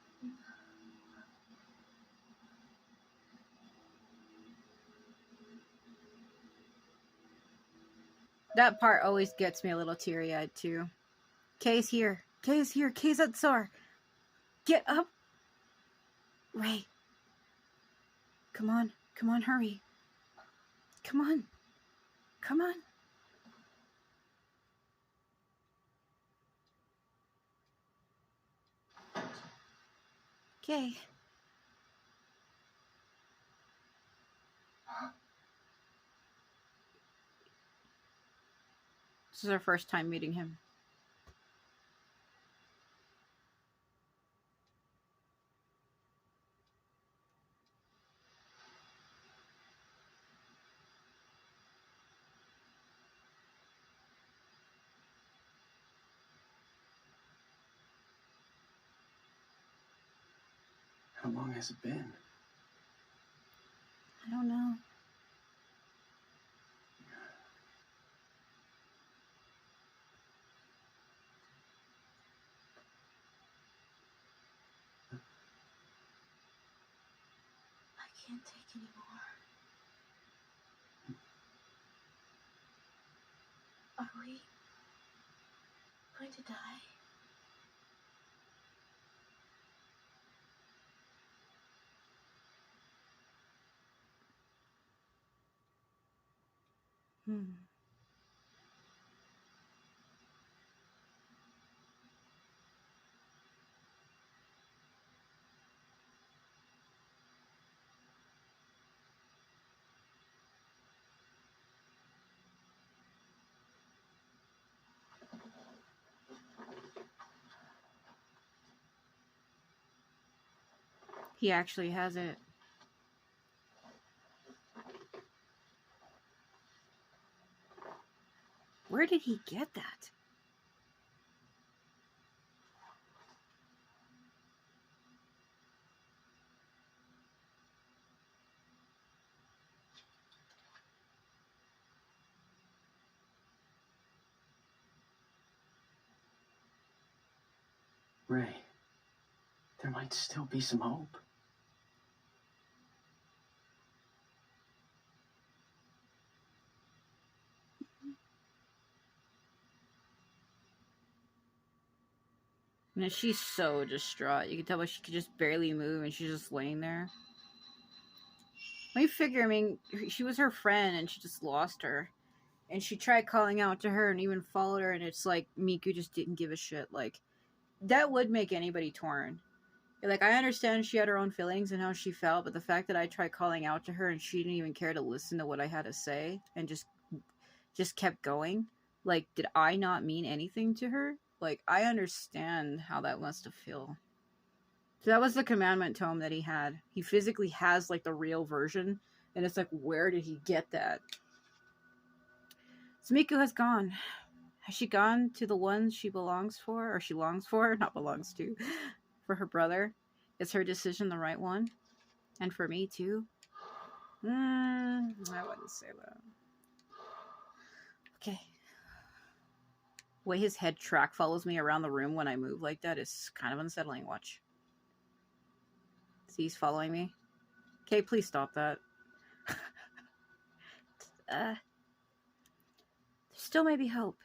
That part always gets me a little teary-eyed, too. Kay's here. Kay's here. Kay's at Sor. Get up. Ray. Come on. Come on, hurry. Come on. Come on. Kay. This is our first time meeting him. How long has it been? I don't know. I can't take anymore. Are we going to die? He actually has it. Where did he get that? Ray, there might still be some hope. And she's so distraught. You can tell, but she could just barely move, and she's just laying there. Let me figure. I mean, she was her friend, and she just lost her. And she tried calling out to her, and even followed her. And it's like Miku just didn't give a shit. Like that would make anybody torn. Like I understand she had her own feelings and how she felt, but the fact that I tried calling out to her and she didn't even care to listen to what I had to say and just kept going. Like, did I not mean anything to her? Like, I understand how that must have felt. So that was the commandment tome that he had. He physically has like the real version, and it's like, where did he get that? So Miku has gone. Has she gone to the ones she belongs for, or she longs for, not belongs to, for her brother? Is her decision the right one? And for me too? I wouldn't say that. Okay. The way his head track follows me around the room when I move like that is kind of unsettling. Watch. See, he's following me. Okay, please stop that. There still may be hope.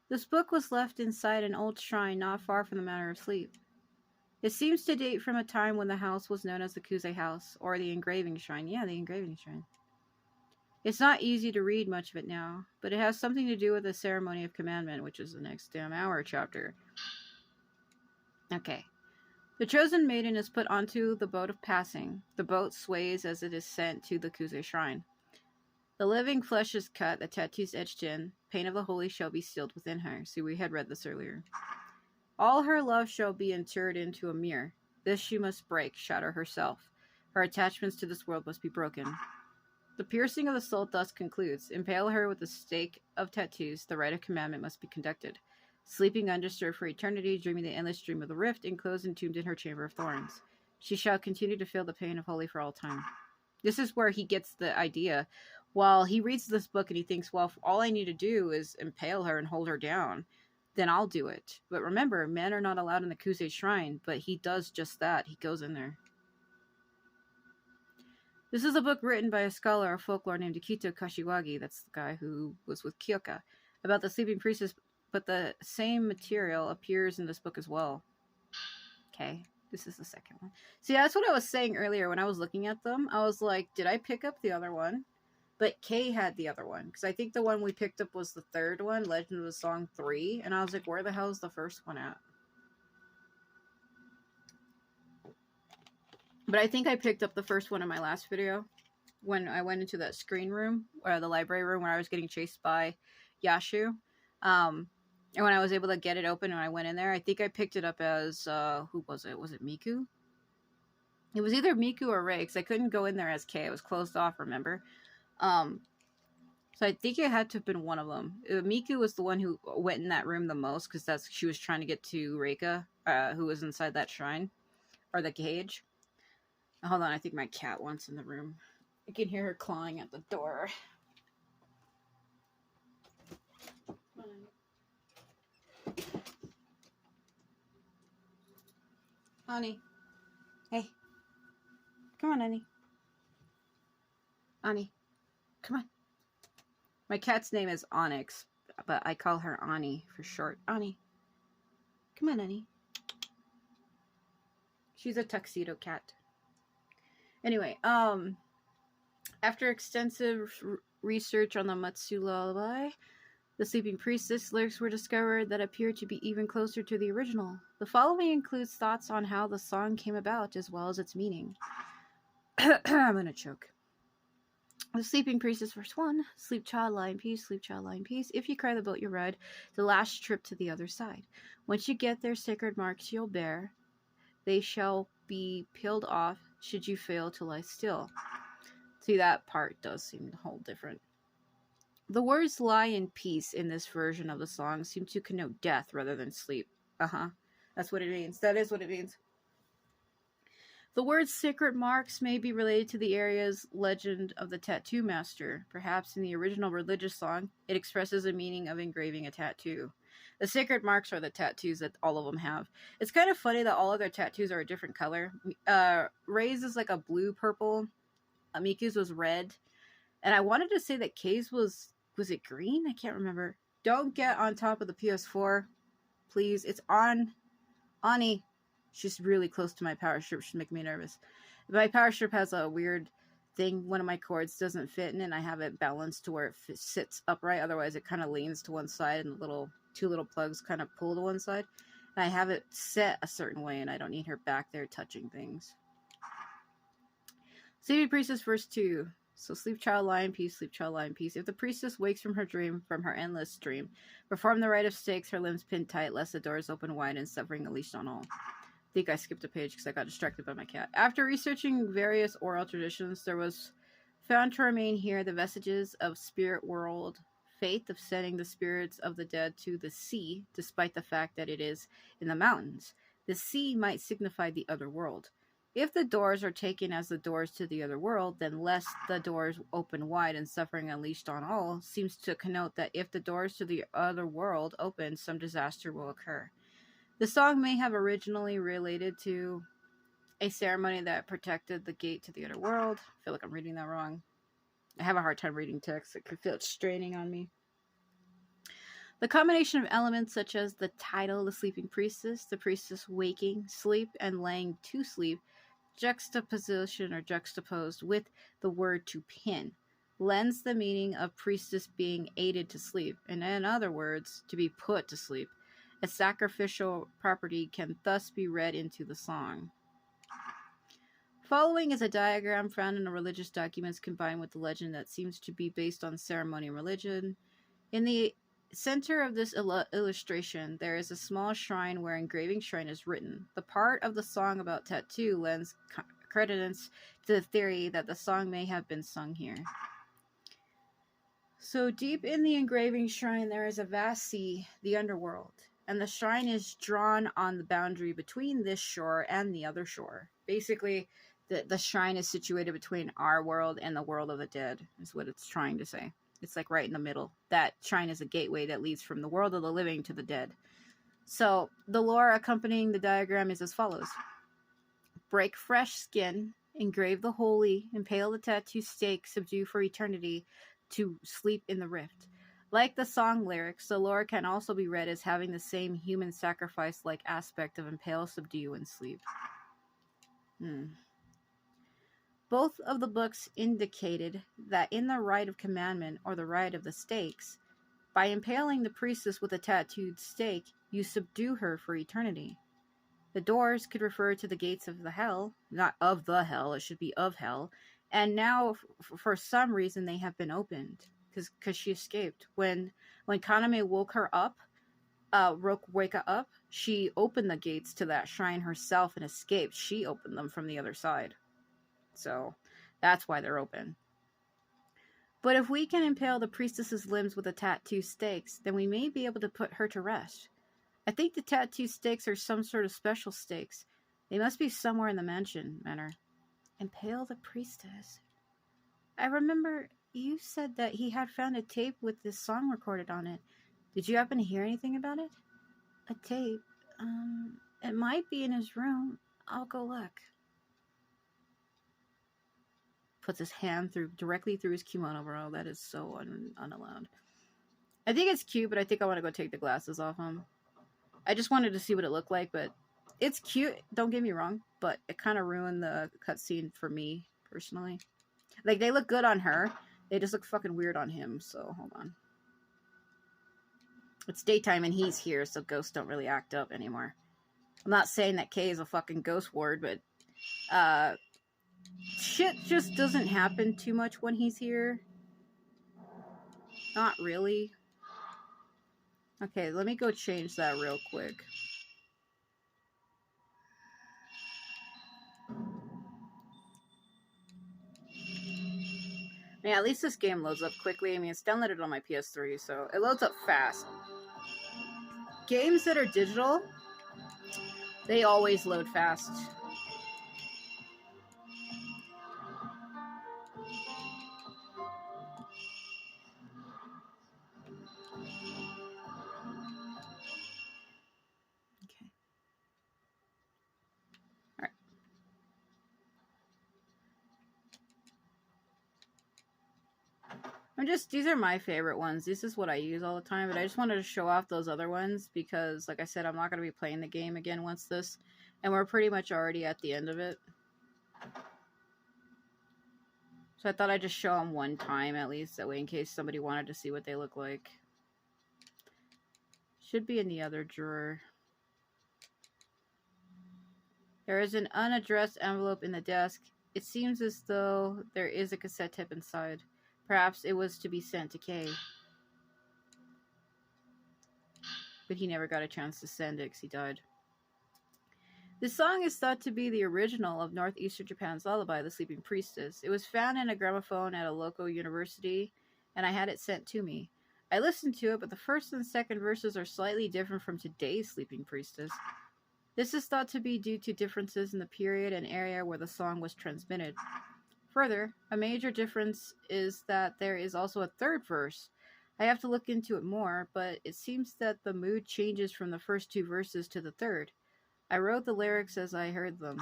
This book was left inside an old shrine not far from the Manor of Sleep. It seems to date from a time when the house was known as the Kuze House, or the Engraving Shrine. Yeah, the Engraving Shrine. It's not easy to read much of it now, but it has something to do with the Ceremony of Commandment, which is the next damn hour chapter. Okay. The chosen maiden is put onto the boat of passing. The boat sways as it is sent to the Kuze Shrine. The living flesh is cut, the tattoos etched in. Pain of the holy shall be sealed within her. See, we had read this earlier. All her love shall be interred into a mirror. This she must break, shatter herself. Her attachments to this world must be broken. The piercing of the soul thus concludes. Impale her with a stake of tattoos. The rite of commandment must be conducted. Sleeping undisturbed for eternity, dreaming the endless dream of the rift, enclosed and tombed in her chamber of thorns. She shall continue to feel the pain of holy for all time. This is where he gets the idea. While he reads this book and he thinks, well, if all I need to do is impale her and hold her down, then I'll do it. But remember, men are not allowed in the Kuze Shrine, but he does just that. He goes in there. This is a book written by a scholar of folklore named Akito Kashiwagi, that's the guy who was with Kyoka, about the sleeping priestess, but the same material appears in this book as well. Okay, this is the second one. See, that's what I was saying earlier when I was looking at them. I was like, did I pick up the other one? But Kay had the other one, because I think the one we picked up was the third one, Legend of the Song 3, and I was like, where the hell is the first one at? But I think I picked up the first one in my last video when I went into that screen room, or the library room, where I was getting chased by Yashu. And when I was able to get it open and I went in there, I think I picked it up as, who was it? Was it Miku? It was either Miku or Ray, because I couldn't go in there as Kay. It was closed off, remember? So I think it had to have been one of them. Miku was the one who went in that room the most, because she was trying to get to Reika, who was inside that shrine. or the cage. Hold on, I think my cat wants in the room. I can hear her clawing at the door. Honey. Hey. Come on, honey. Ani. Come on. My cat's name is Onyx, but I call her Ani for short. Ani. Come on, Ani. She's a tuxedo cat. Anyway, after extensive research on the Matsu lullaby, the Sleeping Priestess lyrics were discovered that appear to be even closer to the original. The following includes thoughts on how the song came about as well as its meaning. I'm gonna choke. The Sleeping Priestess, verse 1. Sleep, child, lie in peace. Sleep, child, lie in peace. If you cry the boat you ride, the last trip to the other side. Once you get there, sacred marks you'll bear. They shall be peeled off should you fail to lie still. See, that part does seem a whole different. The words lie in peace in this version of the song seem to connote death rather than sleep. That's what it means. That is what it means. The word sacred marks may be related to the area's legend of the tattoo master. Perhaps in the original religious song, it expresses a meaning of engraving a tattoo. The sacred marks are the tattoos that all of them have. It's kind of funny that all of their tattoos are a different color. Ray's is like a blue-purple. Miku's was red. And I wanted to say that Kay's was it green? I can't remember. Don't get on top of the PS4, please. It's on. Ani. She's really close to my power strip. She's making me nervous. My power strip has a weird thing. One of my cords doesn't fit in, and I have it balanced to where it sits upright. Otherwise, it kind of leans to one side, and the two little plugs kind of pull to one side. And I have it set a certain way, and I don't need her back there touching things. Sleeping Priestess, verse 2. So sleep, child, lie in peace. Sleep, child, lie in peace. If the priestess wakes from her dream, from her endless dream, perform the rite of stakes, her limbs pinned tight, lest the doors open wide and suffering unleashed on all. I think I skipped a page because I got distracted by my cat. After researching various oral traditions, there was found to remain here the vestiges of spirit world faith of sending the spirits of the dead to the sea, despite the fact that it is in the mountains. The sea might signify the other world. If the doors are taken as the doors to the other world, then lest the doors open wide and suffering unleashed on all seems to connote that if the doors to the other world open, some disaster will occur. The song may have originally related to a ceremony that protected the gate to the other world. I feel like I'm reading that wrong. I have a hard time reading text. I can feel it straining on me. The combination of elements such as the title, the sleeping priestess, the priestess waking, sleep, and laying to sleep, juxtaposition or juxtaposed with the word to pin, lends the meaning of priestess being aided to sleep, and in other words, to be put to sleep. A sacrificial property can thus be read into the song. Following is a diagram found in religious documents combined with the legend that seems to be based on ceremony and religion. In the center of this illustration, there is a small shrine where engraving shrine is written. The part of the song about tattoo lends credence to the theory that the song may have been sung here. So deep in the engraving shrine, there is a vast sea, the underworld, and the shrine is drawn on the boundary between this shore and the other shore. Basically, the shrine is situated between our world and the world of the dead, is what it's trying to say. It's like right in the middle. That shrine is a gateway that leads from the world of the living to the dead. So the lore accompanying the diagram is as follows. Break fresh skin, engrave the holy, impale the tattoo stake, subdue for eternity, to sleep in the rift. Like the song lyrics, the lore can also be read as having the same human sacrifice-like aspect of impale, subdue, and sleep. Both of the books indicated that in the rite of commandment, or the rite of the stakes, by impaling the priestess with a tattooed stake, you subdue her for eternity. The doors could refer to the gates of the hell, not of the hell, it should be of hell, and now, for some reason, they have been opened, because she escaped. When Kaname woke her up, she opened the gates to that shrine herself and escaped. She opened them from the other side. So, that's why they're open. But if we can impale the priestess's limbs with the tattoo stakes, then we may be able to put her to rest. I think the tattoo stakes are some sort of special stakes. They must be somewhere in the manor. Impale the priestess. I remember you said that he had found a tape with this song recorded on it. Did you happen to hear anything about it? A tape? It might be in his room. I'll go look. Puts his hand directly through his kimono, bro. That is so unallowed. I think it's cute, but I think I want to go take the glasses off him. I just wanted to see what it looked like, but it's cute. Don't get me wrong, but it kind of ruined the cutscene for me personally. Like, they look good on her. They just look fucking weird on him, so hold on. It's daytime and he's here, so ghosts don't really act up anymore. I'm not saying that Kay is a fucking ghost ward, but shit just doesn't happen too much when he's here. Not really. Okay, let me go change that real quick. Yeah, at least this game loads up quickly. I mean, it's downloaded on my PS3, so it loads up fast. Games that are digital, they always load fast. Okay. All right. These are my favorite ones. This is what I use all the time, but I just wanted to show off those other ones because, like I said, I'm not going to be playing the game again once this, and we're pretty much already at the end of it. So I thought I'd just show them one time at least, that way in case somebody wanted to see what they look like. Should be in the other drawer. There is an unaddressed envelope in the desk. It seems as though there is a cassette tape inside. Perhaps it was to be sent to Kay. But he never got a chance to send it because he died. This song is thought to be the original of northeastern Japan's lullaby, The Sleeping Priestess. It was found in a gramophone at a local university, and I had it sent to me. I listened to it, but the first and second verses are slightly different from today's Sleeping Priestess. This is thought to be due to differences in the period and area where the song was transmitted. Further, a major difference is that there is also a third verse. I have to look into it more, but it seems that the mood changes from the first two verses to the third. I wrote the lyrics as I heard them.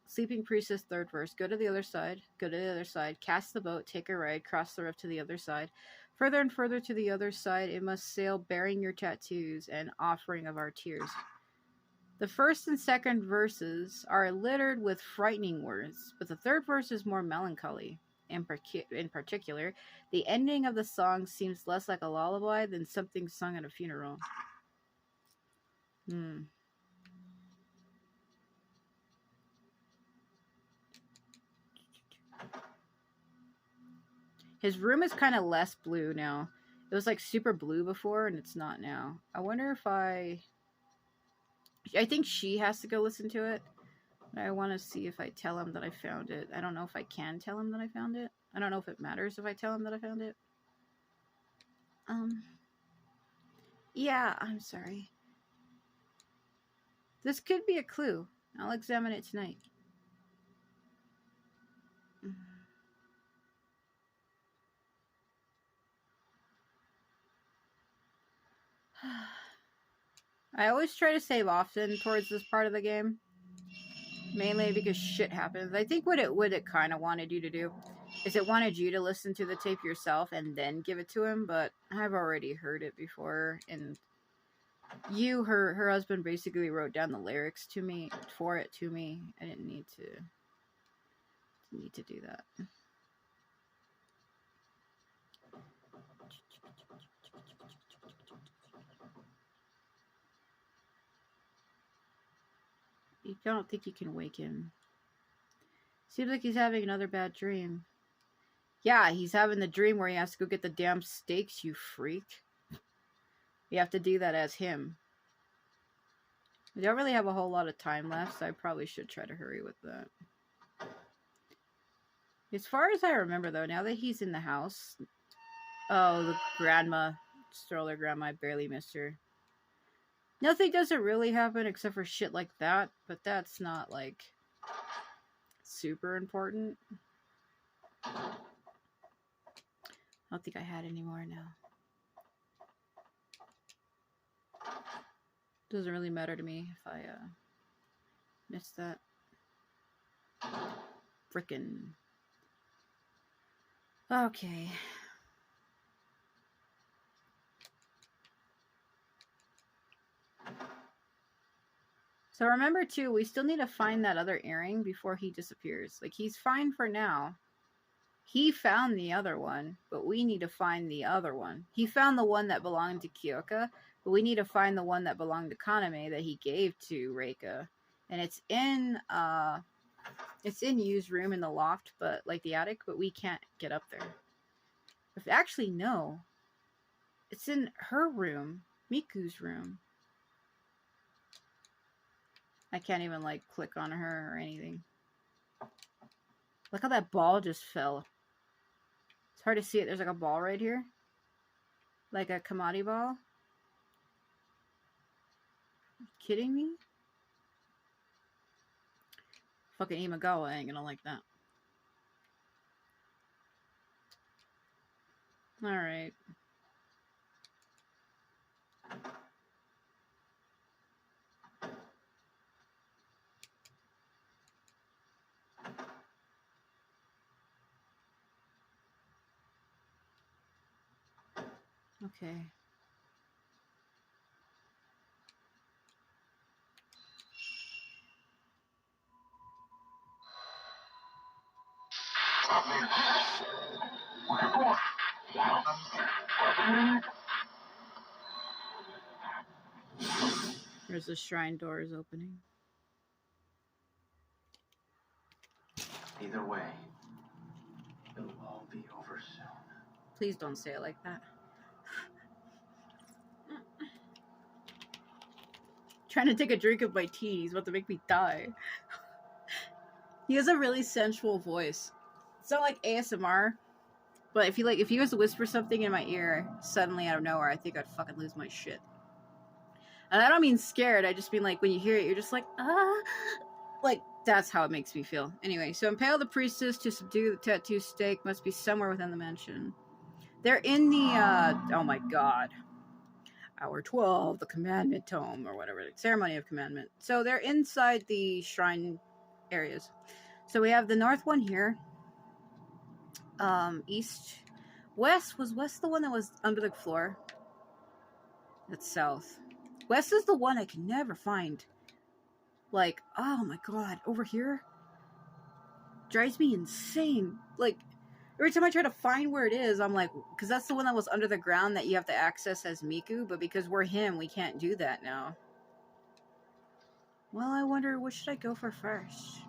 Sleeping Priestess, third verse. Go to the other side. Go to the other side. Cast the boat. Take a ride. Cross the rift to the other side. Further and further to the other side, it must sail, bearing your tattoos and offering of our tears. The first and second verses are littered with frightening words, but the third verse is more melancholy. In particular, the ending of the song seems less like a lullaby than something sung at a funeral. His room is kind of less blue now. It was like super blue before, and it's not now. I wonder if I think she has to go listen to it. I want to see if I tell him that I found it. I don't know if I can tell him that I found it. I don't know if it matters if I tell him that I found it. Yeah, I'm sorry. This could be a clue. I'll examine it tonight. I always try to save often towards this part of the game. Mainly because shit happens. I think what it kind of wanted you to do is it wanted you to listen to the tape yourself and then give it to him, but I've already heard it before, and her husband basically wrote down the lyrics to me for it to me. I didn't need to do that. You don't think you can wake him. Seems like he's having another bad dream. Yeah, he's having the dream where he has to go get the damn steaks, you freak. You have to do that as him. We don't really have a whole lot of time left, so I probably should try to hurry with that. As far as I remember, though, now that he's in the house... Oh, the grandma. Stroller grandma, I barely missed her. Nothing doesn't really happen except for shit like that, but that's not, like, super important. I don't think I had any more now. Doesn't really matter to me if I missed that. Frickin'. Okay. So remember too, we still need to find that other earring before he disappears. Like, he's fine for now. He found the other one, but we need to find the other one. He found the one that belonged to Kyoka, but we need to find the one that belonged to Kaname that he gave to Reika. And it's in Yu's room in the loft, but like the attic, but we can't get up there. Actually, no. It's in her room, Miku's room. I can't even like click on her or anything. Look how that ball just fell. It's hard to see it. There's like a ball right here. Like a Kamadi ball. Are you kidding me? Fucking Imagawa ain't gonna like that. Alright. Okay. There's the shrine doors opening. Either way, it'll all be over soon. Please don't say it like that. Trying to take a drink of my tea. He's about to make me die. He has a really sensual voice. It's not like ASMR, but if he was to whisper something in my ear suddenly out of nowhere, I think I'd fucking lose my shit. And I don't mean scared. I just mean like when you hear it, you're just like, ah. Like, that's how it makes me feel. Anyway, so impale the priestess to subdue the tattoo stake must be somewhere within the mansion. They're in the, oh my god. Hour 12, the commandment tome, or whatever, the ceremony of commandment. So they're inside the shrine areas. So we have the north one here. East. West, was West the one that was under the floor? That's south. West is the one I can never find. Like, oh my god, over here? Drives me insane. Like, every time I try to find where it is, I'm like, because that's the one that was under the ground that you have to access as Miku, but because we're him, we can't do that now. Well, I wonder, what should I go for first?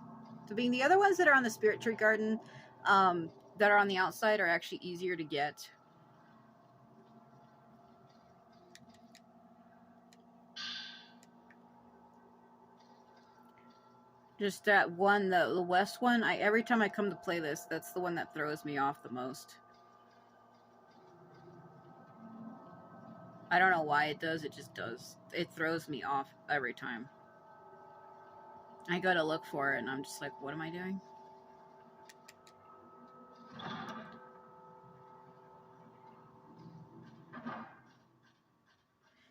So being the other ones that are on the Spirit Tree Garden, that are on the outside are actually easier to get. Just that one, the west one, every time I come to play this, that's the one that throws me off the most. I don't know why it does, it just does. It throws me off every time. I go to look for it and I'm just like, what am I doing?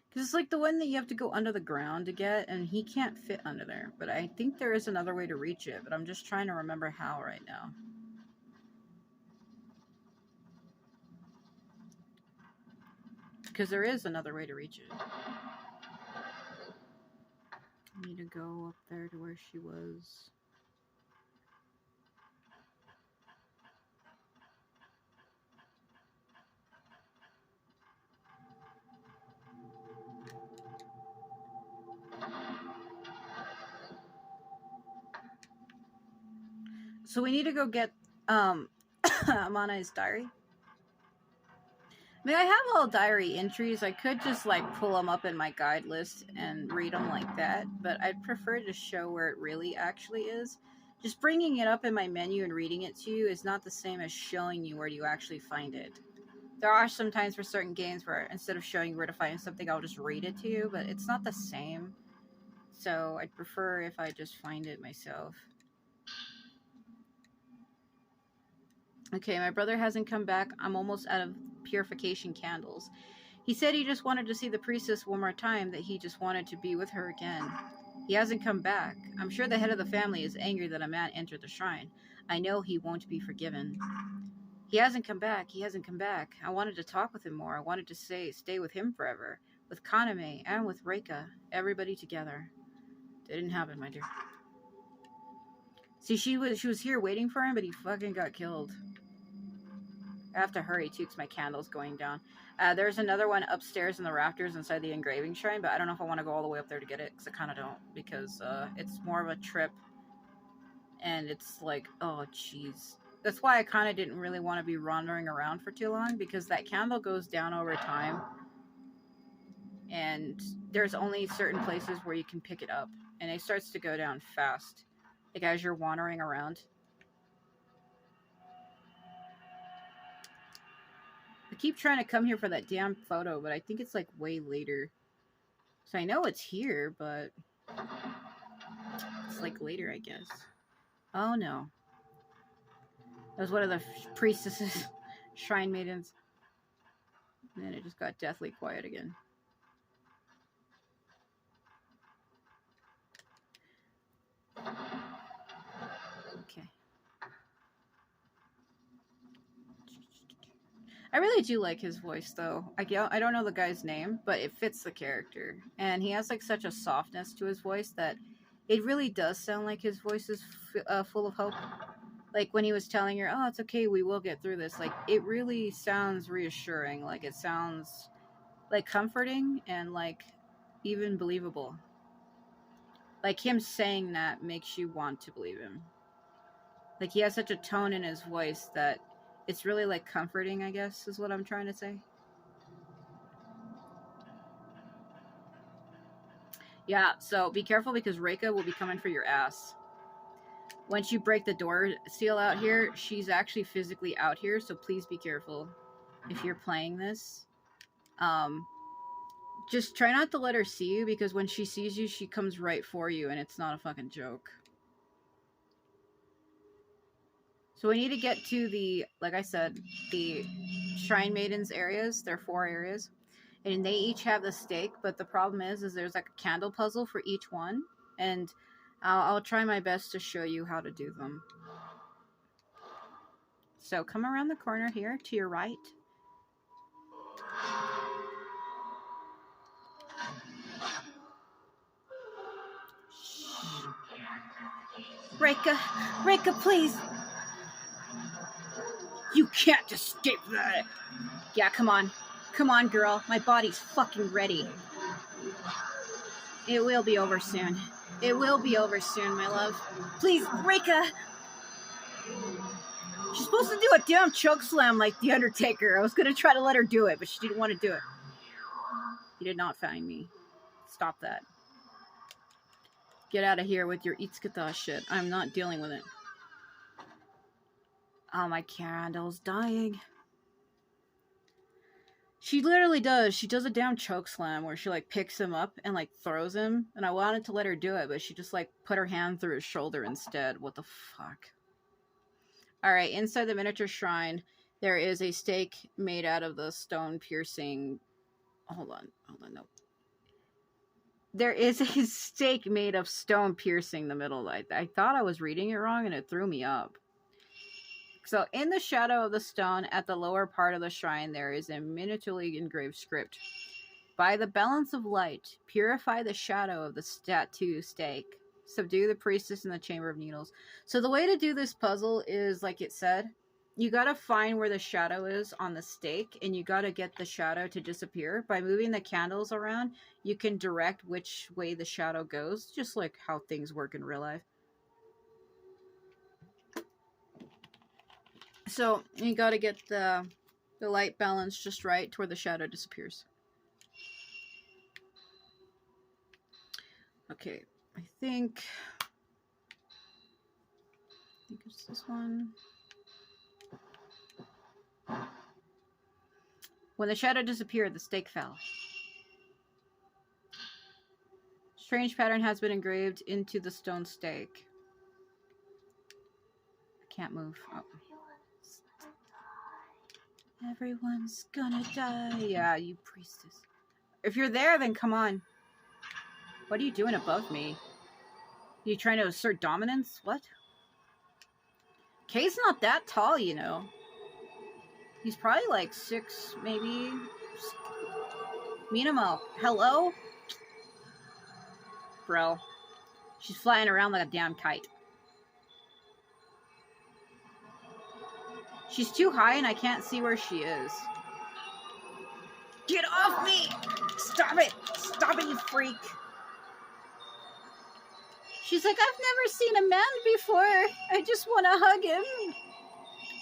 Because it's like the one that you have to go under the ground to get, and he can't fit under there. But I think there is another way to reach it, but I'm just trying to remember how right now. Because there is another way to reach it. I need to go up there to where she was. So we need to go get Amana's diary. I mean, I have all diary entries. I could just like pull them up in my guide list and read them like that, but I'd prefer to show where it really actually is. Just bringing it up in my menu and reading it to you is not the same as showing you where you actually find it. There are some times for certain games where instead of showing you where to find something, I'll just read it to you, but it's not the same. So I'd prefer if I just find it myself. Okay, my brother hasn't come back. I'm almost out of purification candles. He said he just wanted to see the priestess one more time, that he just wanted to be with her again. He hasn't come back. I'm sure the head of the family is angry that a man entered the shrine. I know he won't be forgiven. He hasn't come back. He hasn't come back. I wanted to talk with him more. I wanted to stay with him forever. With Kaname and with Reika. Everybody together. Didn't happen, my dear. See, she was here waiting for him, but he fucking got killed. I have to hurry too, because my candle's going down. There's another one upstairs in the rafters inside the engraving shrine, but I don't know if I want to go all the way up there to get it, because I kind of don't, because it's more of a trip, and it's like, oh jeez. That's why I kind of didn't really want to be wandering around for too long, because that candle goes down over time, and there's only certain places where you can pick it up, and it starts to go down fast, like as you're wandering around. I keep trying to come here for that damn photo, but I think it's like way later. So I know it's here, but it's like later, I guess. Oh no. That was one of the priestesses, shrine maidens. And then it just got deathly quiet again. Okay. I really do like his voice, though. I don't know the guy's name, but it fits the character. And he has like such a softness to his voice that it really does sound like his voice is full of hope. Like when he was telling her, oh, it's okay, we will get through this. Like it really sounds reassuring. Like it sounds like comforting and like even believable. Like him saying that makes you want to believe him. Like he has such a tone in his voice that it's really like comforting, I guess, is what I'm trying to say. Yeah, so be careful because Reika will be coming for your ass. Once you break the door seal out here, she's actually physically out here, so please be careful if you're playing this. Just try not to let her see you, because when she sees you, she comes right for you, and it's not a fucking joke. So we need to get to the, like I said, the Shrine Maidens areas. There are 4 areas. And they each have the stake, but the problem is there's like a candle puzzle for each one. And I'll try my best to show you how to do them. So come around the corner here to your right. Reika, please. You can't escape that. Yeah, come on. Come on, girl. My body's fucking ready. It will be over soon. It will be over soon, my love. Please, Reika. She's supposed to do a damn choke slam like The Undertaker. I was going to try to let her do it, but she didn't want to do it. You did not find me. Stop that. Get out of here with your Itsukuta shit. I'm not dealing with it. Oh, my candle's dying. She literally does. She does a damn choke slam where she like picks him up and like throws him. And I wanted to let her do it, but she just like put her hand through his shoulder instead. What the fuck? Alright, inside the miniature shrine, there is a stake made out of the stone piercing. Hold on, no. There is a stake made of stone piercing the middle. I thought I was reading it wrong and it threw me up. So in the shadow of the stone at the lower part of the shrine, there is a miniaturely engraved script. By the balance of light, purify the shadow of the statue stake. Subdue the priestess in the chamber of needles. So the way to do this puzzle is, like it said, you gotta find where the shadow is on the stake, and you gotta get the shadow to disappear. By moving the candles around, you can direct which way the shadow goes, just like how things work in real life. So you gotta get the light balance just right to where the shadow disappears. Okay, I think it's this one. When the shadow disappeared, the stake fell. Strange pattern has been engraved into the stone stake. I can't move. Oh. Everyone's gonna die. Yeah, you priestess. If you're there, then come on. What are you doing above me? You trying to assert dominance? What? Kay's not that tall, you know. He's probably like 6, maybe. Minamo, hello? Bro. She's flying around like a damn kite. She's too high and I can't see where she is. Get off me! Stop it! Stop it, you freak! She's like, I've never seen a man before. I just want to hug him.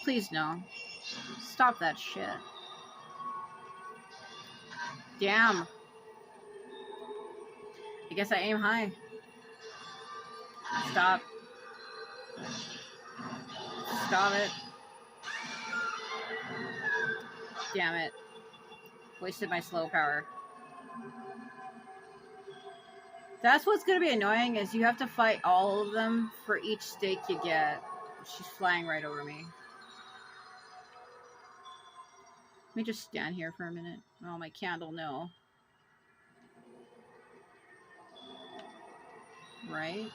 Please, no. Stop that shit. Damn. I guess I aim high. Stop. Stop it. Damn it. Wasted my slow power. That's what's gonna be annoying, is you have to fight all of them for each stake you get. She's flying right over me. Let me just stand here for a minute. Oh, my candle, no. Right?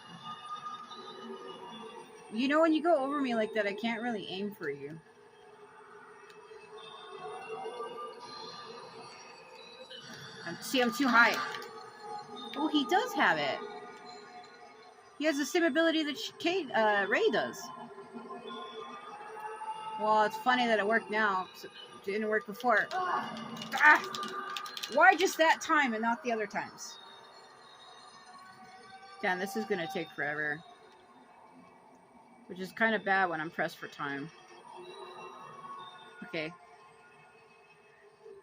You know, when you go over me like that, I can't really aim for you. See, I'm too high. Oh, he does have it. He has the same ability that Ray does. Well, it's funny that it worked now. It didn't work before. Ah! Why just that time and not the other times? Damn, this is gonna take forever. Which is kind of bad when I'm pressed for time. Okay.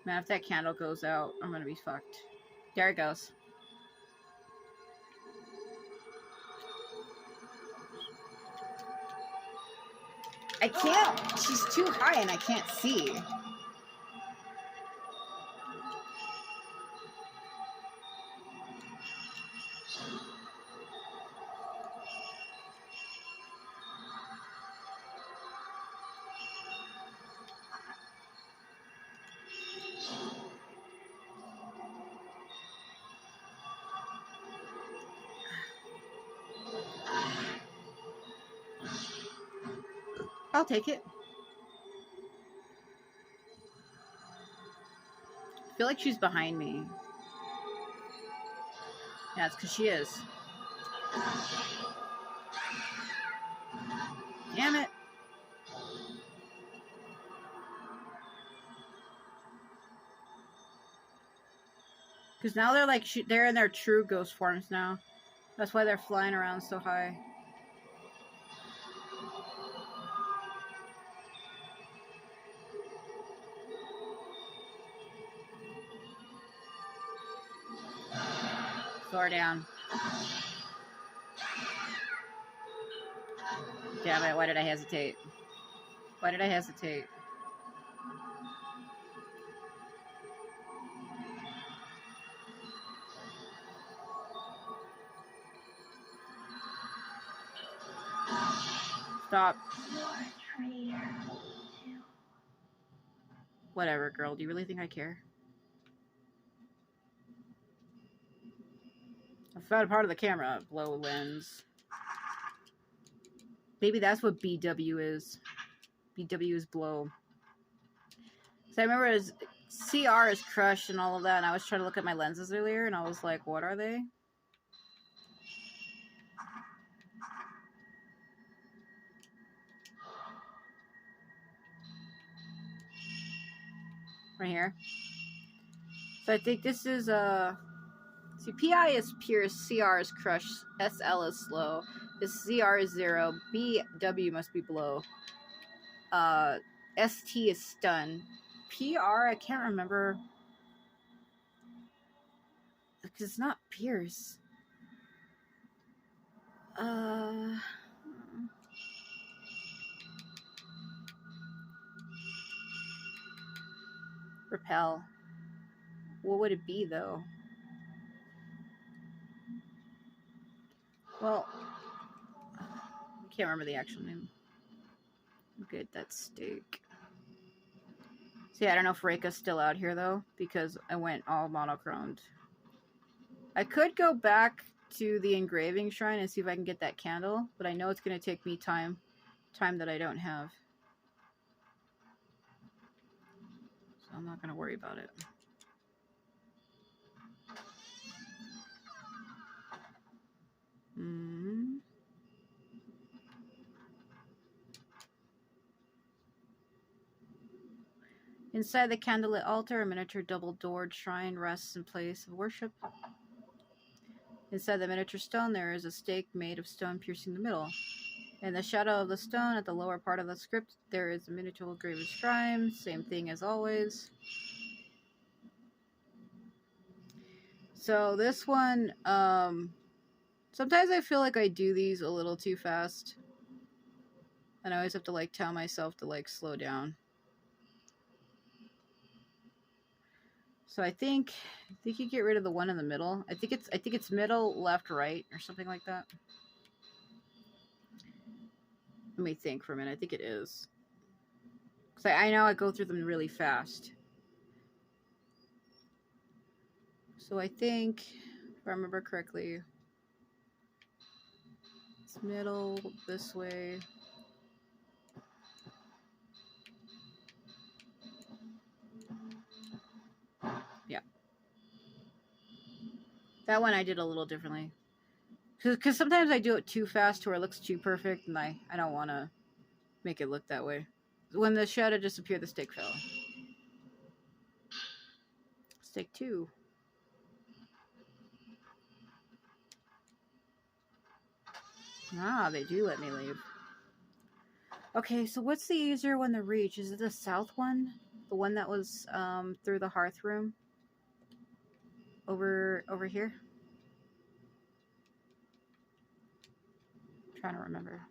Man, if that candle goes out, I'm gonna be fucked. There it goes. I can't. She's too high and I can't see. I'll take it. I feel like she's behind me. Yeah, it's because she is. Damn it. Because now they're like, they're in their true ghost forms now. That's why they're flying around so high. Slow her down. Damn it, why did I hesitate? Why did I hesitate? Stop. Whatever, girl. Do you really think I care? I found a part of the camera. Blow lens. Maybe that's what BW is. BW is blow. So I remember as CR is crushed and all of that, and I was trying to look at my lenses earlier, and I was like, what are they? Right here. So I think this is see, PI is pierce, CR is crush, SL is slow, this CR is 0, BW must be blow, ST is stun, PR I can't remember because it's not pierce. Repel. What would it be, though? Well, I can't remember the actual name. Good, that's steak. See, I don't know if Reika's still out here, though, because I went all monochromed. I could go back to the engraving shrine and see if I can get that candle, but I know it's going to take me time that I don't have. So I'm not going to worry about it. Inside the candlelit altar, a miniature double-doored shrine rests in place of worship. Inside the miniature stone, there is a stake made of stone piercing the middle. In the shadow of the stone, at the lower part of the script, there is a miniature graven shrine. Same thing as always. So this one, sometimes I feel like I do these a little too fast. And I always have to, like, tell myself to, like, slow down. So I think you get rid of the one in the middle. I think it's middle, left, right, or something like that. Let me think for a minute. I think it is. Because I know I go through them really fast. So I think, if I remember correctly, it's middle, this way. Yeah. That one I did a little differently. Because sometimes I do it too fast to where it looks too perfect, and I don't want to make it look that way. When the shadow disappeared, the stick fell. Stick 2. Ah, they do let me leave. Okay, so what's the easier one to reach? Is it the south one? The one that was through the hearth room? Over here? I'm trying to remember.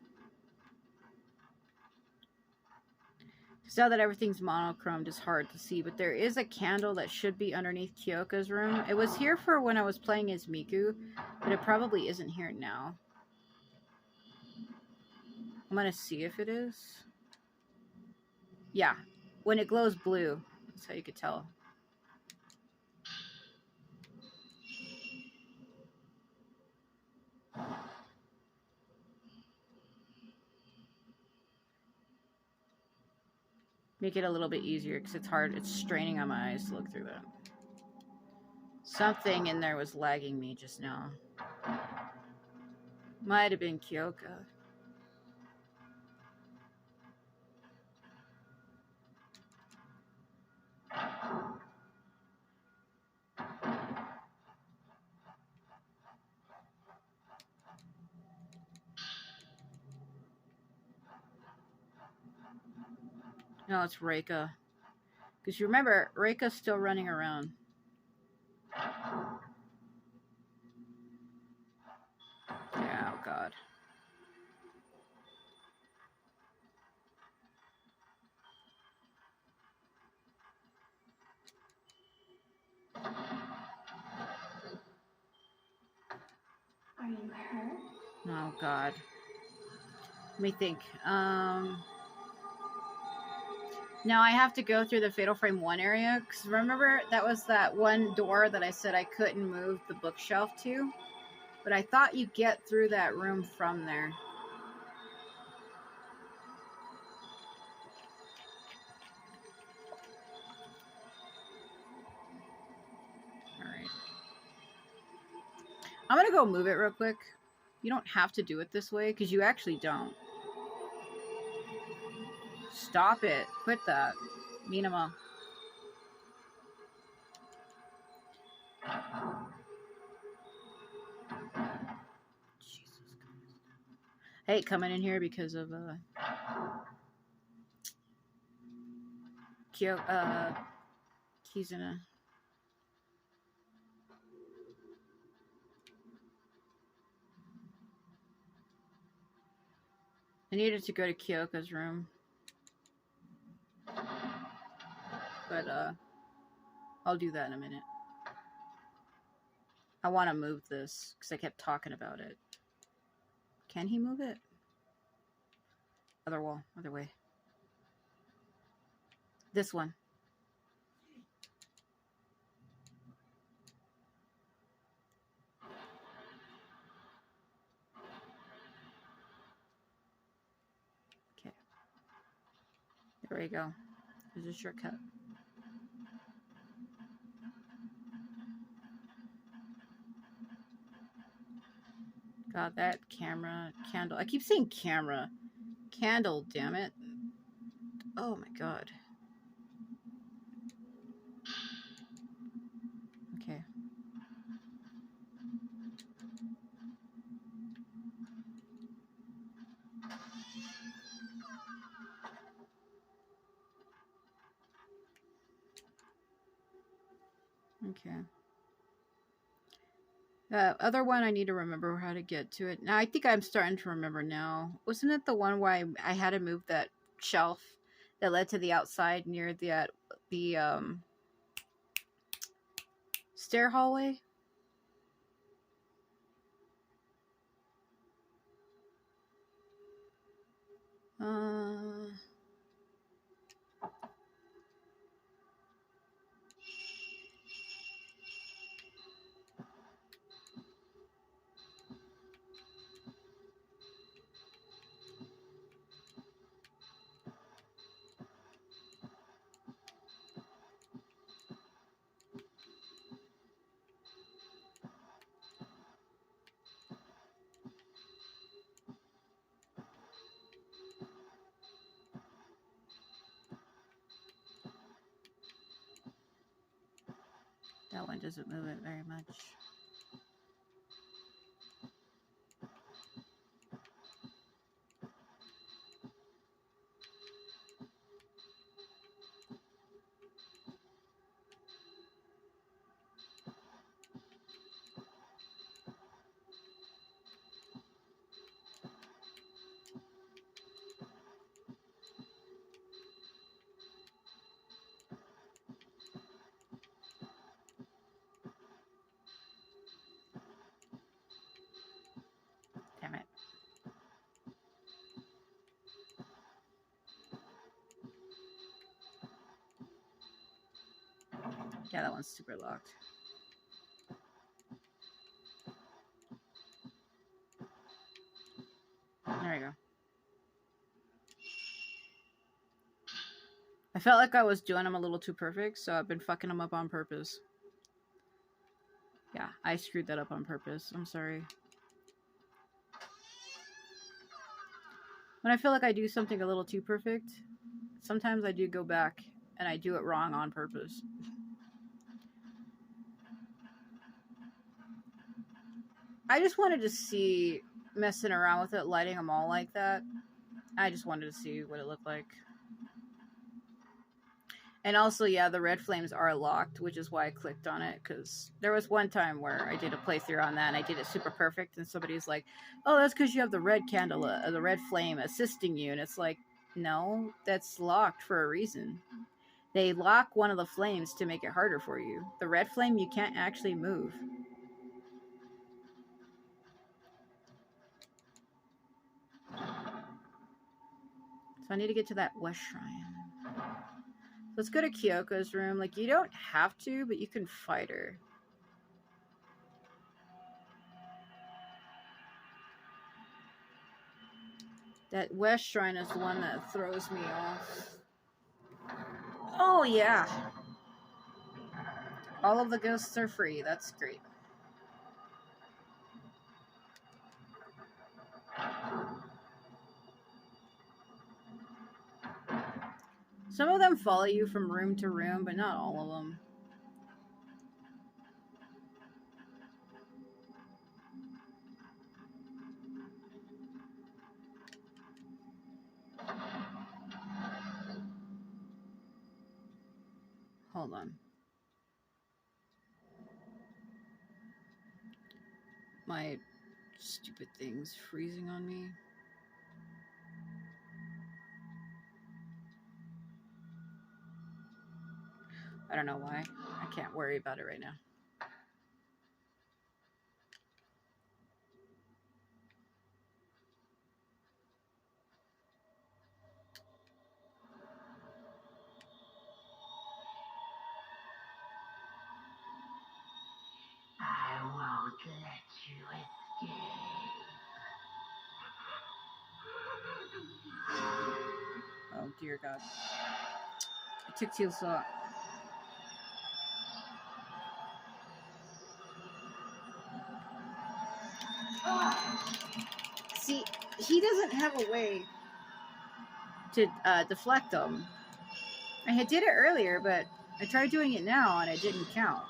Because now that everything's monochromed, it's hard to see. But there is a candle that should be underneath Kyoka's room. It was here for when I was playing as Miku, but it probably isn't here now. I'm going to see if it is. Yeah. When it glows blue. That's how you could tell. Make it a little bit easier because it's hard. It's straining on my eyes to look through that. Something in there was lagging me just now. Might have been Kyoka. No, it's Reika. Because you remember, Reika's still running around. Yeah, oh god. Are you hurt? Oh god. Let me think. Now I have to go through the Fatal Frame 1 area. Because remember, that was that one door that I said I couldn't move the bookshelf to? But I thought you get through that room from there. Alright. I'm gonna go move it real quick. You don't have to do it this way, because you actually don't. Stop it. Quit that. Minima. Jesus Christ. I hate coming in here because of Kizuna. I needed to go to Kyoka's room. But I'll do that in a minute. I want to move this because I kept talking about it. Can he move it? Other wall, other way. This one. Okay. There we go. There's a shortcut. God, that camera, candle. I keep saying camera. Candle, damn it. Oh my god. Okay. Okay. Other one, I need to remember how to get to it. Now, I think I'm starting to remember now. Wasn't it the one where I had to move that shelf that led to the outside near the stair hallway? That one doesn't move it very much. Damn it. Yeah, that one's super locked. There we go. I felt like I was doing them a little too perfect, so I've been fucking them up on purpose. Yeah, I screwed that up on purpose. I'm sorry. When I feel like I do something a little too perfect, sometimes I do go back and I do it wrong on purpose. I just wanted to see, messing around with it, lighting them all like that. I just wanted to see what it looked like. And also, yeah, the red flames are locked, which is why I clicked on it, because there was one time where I did a playthrough on that and I did it super perfect, and somebody's like, oh, that's because you have the red candle, the red flame assisting you. And it's like, no, that's locked for a reason. They lock one of the flames to make it harder for you. The red flame you can't actually move. So I need to get to that West Shrine. Let's go to Kyoko's room. Like, you don't have to, but you can fight her. That West Shrine is the one that throws me off. Oh, yeah. All of the ghosts are free. That's great. Some of them follow you from room to room, but not all of them. Hold on. My stupid thing's freezing on me. I don't know why. I can't worry about it right now. I won't let you escape. Oh dear God. It took too long. See, he doesn't have a way to deflect them. I did it earlier, but I tried doing it now and it didn't count.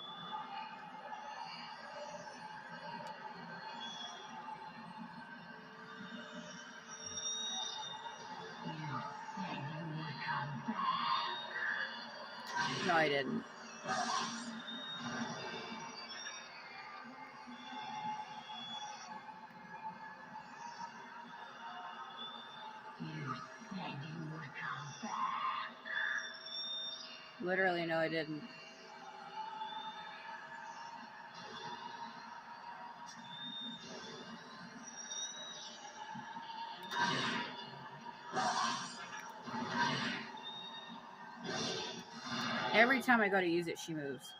No, I didn't. You said you would come back. Literally, no, I didn't. Every time I go to use it, she moves.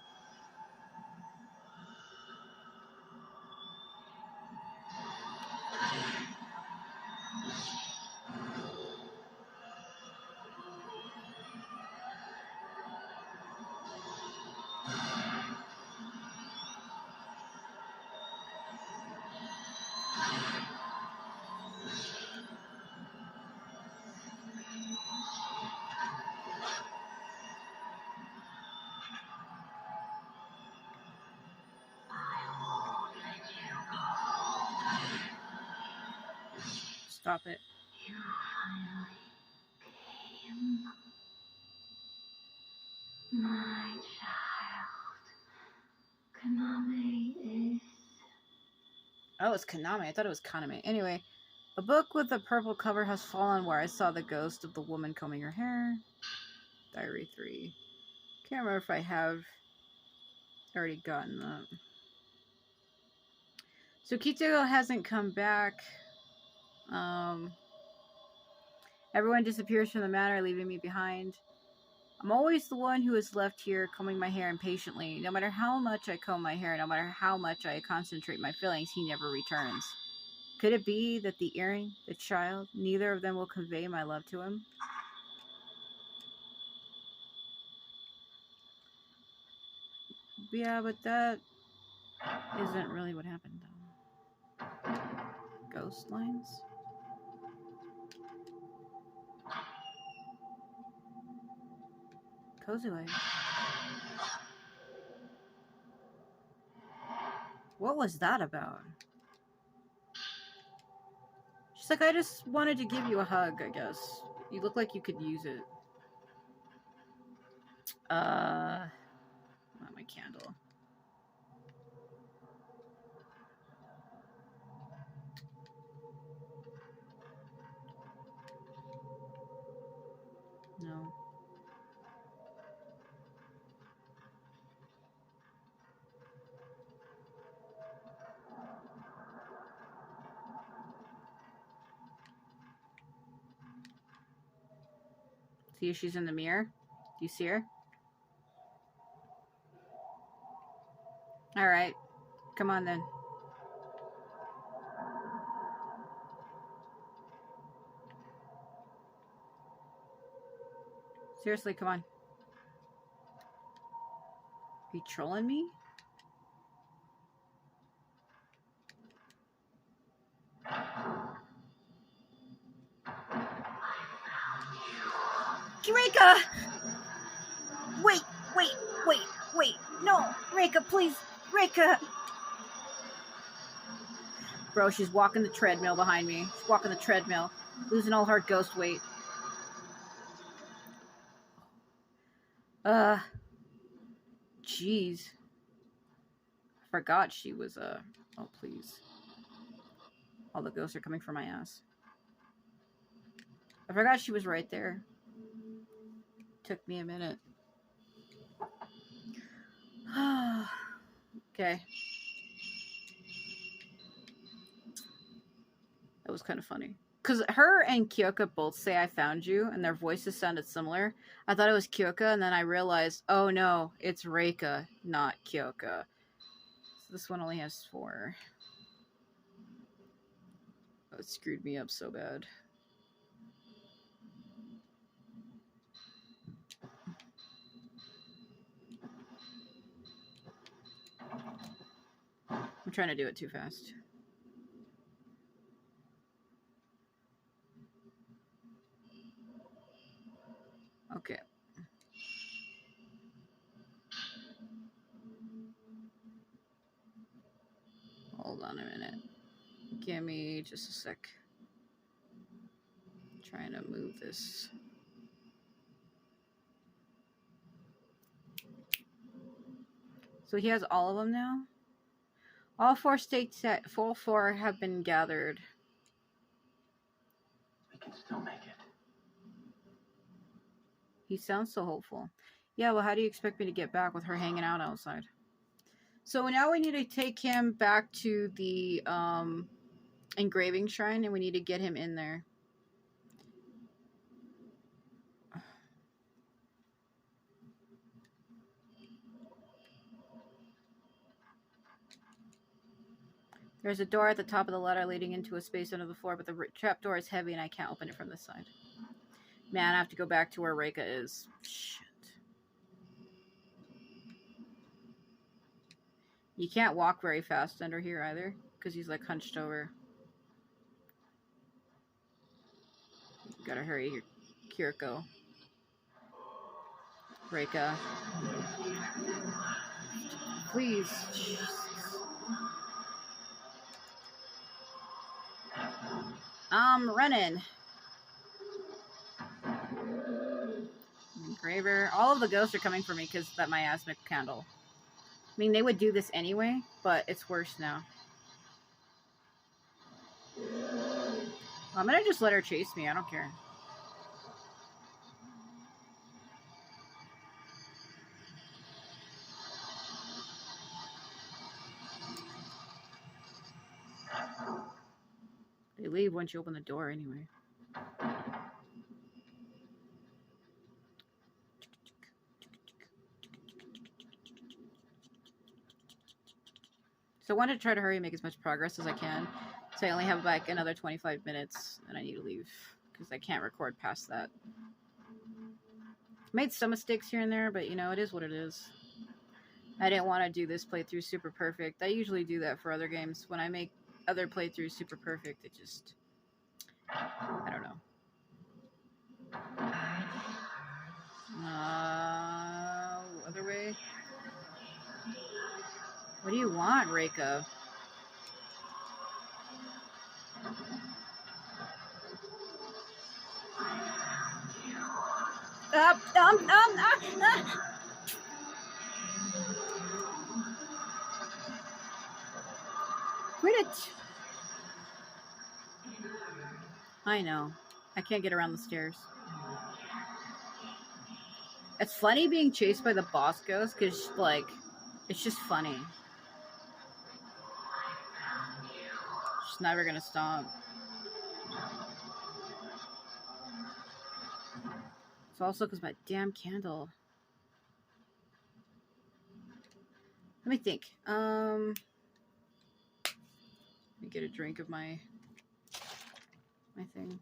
Stop it. You finally came. My child. Kaname is... Oh, it's Kaname. I thought it was Kaname. Anyway, a book with a purple cover has fallen where I saw the ghost of the woman combing her hair. Diary 3. Can't remember if I have already gotten that. So Kito hasn't come back. Everyone disappears from the manor, leaving me behind. I'm always the one who is left here combing my hair impatiently. No matter how much I comb my hair, no matter how much I concentrate my feelings, he never returns. Could it be that the earring, the child, neither of them will convey my love to him? Yeah, but that isn't really what happened, though. Ghost lines? Cozy life. What was that about? She's like, I just wanted to give you a hug, I guess. You look like you could use it. Not my candle. No. See if she's in the mirror? Do you see her? Alright. Come on then. Seriously, come on. Are you trolling me? Reika! Wait! No! Reika, please! Reika! Bro, she's walking the treadmill behind me. She's walking the treadmill. Losing all her ghost weight. Jeez. I forgot she was, oh, please. All the ghosts are coming for my ass. I forgot she was right there. Took me a minute. Okay. That was kind of funny. Because her and Kyoka both say I found you, and their voices sounded similar. I thought it was Kyoka, and then I realized, oh no, it's Reika, not Kyoka. So this one only has 4. Oh, it screwed me up so bad. I'm trying to do it too fast. Okay. Hold on a minute. Give me just a sec. I'm trying to move this. So he has all of them now? All 4 states at full 4 have been gathered. We can still make it. He sounds so hopeful. Yeah, well, how do you expect me to get back with her hanging out outside? So now we need to take him back to the engraving shrine, and we need to get him in there. There's a door at the top of the ladder leading into a space under the floor, but the trap door is heavy and I can't open it from this side. Man, I have to go back to where Reika is. Shit. You can't walk very fast under here either, because he's like hunched over. You gotta hurry here, Kiriko. Reika. Please. I'm running. Engraver. All of the ghosts are coming for me because that miasmic candle. I mean, they would do this anyway, but it's worse now. I'm gonna just let her chase me. I don't care. They leave once you open the door anyway. So I want to try to hurry and make as much progress as I can. So I only have like another 25 minutes and I need to leave because I can't record past that. Made some mistakes here and there, but you know, it is what it is. I didn't want to do this playthrough super perfect. I usually do that for other games. When I make other playthroughs super perfect, it just... I don't know. Other way? What do you want, Reika? Quit it! I know. I can't get around the stairs. It's funny being chased by the boss ghost because, like, it's just funny. She's never gonna stop. It's also because my damn candle. Let me think. Let me get a drink of my thing.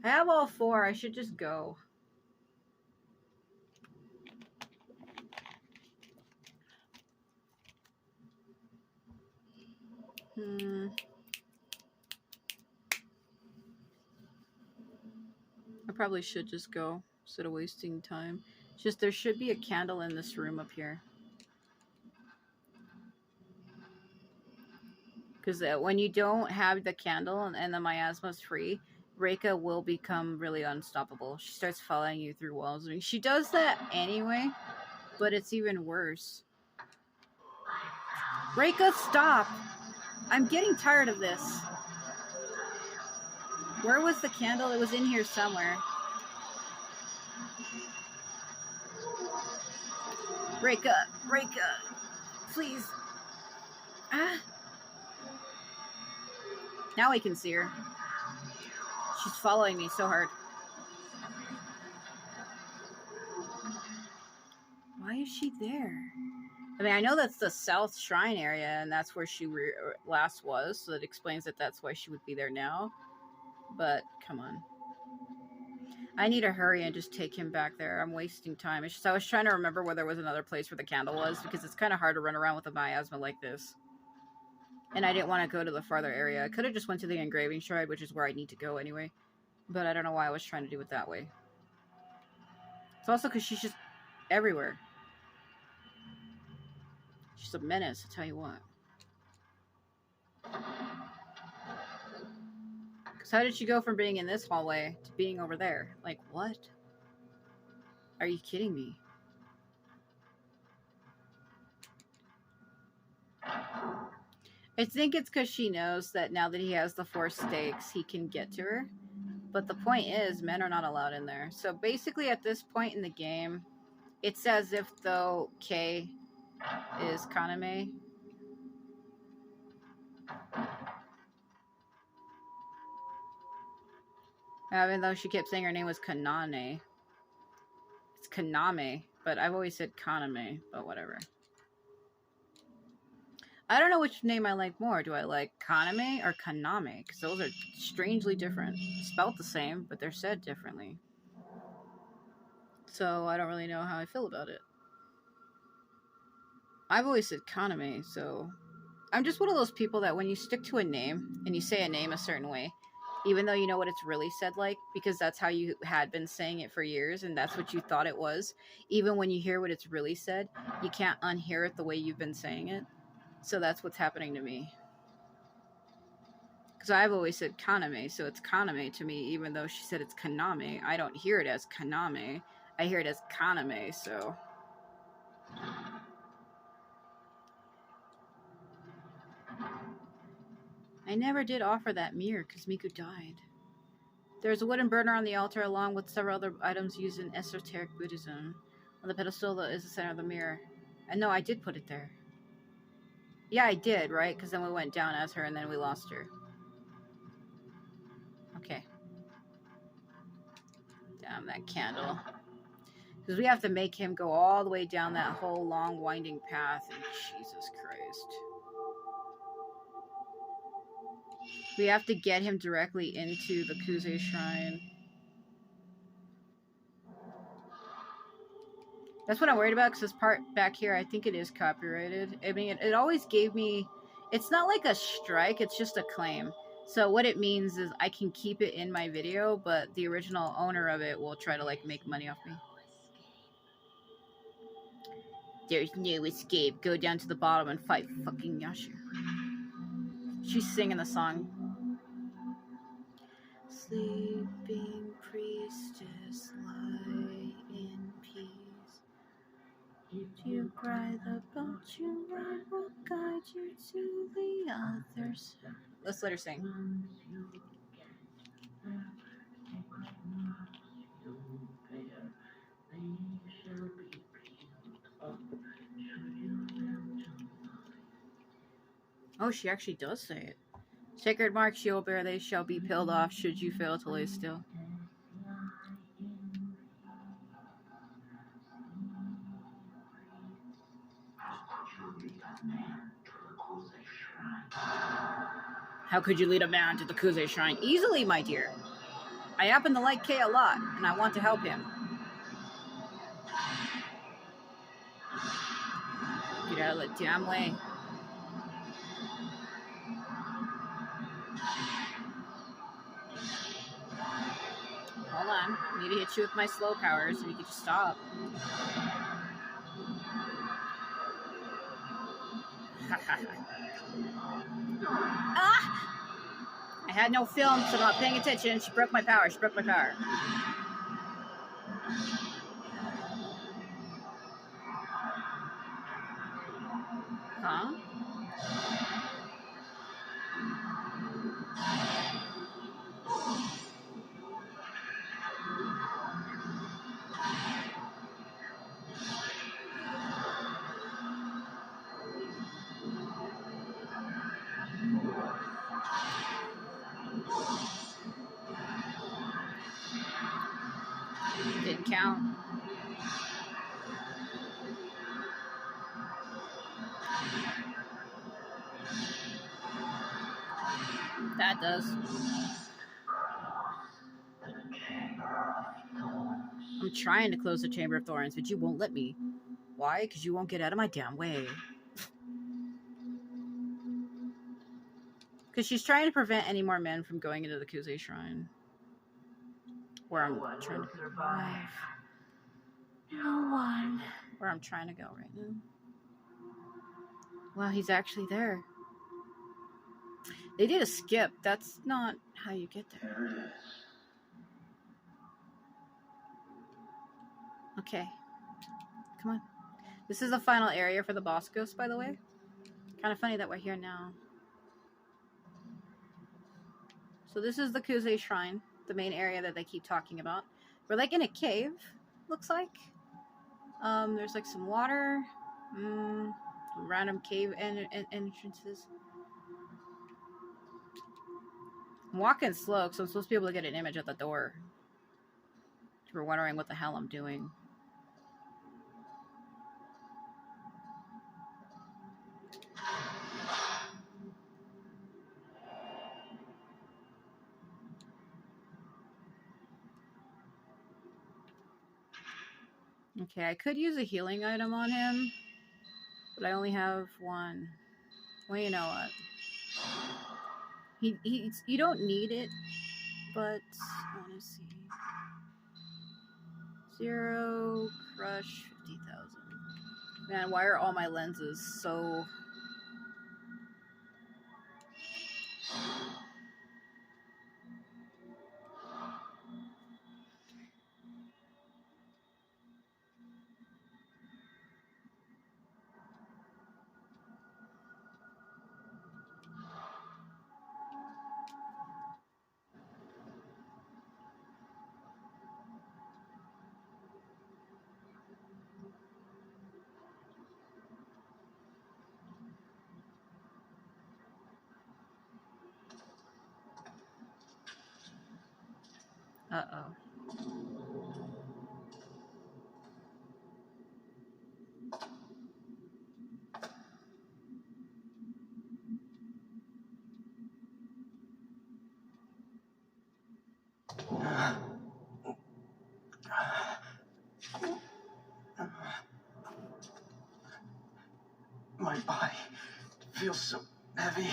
I have all 4. I should just go. I probably should just go instead of wasting time. It's just there should be a candle in this room up here. Because when you don't have the candle and the miasma's free, Reika will become really unstoppable. She starts following you through walls. I mean, she does that anyway, but it's even worse. Reika, stop! I'm getting tired of this. Where was the candle? It was in here somewhere. Break up. Break up. Please. Ah. Now I can see her. She's following me so hard. Why is she there? I mean, I know that's the South Shrine area, and that's where she last was, so that explains that that's why she would be there now. But, come on. I need to hurry and just take him back there. I'm wasting time. It's just I was trying to remember where there was another place where the candle was, because it's kind of hard to run around with a miasma like this. And I didn't want to go to the farther area. I could have just went to the engraving shrine, which is where I need to go anyway. But I don't know why I was trying to do it that way. It's also because she's just everywhere. She's a menace, I'll tell you what. Because how did she go from being in this hallway to being over there? Like, what? Are you kidding me? I think it's because she knows that now that he has the 4 stakes, he can get to her. But the point is, men are not allowed in there. So basically at this point in the game, it's as if though Kay is Kaname. Even though she kept saying her name was Kanane. It's Kaname, but I've always said Kaname, but whatever. I don't know which name I like more. Do I like Kaname or Kaname? Because those are strangely different. Spelled the same, but they're said differently. So I don't really know how I feel about it. I've always said Kaname, so... I'm just one of those people that when you stick to a name, and you say a name a certain way, even though you know what it's really said like, because that's how you had been saying it for years, and that's what you thought it was, even when you hear what it's really said, you can't unhear it the way you've been saying it. So that's what's happening to me. Because I've always said Kaname, so it's Kaname to me, even though she said it's Kaname. I don't hear it as Kaname. I hear it as Kaname, so... I never did offer that mirror because Miku died. There's a wooden burner on the altar along with several other items used in esoteric Buddhism. On the pedestal is the center of the mirror. And no, I did put it there. Yeah, I did, right? Because then we went down as her and then we lost her. Okay. Damn that candle. Because we have to make him go all the way down that whole long winding path. And Jesus Christ. We have to get him directly into the Kuze shrine. That's what I'm worried about, because this part back here, I think it is copyrighted. I mean, it always gave me... It's not like a strike, it's just a claim. So what it means is I can keep it in my video, but the original owner of it will try to, like, make money off me. There's no escape. Go down to the bottom and fight fucking Yasha. She's singing the song. Sleeping priestess, lie in peace. If you cry the boat you ride will guide you to the other side. Let's let her sing. Oh, she actually does say it. Sacred marks you'll bear, they shall be peeled off should you fail to lay still. How could you lead a man to the Kuze shrine? Easily, my dear. I happen to like Kay a lot, and I want to help him. Get out of the damn way. Hold on. I need to hit you with my slow power so you can just stop. Ah! I had no film, so I'm not paying attention. She broke my power. She broke my power. Huh? doesn't count. That does. I'm trying to close the Chamber of Thorns, but you won't let me. Why? Because you won't get out of my damn way. Because she's trying to prevent any more men from going into the Kuze Shrine. Where I'm trying to survive. No one. Where I'm trying to go right now. Well, he's actually there. They did a skip. That's not how you get there. There it is. Okay. Come on. This is the final area for the boss ghost, by the way. Kind of funny that we're here now. So this is the Kuze Shrine, the main area that they keep talking about. We're like in a cave, looks like. There's like some water, random cave entrances. I'm walking slow because I'm supposed to be able to get an image at the door. If you're wondering what the hell I'm doing. Okay, I could use a healing item on him, but I only have one. Well, you know what? You don't need it, but I want to see. 0, crush, 50,000. Man, why are all my lenses so... Uh-oh. My body feels so heavy.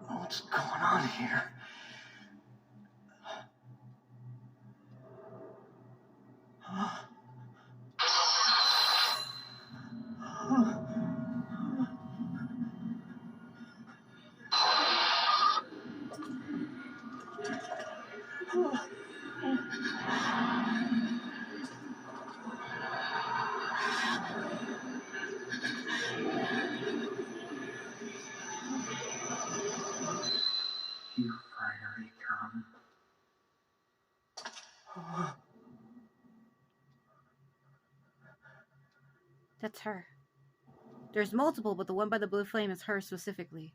What's going on here? You finally come. That's her. There's multiple, but the one by the blue flame is her specifically.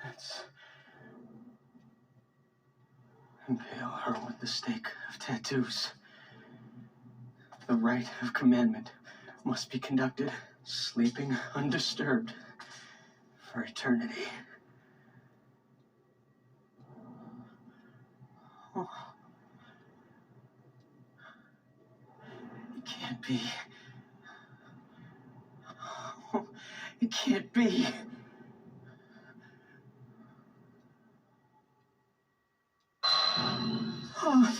Let's impale her with the stake of tattoos. The rite of commandment must be conducted, sleeping undisturbed, for eternity. Oh. It can't be. Oh, it can't be. Oh.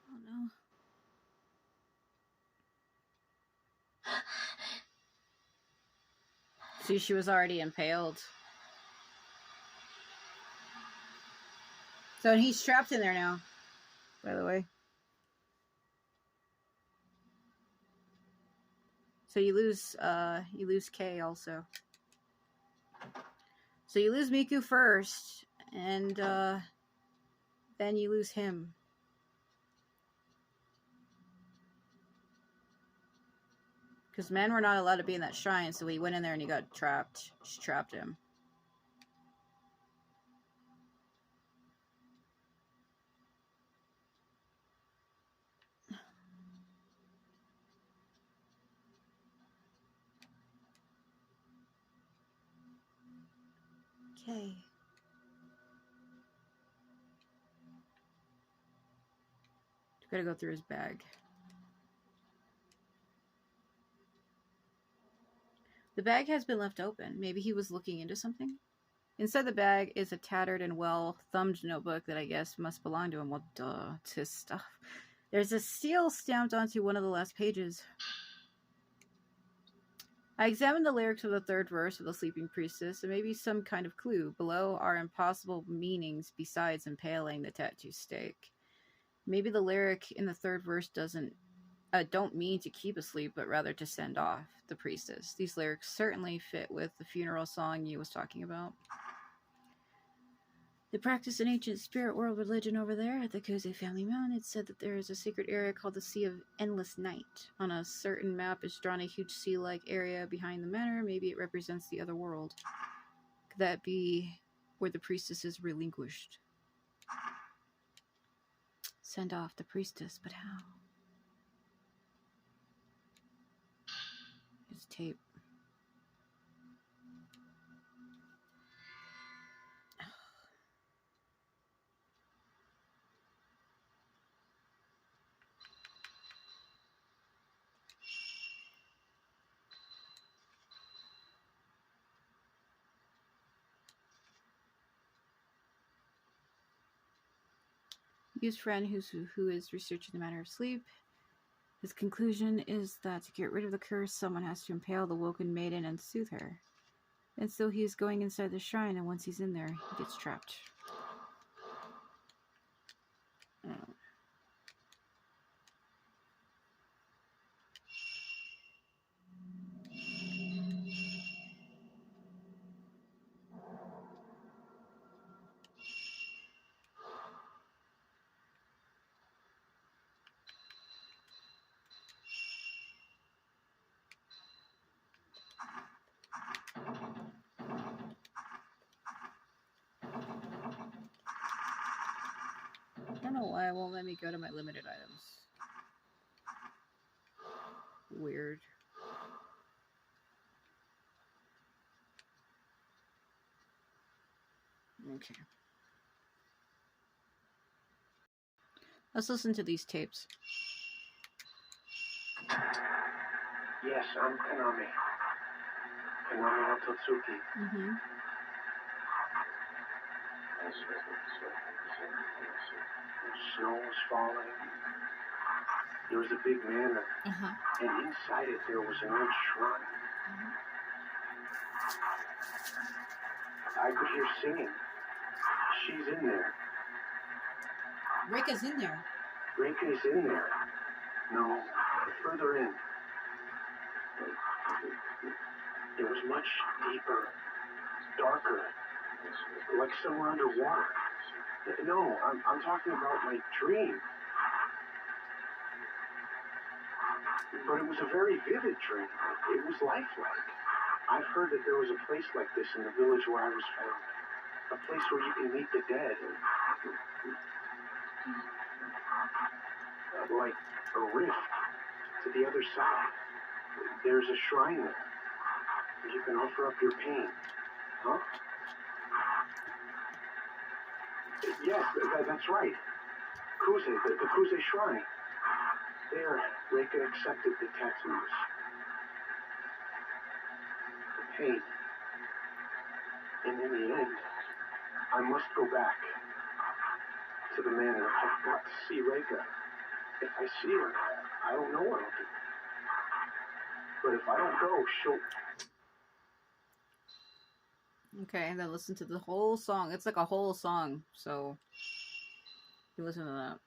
No. See, she was already impaled. So he's trapped in there now, by the way. So you lose K also. So you lose Miku first, and then you lose him. Because men were not allowed to be in that shrine, so he went in there and he got trapped. She trapped him. Okay. Gotta go through his bag. The bag has been left open. Maybe he was looking into something? Inside the bag is a tattered and well-thumbed notebook that I guess must belong to him. Well, duh, it's his stuff. There's a seal stamped onto one of the last pages. I examined the lyrics of the third verse of the Sleeping Priestess, and maybe some kind of clue. Below are impossible meanings besides impaling the tattoo stake. Maybe the lyric in the third verse don't mean to keep asleep, but rather to send off the priestess. These lyrics certainly fit with the funeral song you was talking about. They practice an ancient spirit world religion over there at the Kuze family mountain. It's said that there is a secret area called the Sea of Endless Night. On a certain map is drawn a huge sea-like area behind the manor. Maybe it represents the other world. Could that be where the priestess is relinquished? Send off the priestess, but how? It's tape. Yu's friend who is researching the matter of sleep. His conclusion is that to get rid of the curse, someone has to impale the woken maiden and soothe her. And so he is going inside the shrine, and once he's in there, he gets trapped. I don't know why it won't let me go to my limited items. Weird. Okay. Let's listen to these tapes. Yes, I'm Konami. Konami no Totsuki. Mm-hmm. Snow was falling. There was a big manor. Uh-huh. And inside it there was an old shrine. I could hear singing. She's in there. Reika's in there. Reika's in there. No, further in. It was much deeper, darker, like somewhere underwater. No, I'm talking about my dream. But it was a very vivid dream. It was lifelike. I've heard that there was a place like this in the village where I was found. A place where you can meet the dead. Like a rift to the other side. There's a shrine there. You can offer up your pain. Huh? Yes, that's right. Kuze, the Kuze shrine. There, Reika accepted the tattoos. The pain. And in the end, I must go back to the manor. I've got to see Reika. If I see her, I don't know what I'll do. But if I don't go, she'll... Okay, and then listen to the whole song. It's like a whole song, so you listen to that.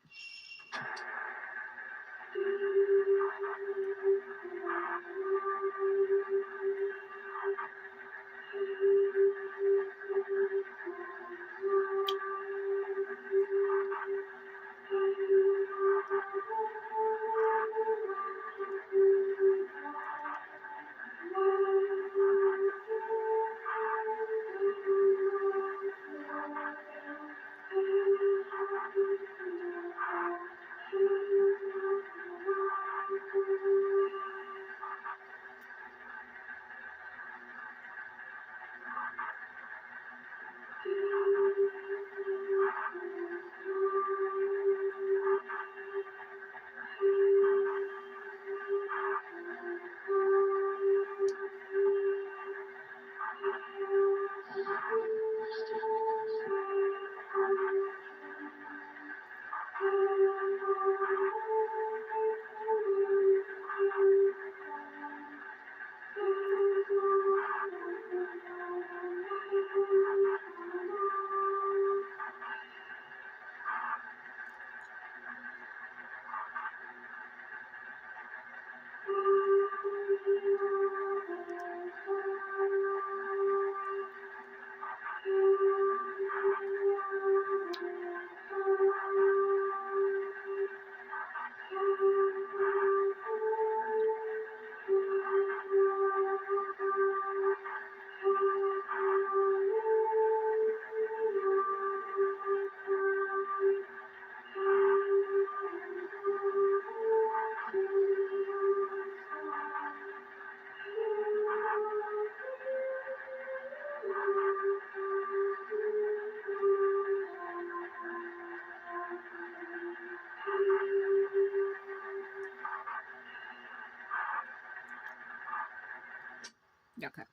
Okay.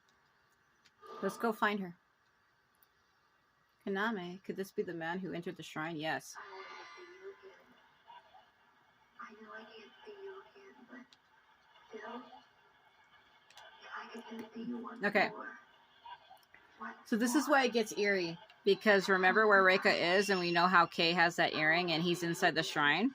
Let's go find her. Kaname, could this be the man who entered the shrine? Yes. I know I can't see you again, but still, if I could just see you once Okay. more. So this is why it gets eerie. Because remember where Reika is, and we know how Kay has that earring, and he's inside the shrine.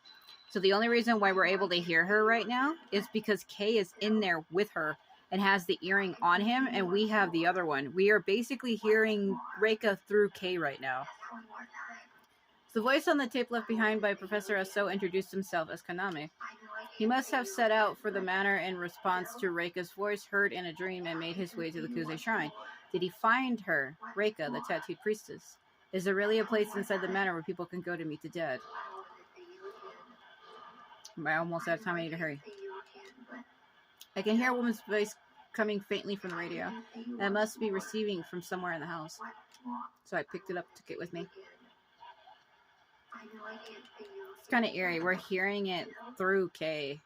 So the only reason why we're able to hear her right now is because Kay is in there with her and has the earring on him, and we have the other one. We are basically hearing Reika through Kay right now. One more time. The voice on the tape left behind by Professor Aso introduced himself as Kaname. He must have set out for the manor in response to Reika's voice heard in a dream and made his way to the Kuze shrine. Did he find her, Reika, the tattooed priestess? Is there really a place inside the manor where people can go to meet the dead? I'm almost out of time. I need to hurry. I can hear a woman's voice coming faintly from the radio. And it must be receiving from somewhere in the house. So I picked it up, took it with me. It's kind of eerie. We're hearing it through Kay.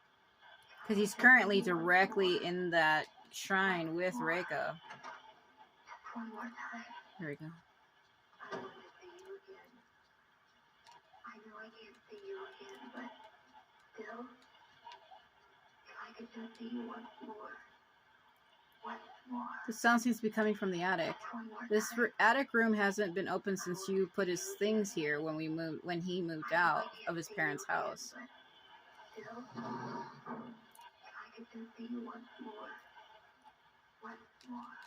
Because he's currently directly in that shrine with Reika. One more time. Here we go. I want to see you again. I know I can't see you again, but still, if I could just see you once more. Once more. The sound seems to be coming from the attic. This attic room hasn't been open since you put his things here when he moved out of his parents' house. Still, if I could just see you once more. Once more.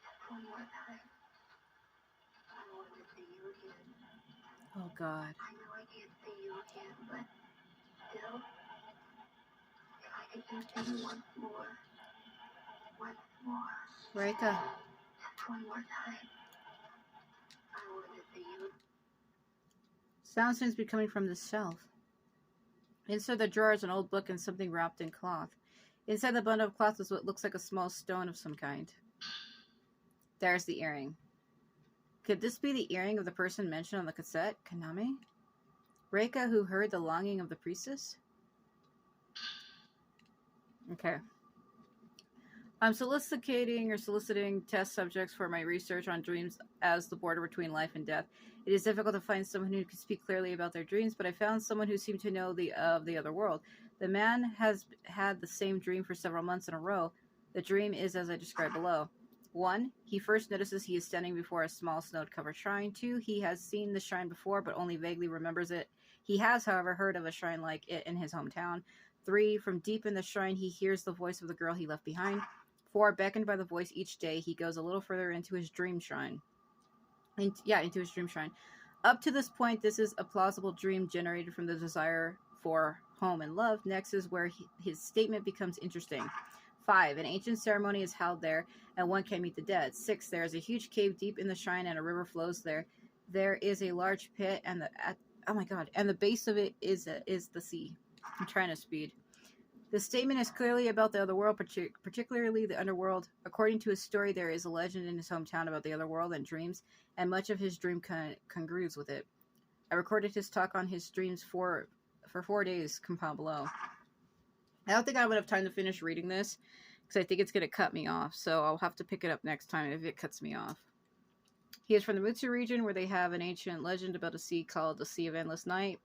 Just one more time. I want to see you again. Oh God. I know I can't see you again, but still, if I could just see you once more. Once more. Reika. Just one more time. I want to see you. Sound seems to be coming from the shelf. Inside the drawer is an old book and something wrapped in cloth. Inside the bundle of cloth is what looks like a small stone of some kind. There's the earring. Could this be the earring of the person mentioned on the cassette, Kaname? Reika, who heard the longing of the priestess? Okay. I'm soliciting test subjects for my research on dreams as the border between life and death. It is difficult to find someone who can speak clearly about their dreams, but I found someone who seemed to know the other world. The man has had the same dream for several months in a row. The dream is as I described below. 1. He first notices he is standing before a small snow-covered shrine. 2. He has seen the shrine before, but only vaguely remembers it. He has, however, heard of a shrine like it in his hometown. 3. From deep in the shrine, he hears the voice of the girl he left behind. 4. Beckoned by the voice each day, he goes a little further into his dream shrine. Into his dream shrine. Up to this point, this is a plausible dream generated from the desire for home and love. Next is where his statement becomes interesting. 5. An ancient ceremony is held there, and one can meet the dead. 6. There is a huge cave deep in the shrine, and a river flows there. There is a large pit, and the base of it is the sea. I'm trying to speed. The statement is clearly about the other world, particularly the underworld. According to his story, there is a legend in his hometown about the other world and dreams, and much of his dream congrues with it. I recorded his talk on his dreams for 4 days, compiled below. I don't think I would have time to finish reading this, because I think it's going to cut me off, so I'll have to pick it up next time if it cuts me off. He is from the Mutsu region, where they have an ancient legend about a sea called the Sea of Endless Night.